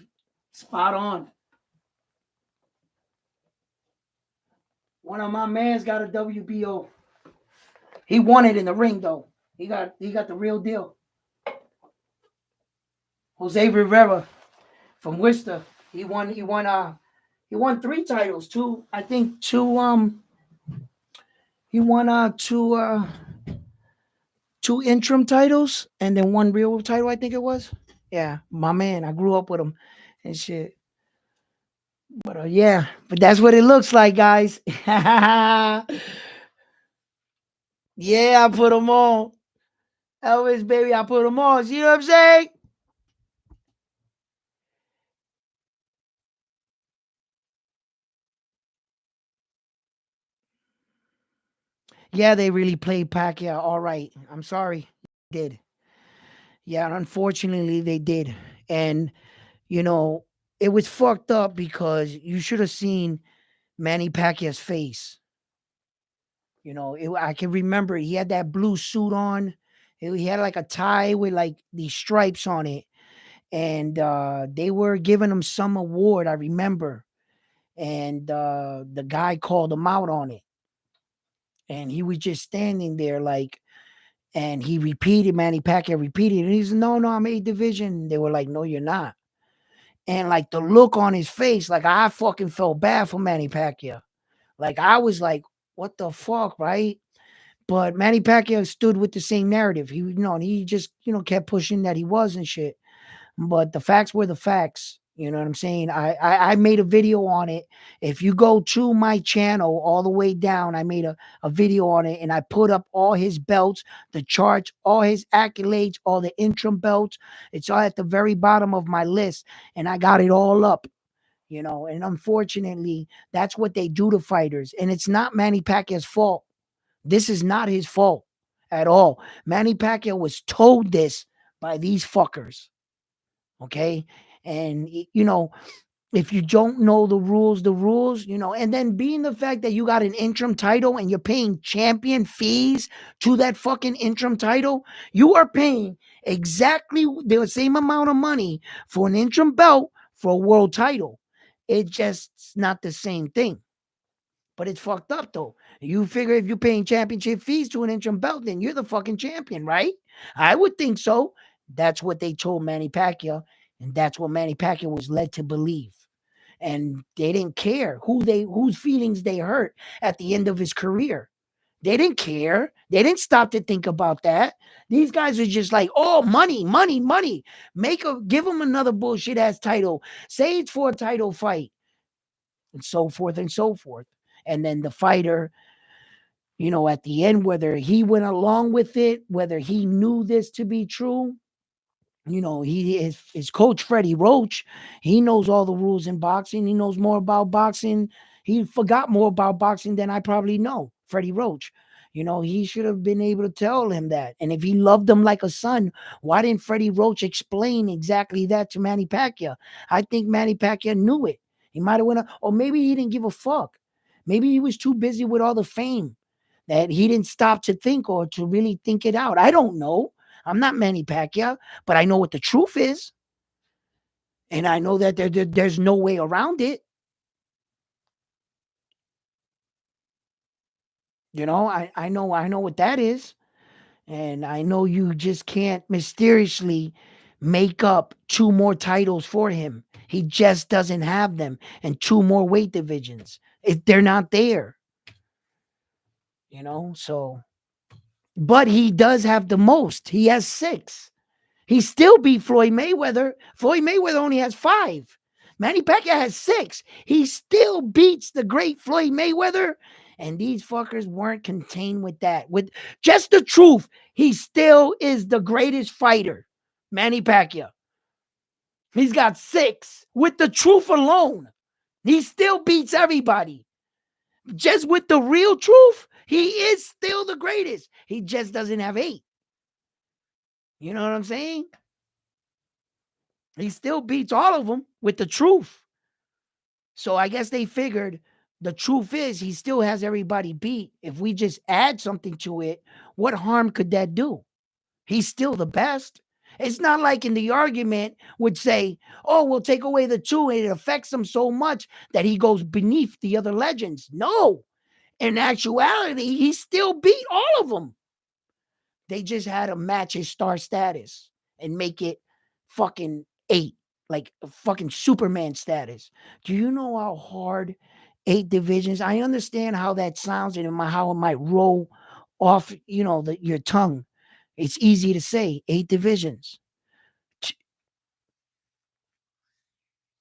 spot on. One of my mans got a WBO. He won it in the ring though. He got the real deal. Jose Rivera from Worcester. He won 3 titles. Two, I think two he won two interim titles and then one real title, I think it was. Yeah, my man. I grew up with him and shit. But yeah, but that's what it looks like, guys. Yeah, I put them on. Elvis, baby, I put them on. See what I'm saying? Yeah, they really played Pacquiao. All right. I'm sorry. They did. Yeah, unfortunately, they did. And, you know, it was fucked up because you should have seen Manny Pacquiao's face. You know, I can remember he had that blue suit on. He had like a tie with like these stripes on it. And they were giving him some award, I remember. And the guy called him out on it. And he was just standing there like, and he repeated, Manny Pacquiao repeated, and he said, no, I'm A division. They were like, no, you're not. And like the look on his face, like I fucking felt bad for Manny Pacquiao. Like I was like, what the fuck, right? But Manny Pacquiao stood with the same narrative. He just kept pushing that he was and shit. But the facts were the facts. You know what I'm saying? I made a video on it. If you go to my channel all the way down, I made a video on it, and I put up all his belts, the charts, all his accolades, all the interim belts. It's all at the very bottom of my list, and I got it all up. And unfortunately, that's what they do to fighters. And it's not Manny Pacquiao's fault. This is not his fault at all. Manny Pacquiao was told this by these fuckers. Okay. And, if you don't know the rules, and then being the fact that you got an interim title and you're paying champion fees to that fucking interim title, you are paying exactly the same amount of money for an interim belt for a world title. It's just not the same thing. But it's fucked up though. You figure if you're paying championship fees to an interim belt, then you're the fucking champion, right? I would think so. That's what they told Manny Pacquiao, and that's what Manny Pacquiao was led to believe. And they didn't care whose feelings they hurt at the end of his career. They didn't care. They didn't stop to think about that. These guys are just like, oh, money, money, money. Give him another bullshit ass title. Say it's for a title fight, and so forth and so forth. And then the fighter, at the end, whether he went along with it, whether he knew this to be true, his coach Freddie Roach, he knows all the rules in boxing. He knows more about boxing. He forgot more about boxing than I probably know. Freddie Roach. He should have been able to tell him that. And if he loved him like a son, why didn't Freddie Roach explain exactly that to Manny Pacquiao? I think Manny Pacquiao knew it. He might have went, or maybe he didn't give a fuck. Maybe he was too busy with all the fame that he didn't stop to think or to really think it out. I don't know. I'm not Manny Pacquiao, but I know what the truth is. And I know that there's no way around it. I know what that is. And I know you just can't mysteriously make up 2 more titles for him. He just doesn't have them. And 2 more weight divisions. They're not there. So. But he does have the most. He has 6. He still beat Floyd Mayweather. Floyd Mayweather only has 5. Manny Pacquiao has 6. He still beats the great Floyd Mayweather. And these fuckers weren't contained with that. With just the truth, he still is the greatest fighter. Manny Pacquiao. He's got 6. With the truth alone, he still beats everybody. Just with the real truth, he is still the greatest. He just doesn't have 8. You know what I'm saying? He still beats all of them with the truth. So I guess they figured the truth is he still has everybody beat. If we just add something to it, what harm could that do? He's still the best. It's not like in the argument would say, oh, we'll take away the 2 and it affects him so much that he goes beneath the other legends. No. In actuality, he still beat all of them. They just had to match his star status and make it fucking 8, like a fucking Superman status. Do you know how hard 8 divisions? I understand how that sounds and how it might roll off, your tongue. It's easy to say 8 divisions.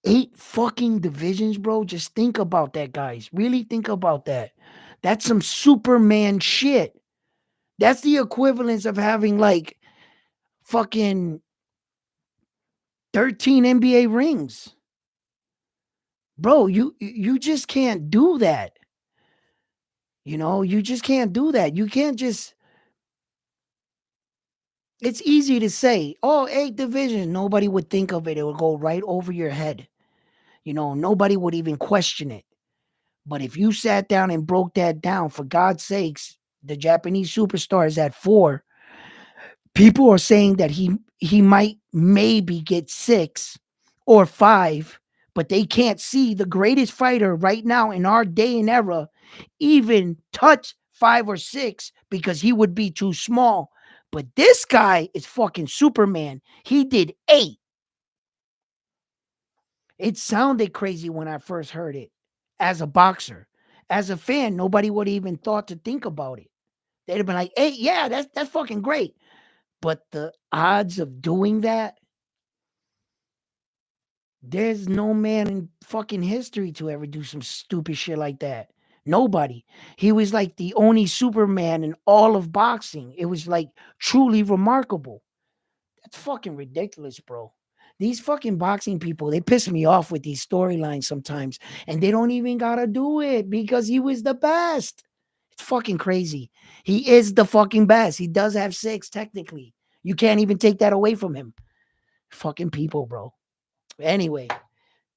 8 fucking divisions, bro. Just think about that, guys. Really think about that. That's some Superman shit. That's the equivalence of having like fucking 13 NBA rings. Bro, you just can't do that. You just can't do that. You can't just. It's easy to say, oh, 8 divisions. Nobody would think of it. It would go right over your head. Nobody would even question it. But if you sat down and broke that down, for God's sakes, the Japanese superstar is at 4. People are saying that he might maybe get 6 or 5, but they can't see the greatest fighter right now in our day and era even touch 5 or 6 because he would be too small. But this guy is fucking Superman. He did 8. It sounded crazy when I first heard it as a boxer. As a fan, nobody would even thought to think about it. they'd have been like, hey, yeah, that's fucking great. But the odds of doing that, there's no man in fucking history to ever do some stupid shit like that. Nobody. He was like the only Superman in all of boxing. It was like truly remarkable. That's fucking ridiculous, bro. These fucking boxing people, they piss me off with these storylines sometimes, and they don't even gotta do it because he was the best. It's fucking crazy. He is the fucking best. He does have 6, technically. You can't even take that away from him. Fucking people, bro. Anyway,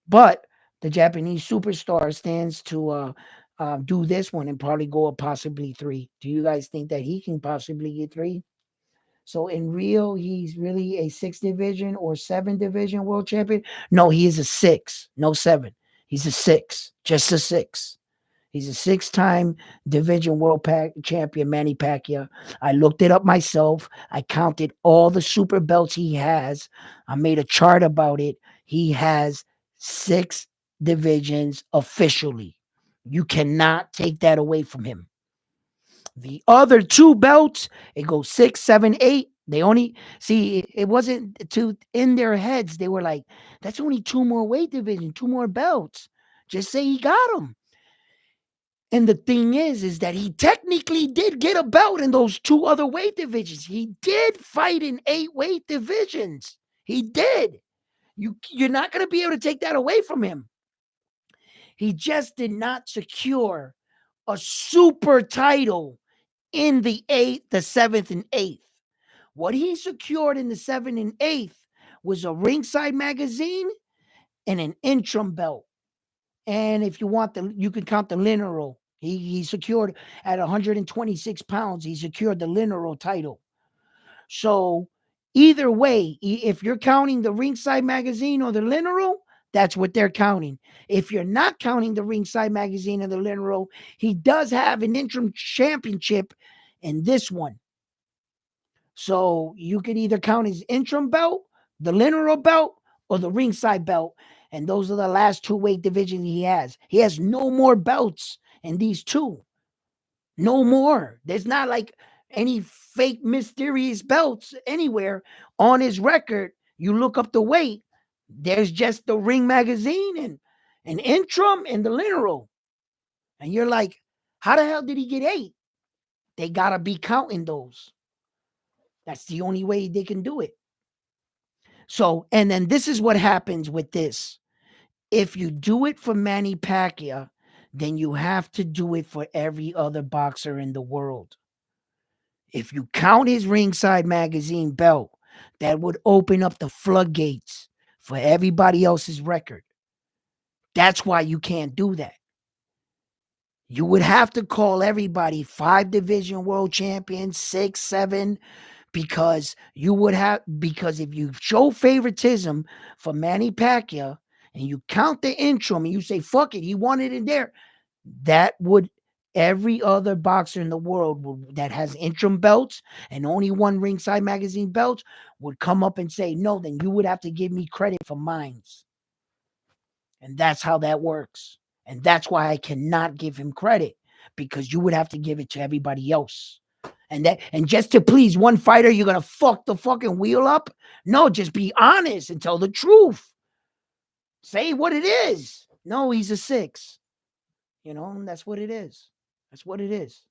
but the Japanese superstar stands to do this one and probably go up possibly 3. Do you guys think that he can possibly get 3? So in real, he's really a 6 division or 7 division world champion. No, he is a 6, no 7. He's a 6, just a 6. He's a 6-time division world champion, Manny Pacquiao. I looked it up myself. I counted all the super belts he has. I made a chart about it. He has 6 divisions officially. You cannot take that away from him. The other 2 belts, it goes 6, 7, 8. They only see it wasn't to in their heads. They were like, that's only 2 more weight divisions, 2 more belts. Just say he got them. And the thing is that he technically did get a belt in those 2 other weight divisions. He did fight in 8 weight divisions. He did. You're not going to be able to take that away from him. He just did not secure a super title in the 8th, the 7th, and 8th. What he secured in the 7th and 8th was a ringside magazine and an interim belt. And if you want you can count the lineal. He secured at 126 pounds, he secured the lineal title. So either way, if you're counting the ringside magazine or the lineal, that's what they're counting. If you're not counting the ringside magazine and the lineal, he does have an interim championship in this one. So you could either count his interim belt, the lineal belt, or the ringside belt. And those are the last 2 weight divisions he has. He has no more belts in these 2. No more. There's not like any fake mysterious belts anywhere on his record. You look up the weight, there's just the ring magazine and an interim and the lineal. And you're like, how the hell did he get 8? They got to be counting those. That's the only way they can do it. So, and then this is what happens with this. If you do it for Manny Pacquiao, then you have to do it for every other boxer in the world. If you count his ringside magazine belt, that would open up the floodgates for everybody else's record. That's why you can't do that. You would have to call everybody 5 division world champions, 6, 7, because if you show favoritism for Manny Pacquiao and you count the interim and you say, fuck it, he wanted it there, that would every other boxer in the world that has interim belts and only one ringside magazine belt would come up and say, no, then you would have to give me credit for mines. And that's how that works. And that's why I cannot give him credit, because you would have to give it to everybody else. And just to please one fighter, you're going to fuck the fucking wheel up? No, just be honest and tell the truth. Say what it is. No, he's a 6. You know, and that's what it is. That's what it is.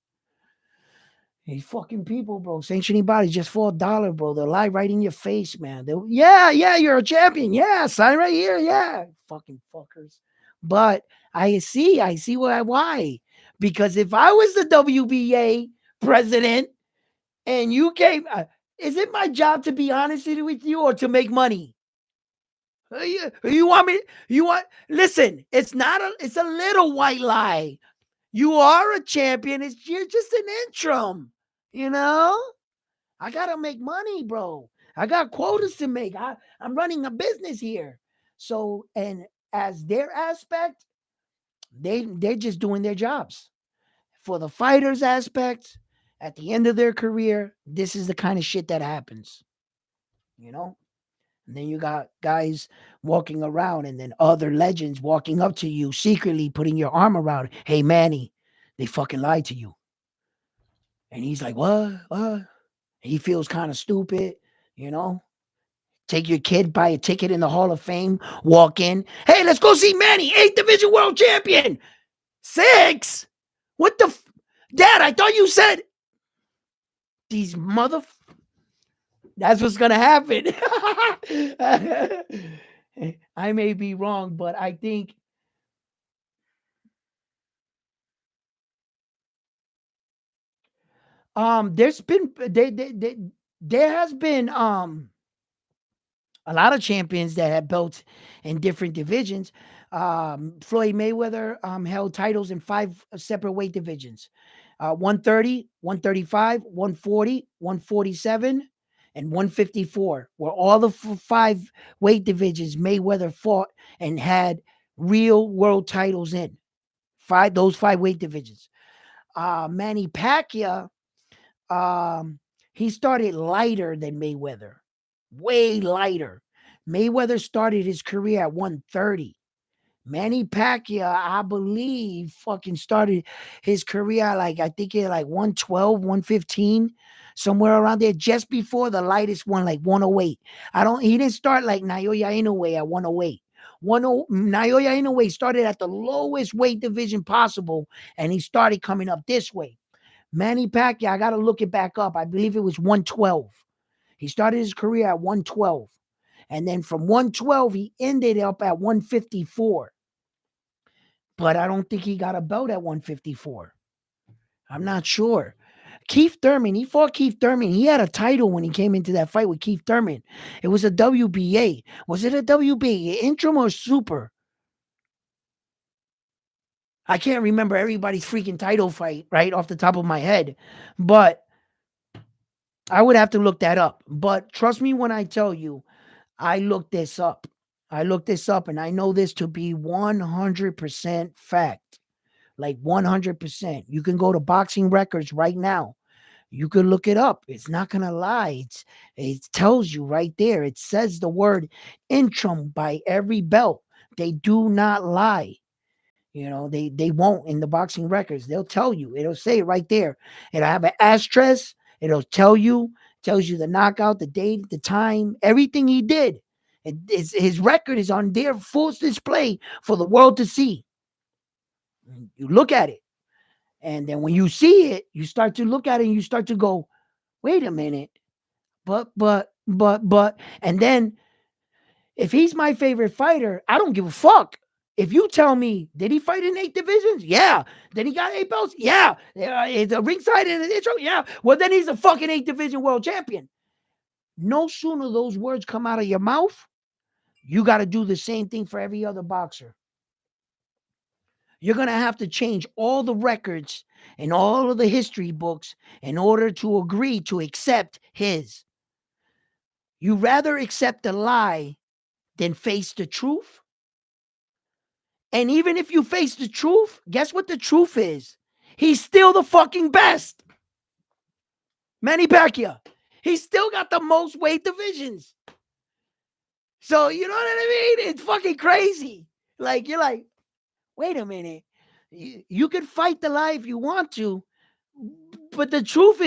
These fucking people, bro. Sanctioning bodies just for $1, bro. They'll lie right in your face, man. Yeah, you're a champion. Yeah, sign right here. Yeah, fucking fuckers. But I see why. Because if I was the WBA president and you came, is it my job to be honest with you or to make money? You want me? Listen, it's a little white lie. You are a champion. You're just an interim. You know, I gotta make money, bro. I got quotas to make. I'm running a business here. So, and as their aspect, they're just doing their jobs. For the fighters aspect, at the end of their career, this is the kind of shit that happens. You know? And then you got guys walking around and then other legends walking up to you secretly, putting your arm around. Hey, Manny, they fucking lied to you. And he's like, what? What? He feels kind of stupid, you know? Take your kid, buy a ticket in the Hall of Fame, walk in. Hey, let's go see Manny, 8th Division World Champion. 6? What the? Dad, I thought you said these mother. That's what's going to happen. I may be wrong, but I think there's been there has been a lot of champions that had belts in different divisions. Floyd Mayweather held titles in 5 separate weight divisions: 130, 135, 140, 147, and 154. Were all the 5 weight divisions Mayweather fought and had real world titles in. Those 5 weight divisions. Manny Pacquiao, he started lighter than Mayweather, way lighter. Mayweather started his career at 130. Manny Pacquiao, I believe, fucking started his career like, I think it like 112, 115, somewhere around there, just before the lightest one, like 108. He didn't start like Naoya Inoue at 108. Naoya Inoue started at the lowest weight division possible, and he started coming up this way. Manny Pacquiao, I got to look it back up. I believe it was 112. He started his career at 112. And then from 112, he ended up at 154. But I don't think he got a belt at 154. I'm not sure. Keith Thurman, he fought Keith Thurman. He had a title when he came into that fight with Keith Thurman. It was a WBA. Was it a WBA, interim or super? I can't remember everybody's freaking title fight right off the top of my head. But I would have to look that up. But trust me when I tell you, I looked this up. I looked this up and I know this to be 100% fact. Like 100%. You can go to Boxing Records right now. You could look it up. It's not going to lie. It tells you right there. It says the word interim by every belt. They do not lie. You know, they won't in the Boxing Records. They'll tell you. It'll say it right there. It'll have an asterisk. It'll tells you the knockout, the date, the time, everything he did. His record is on their full display for the world to see. You look at it. And then when you see it, you start to look at it and you start to go, wait a minute. But. And then if he's my favorite fighter, I don't give a fuck. If you tell me, did he fight in 8 divisions? Yeah. Then he got 8 belts? Yeah. It's a ringside in the intro? Yeah. Well, then he's a fucking 8 division world champion. No sooner those words come out of your mouth, you got to do the same thing for every other boxer. You're going to have to change all the records and all of the history books in order to agree to accept his. You rather accept a lie than face the truth? And even if you face the truth, guess what the truth is? He's still the fucking best. Manny Pacquiao. He's still got the most weight divisions. So, you know what I mean? It's fucking crazy. Like, you're like, wait a minute. You can fight the lie if you want to, but the truth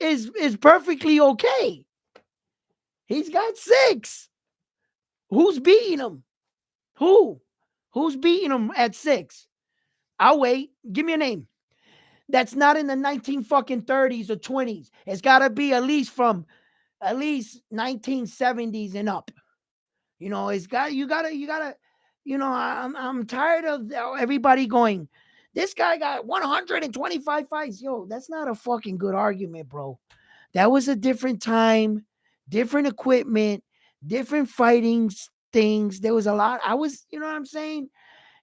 is perfectly okay. He's got 6. Who's beating him? Who's beating him at 6? I'll wait. Give me a name. That's not in the 1930s or 20s. It's got to be at least 1970s and up. You know, you gotta, you know, I'm tired of everybody going, this guy got 125 fights. Yo, that's not a fucking good argument, bro. That was a different time, different equipment, different fighting things. There was a lot. You know what I'm saying?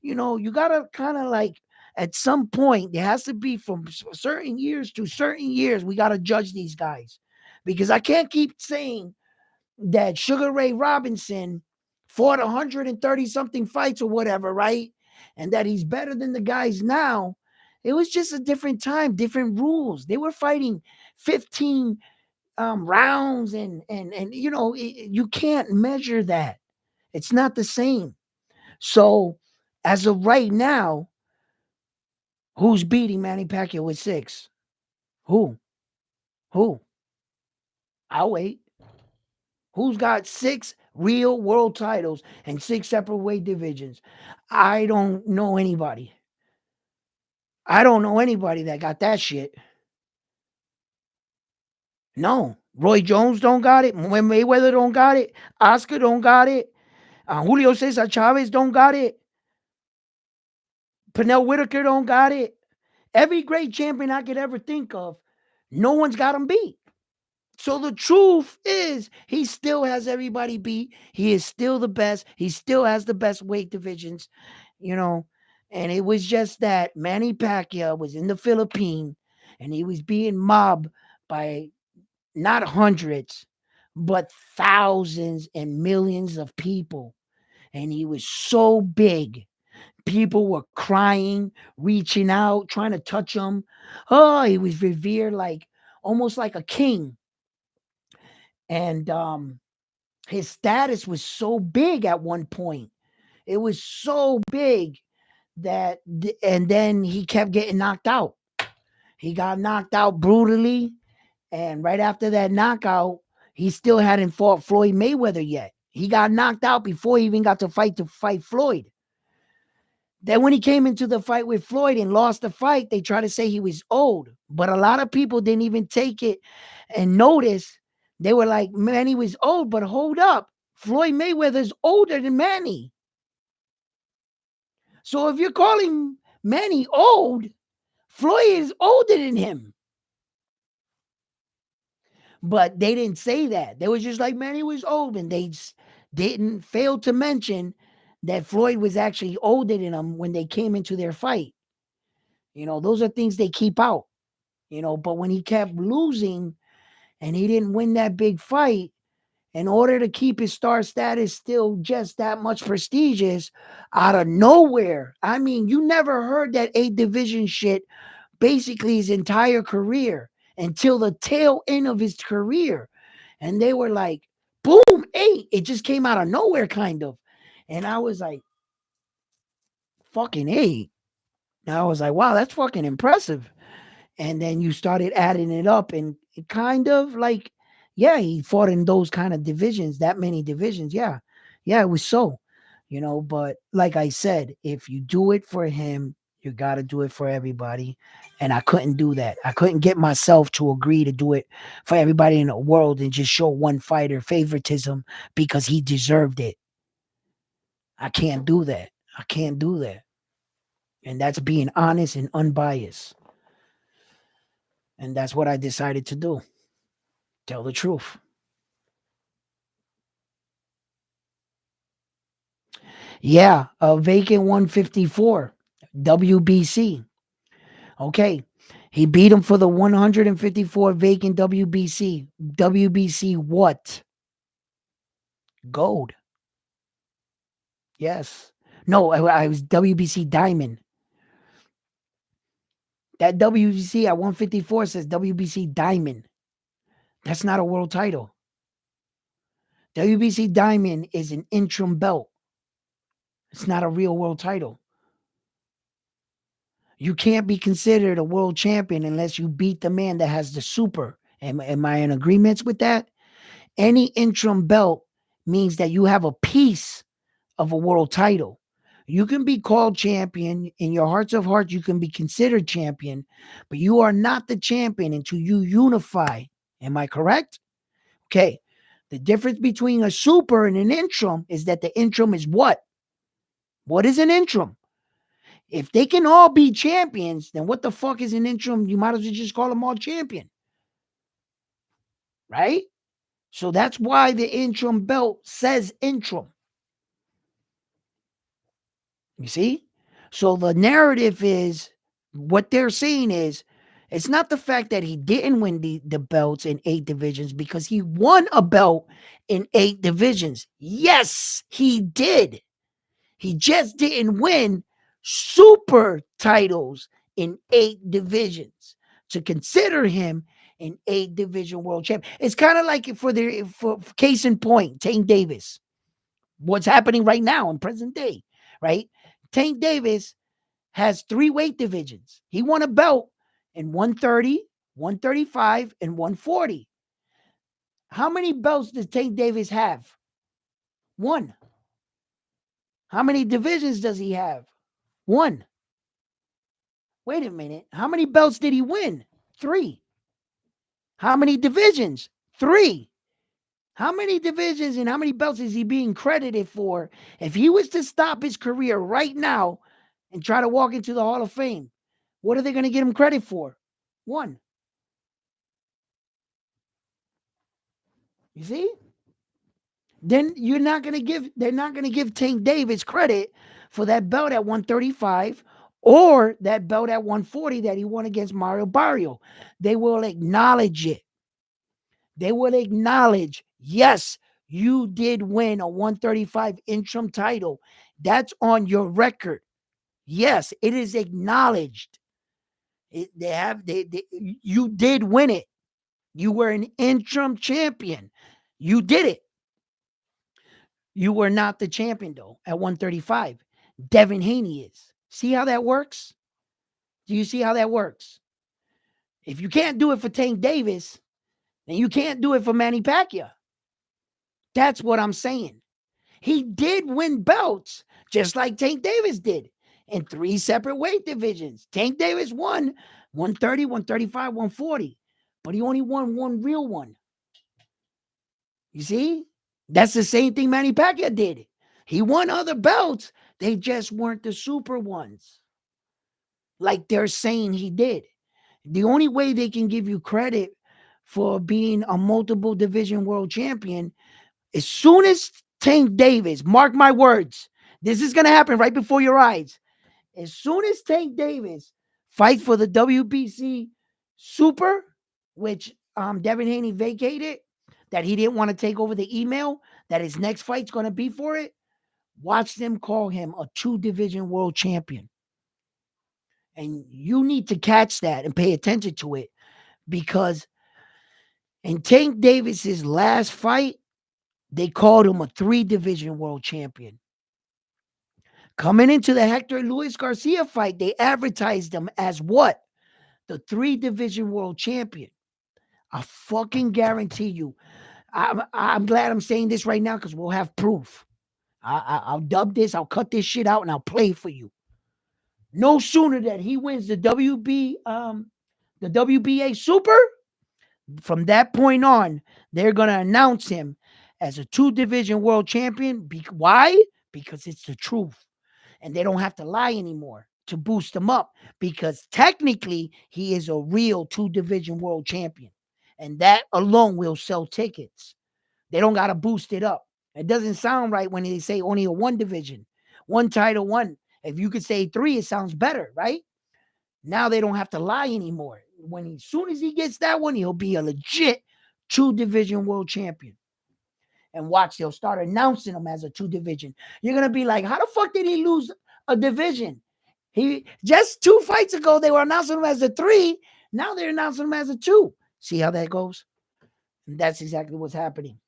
You know, you gotta kind of like, at some point, there has to be from certain years to certain years, we gotta judge these guys. Because I can't keep saying that Sugar Ray Robinson fought 130 something fights or whatever, right? And that he's better than the guys now. It was just a different time, different rules. They were fighting 15 rounds, and you know, you can't measure that. It's not the same. So as of right now, who's beating Manny Pacquiao with 6? Who? Who? I'll wait. Who's got 6 real world titles and 6 separate weight divisions? I don't know anybody. I don't know anybody that got that shit. No. Roy Jones don't got it. Mayweather don't got it. Oscar don't got it. Julio Cesar Chavez don't got it. Pernell Whitaker don't got it. Every great champion I could ever think of, no one's got him beat. So the truth is, he still has everybody beat. He is still the best. He still has the best weight divisions, you know. And it was just that Manny Pacquiao was in the Philippines and he was being mobbed by not hundreds, but thousands and millions of people. And he was so big. People were crying, reaching out, trying to touch him. Oh, he was revered like almost like a king. And his status was so big at one point. It was so big that, and then he kept getting knocked out. He got knocked out brutally. And right after that knockout, he still hadn't fought Floyd Mayweather yet. He got knocked out before he even got to fight Floyd. Then when he came into the fight with Floyd and lost the fight, they tried to say he was old. But a lot of people didn't even take it and notice. They were like, Manny was old, but hold up. Floyd Mayweather's older than Manny. So if you're calling Manny old, Floyd is older than him. But they didn't say that. They was just like, Manny was old. And they didn't fail to mention that Floyd was actually older than him when they came into their fight. You know, those are things they keep out. You know, but when he kept losing and he didn't win that big fight, in order to keep his star status still just that much prestigious, out of nowhere. I mean, you never heard that 8 division shit basically his entire career until the tail end of his career. And they were like, boom, 8. It just came out of nowhere, kind of. And I was like, fucking 8. And I was like, wow, that's fucking impressive. And then you started adding it up, and it kind of like, yeah, he fought in those kind of divisions, that many divisions. Yeah. Yeah, it was so, you know, but like I said, if you do it for him, you got to do it for everybody. And I couldn't do that. I couldn't get myself to agree to do it for everybody in the world and just show one fighter favoritism because he deserved it. I can't do that. I can't do that. And that's being honest and unbiased. And that's what I decided to do. Tell the truth. Yeah, a vacant 154, WBC. Okay. He beat him for the 154 vacant WBC. WBC what? Gold. Yes. No, I was WBC Diamond. That WBC at 154 says WBC Diamond. That's not a world title. WBC Diamond is an interim belt. It's not a real world title. You can't be considered a world champion unless you beat the man that has the super. Am I in agreement with that? Any interim belt means that you have a piece of a world title. You can be called champion. In your hearts of hearts, you can be considered champion, but you are not the champion until you unify. Am I correct? Okay. The difference between a super and an interim is that the interim is what? What is an interim? If they can all be champions, then what the fuck is an interim? You might as well just call them all champion. Right? So that's why the interim belt says interim. You see? So the narrative is what they're saying is it's not the fact that he didn't win the belts in 8 divisions because he won a belt in 8 divisions. Yes, he did. He just didn't win super titles in 8 divisions to consider him an 8 division world champion. It's kind of like for case in point, Tank Davis. What's happening right now in present day, right? Tank Davis has 3 weight divisions. He won a belt in 130, 135 and 140. How many belts does Tank Davis have? One. How many divisions does he have? One. Wait a minute. How many belts did he win? Three. How many divisions? Three. How many divisions and how many belts is he being credited for? If he was to stop his career right now and try to walk into the Hall of Fame, what are they going to get him credit for? One. You see? Then they're not going to give Tank Davis credit for that belt at 135 or that belt at 140 that he won against Mario Barrio. They will acknowledge it. They will acknowledge, yes, you did win a 135 interim title. That's on your record. Yes, it is acknowledged. You did win it. You were an interim champion. You did it. You were not the champion, though, at 135. Devin Haney is. See how that works? Do you see how that works? If you can't do it for Tank Davis, then you can't do it for Manny Pacquiao. That's what I'm saying. He did win belts, just like Tank Davis did, in three separate weight divisions. Tank Davis won 130, 135, 140, but he only won one real one. You see? That's the same thing Manny Pacquiao did. He won other belts. They just weren't the super ones, like they're saying he did. The only way they can give you credit for being a multiple division world champion, as soon as Tank Davis, mark my words, this is going to happen right before your eyes. As soon as Tank Davis fights for the WBC Super, which Devin Haney vacated, that he didn't want to take over the email, that his next fight's going to be for it, watch them call him a two-division world champion. And you need to catch that and pay attention to it, because in Tank Davis's last fight, they called him a three-division world champion. Coming into the Hector Luis Garcia fight, they advertised him as what? The three-division world champion. I fucking guarantee you. I'm glad I'm saying this right now because we'll have proof. I'll dub this, I'll cut this shit out, and I'll play it for you. No sooner that he wins the WBA Super, from that point on, they're gonna announce him as a two-division world champion. Why? Because it's the truth. And they don't have to lie anymore to boost him up, because technically he is a real two-division world champion. And that alone will sell tickets. They don't got to boost it up. It doesn't sound right when they say only a one division, one title, one. If you could say three, it sounds better, right? Now they don't have to lie anymore. As soon as he gets that one, he'll be a legit two-division world champion. And watch, they'll start announcing him as a two-division. You're going to be like, how the fuck did he lose a division? He just 2 fights ago, they were announcing him as a three. Now they're announcing him as a two. See how that goes? And that's exactly what's happening.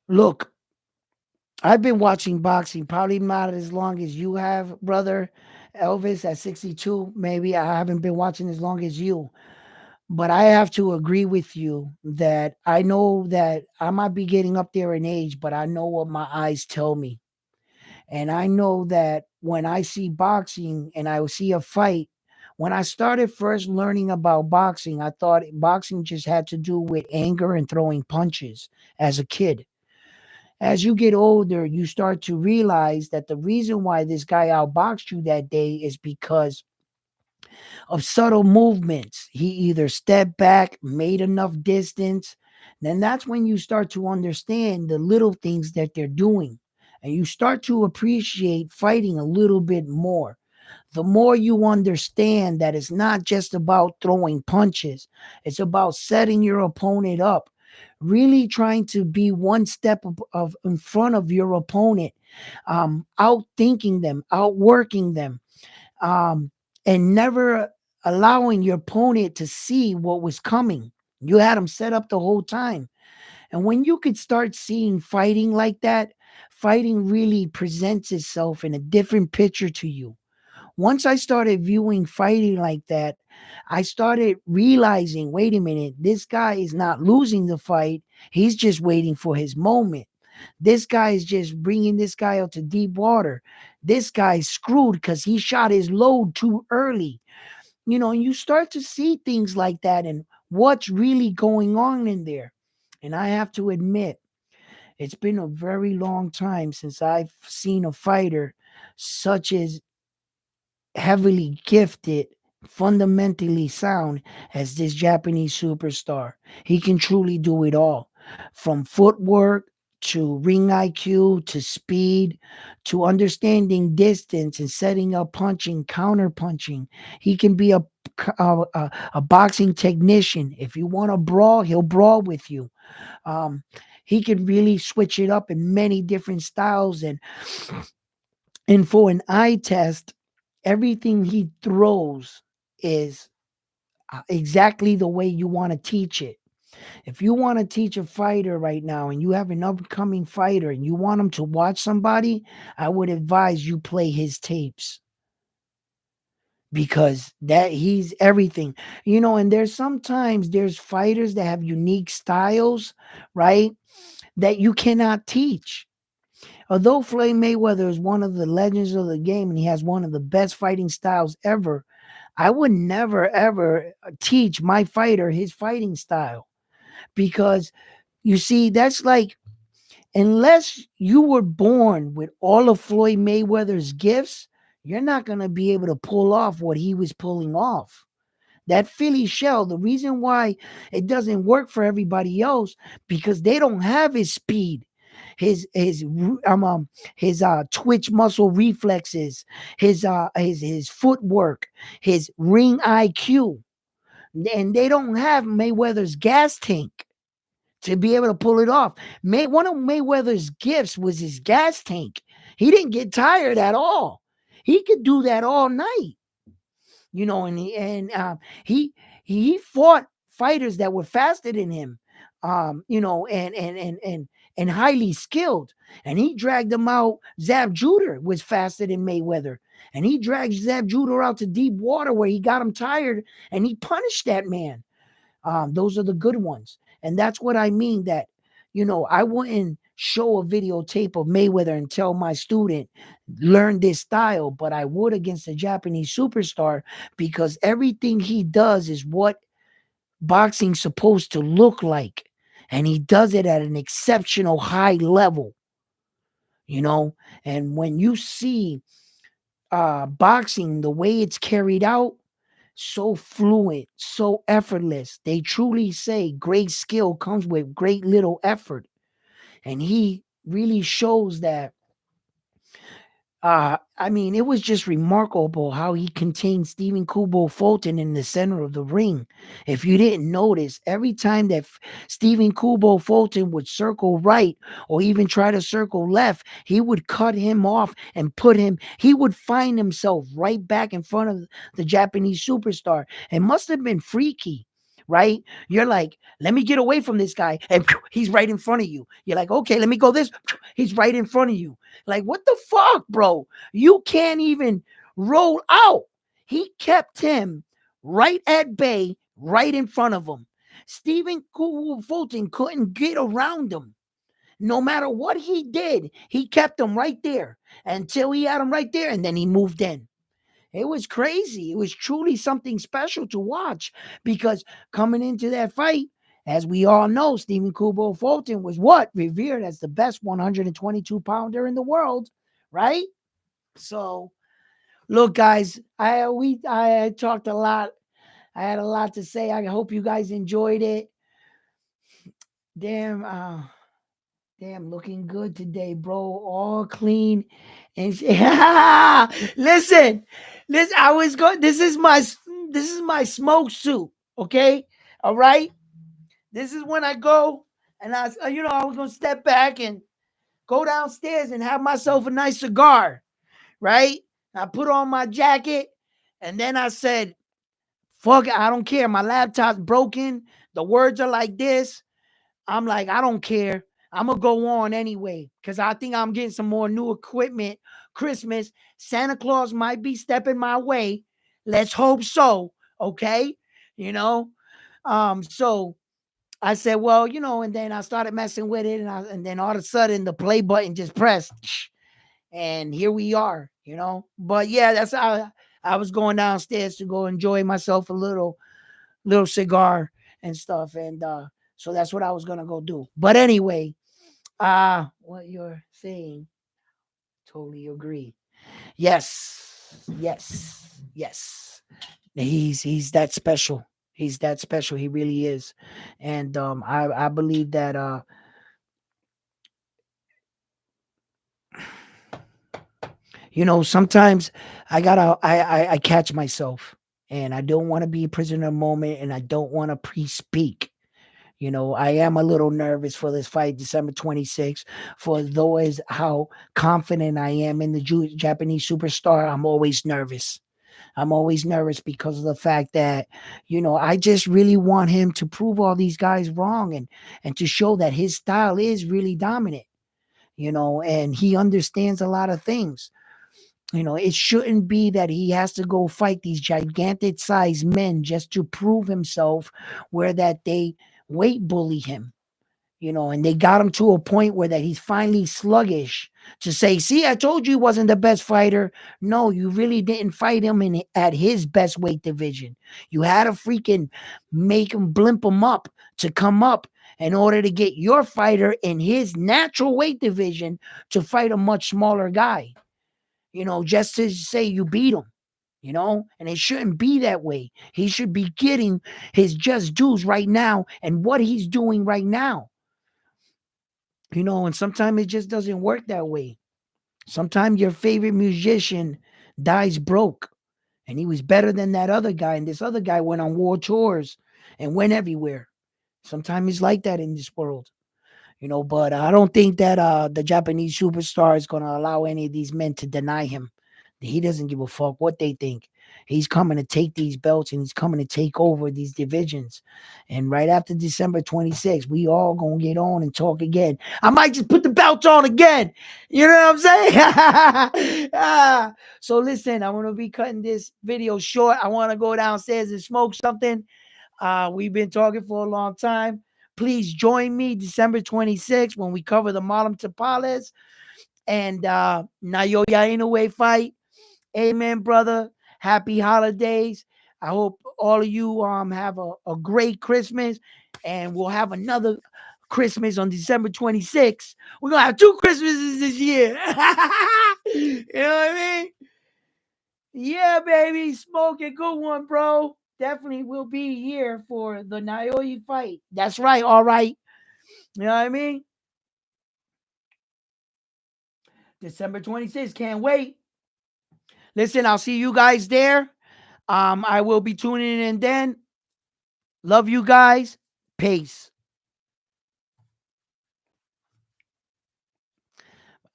Look, I've been watching boxing probably not as long as you have, brother Elvis, at 62. Maybe I haven't been watching as long as you. But I have to agree with you that I know that I might be getting up there in age, but I know what my eyes tell me. And I know that when I see boxing and I see a fight, when I started first learning about boxing, I thought boxing just had to do with anger and throwing punches as a kid. As you get older, you start to realize that the reason why this guy outboxed you that day is because of subtle movements. He either stepped back, made enough distance. Then that's when you start to understand the little things that they're doing. And you start to appreciate fighting a little bit more. The more you understand that it's not just about throwing punches, it's about setting your opponent up. really trying to be one step of in front of your opponent, outthinking them, outworking them, um, and never allowing your opponent to see what was coming. You had them set up the whole time. And when you could start seeing fighting like that, fighting really presents itself in a different picture to you. Once I started viewing fighting like that, I started realizing, wait a minute, this guy is not losing the fight. He's just waiting for his moment. This guy is just bringing this guy out to deep water. This guy's screwed because he shot his load too early. And you start to see things like that and what's really going on in there. And I have to admit, it's been a very long time since I've seen a fighter such as heavily gifted, fundamentally sound as this Japanese superstar. He can truly do it all, from footwork to ring IQ to speed to understanding distance and setting up punching, counter punching. He can be a boxing technician. If you want to brawl, he'll brawl with you. Um, he can really switch it up in many different styles, and for an eye test, everything he throws is exactly the way you want to teach it. If you want to teach a fighter right now and you have an upcoming fighter and you want him to watch somebody, I would advise you play his tapes, because that he's everything. And there's fighters that have unique styles, right? That you cannot teach. Although Floyd Mayweather is one of the legends of the game and he has one of the best fighting styles ever, I would never ever teach my fighter his fighting style, because you see, that's like, unless you were born with all of Floyd Mayweather's gifts, you're not going to be able to pull off what he was pulling off. That Philly shell, the reason why it doesn't work for everybody else, because they don't have his speed, his twitch muscle reflexes, his footwork, his ring IQ, and they don't have Mayweather's gas tank to be able to pull it off. One of Mayweather's gifts was his gas tank. He didn't get tired at all. He could do that all night. And he fought fighters that were faster than him, and highly skilled. And he dragged them out. Zab Judah was faster than Mayweather, and he dragged Zab Judah out to deep water where he got him tired, and he punished that man. Those are the good ones. And that's what I mean, that, I wouldn't show a videotape of Mayweather and tell my student, learn this style, but I would against a Japanese superstar, because everything he does is what boxing's supposed to look like. And he does it at an exceptional high level, and when you see boxing, the way it's carried out, so fluent, so effortless. They truly say great skill comes with great little effort. And he really shows that. It was just remarkable how he contained Stephen Kubo Fulton in the center of the ring. If you didn't notice, every time that Stephen Kubo Fulton would circle right or even try to circle left, he would cut him off and he would find himself right back in front of the Japanese superstar. It must have been freaky. Right? You're like, let me get away from this guy, and he's right in front of you. You're like, okay, let me go this. He's right in front of you. Like, what the fuck, bro? You can't even roll out. He kept him right at bay, right in front of him. Stephen Fulton couldn't get around him. No matter what he did, he kept him right there until he had him right there, and then he moved in. It was crazy. It was truly something special to watch, because coming into that fight, as we all know, Stephen Kubo Fulton was revered as the best 122 pounder in the world, right? So, look, guys, I talked a lot. I had a lot to say. I hope you guys enjoyed it. Damn, looking good today, bro. All clean and listen. I was going. This is my smoke suit. Okay, all right. This is when I go And I was gonna step back and go downstairs and have myself a nice cigar, right? I put on my jacket, and then I said, fuck it, I don't care. My laptop's broken. The words are like this. I'm like, I don't care. I'm gonna go on anyway because I think I'm getting some more new equipment. Christmas, Santa Claus might be stepping my way. Let's hope so. Okay, you know. So I said, well, and then I started messing with it, and then all of a sudden the play button just pressed, and here we are. But yeah, that's how I was going downstairs to go enjoy myself a little cigar and stuff, and so that's what I was gonna go do. But anyway, what you're saying, totally agree. Yes, yes, yes. He's that special. He's that special. He really is, and I believe that sometimes I catch myself, and I don't want to be a prisoner of the moment, and I don't want to pre-speak. I am a little nervous for this fight, December 26th. For though as how confident I am in the Japanese superstar, I'm always nervous. I'm always nervous because of the fact that, I just really want him to prove all these guys wrong, and to show that his style is really dominant, and he understands a lot of things. It shouldn't be that he has to go fight these gigantic sized men just to prove himself, where that they weight bully him, and they got him to a point where that he's finally sluggish to say, see, I told you he wasn't the best fighter. No, you really didn't fight him at his best weight division. You had to freaking make him blimp him up to come up in order to get your fighter in his natural weight division to fight a much smaller guy, just to say you beat him. And it shouldn't be that way. He should be getting his just dues right now and what he's doing right now. And sometimes it just doesn't work that way. Sometimes your favorite musician dies broke, and he was better than that other guy, and this other guy went on war tours and went everywhere. Sometimes it's like that in this world. But I don't think that the Japanese superstar is going to allow any of these men to deny him. He doesn't give a fuck what they think. He's coming to take these belts, and he's coming to take over these divisions. And right after December 26th, we all going to get on and talk again. I might just put the belts on again. You know what I'm saying? So listen, I'm going to be cutting this video short. I want to go downstairs and smoke something. We've been talking for a long time. Please join me December 26th when we cover the Marlon Tapales and Naoya Inoue fight. Amen, brother. Happy holidays. I hope all of you have a great Christmas, and we'll have another Christmas on December 26th. We're going to have 2 Christmases this year. You know what I mean? Yeah, baby. Smoke a good one, bro. Definitely will be here for the Naoya fight. That's right. All right. You know what I mean? December 26th. Can't wait. Listen, I'll see you guys there. I will be tuning in then. Love you guys. Peace.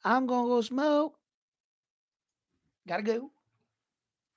I'm going to go smoke. Gotta go.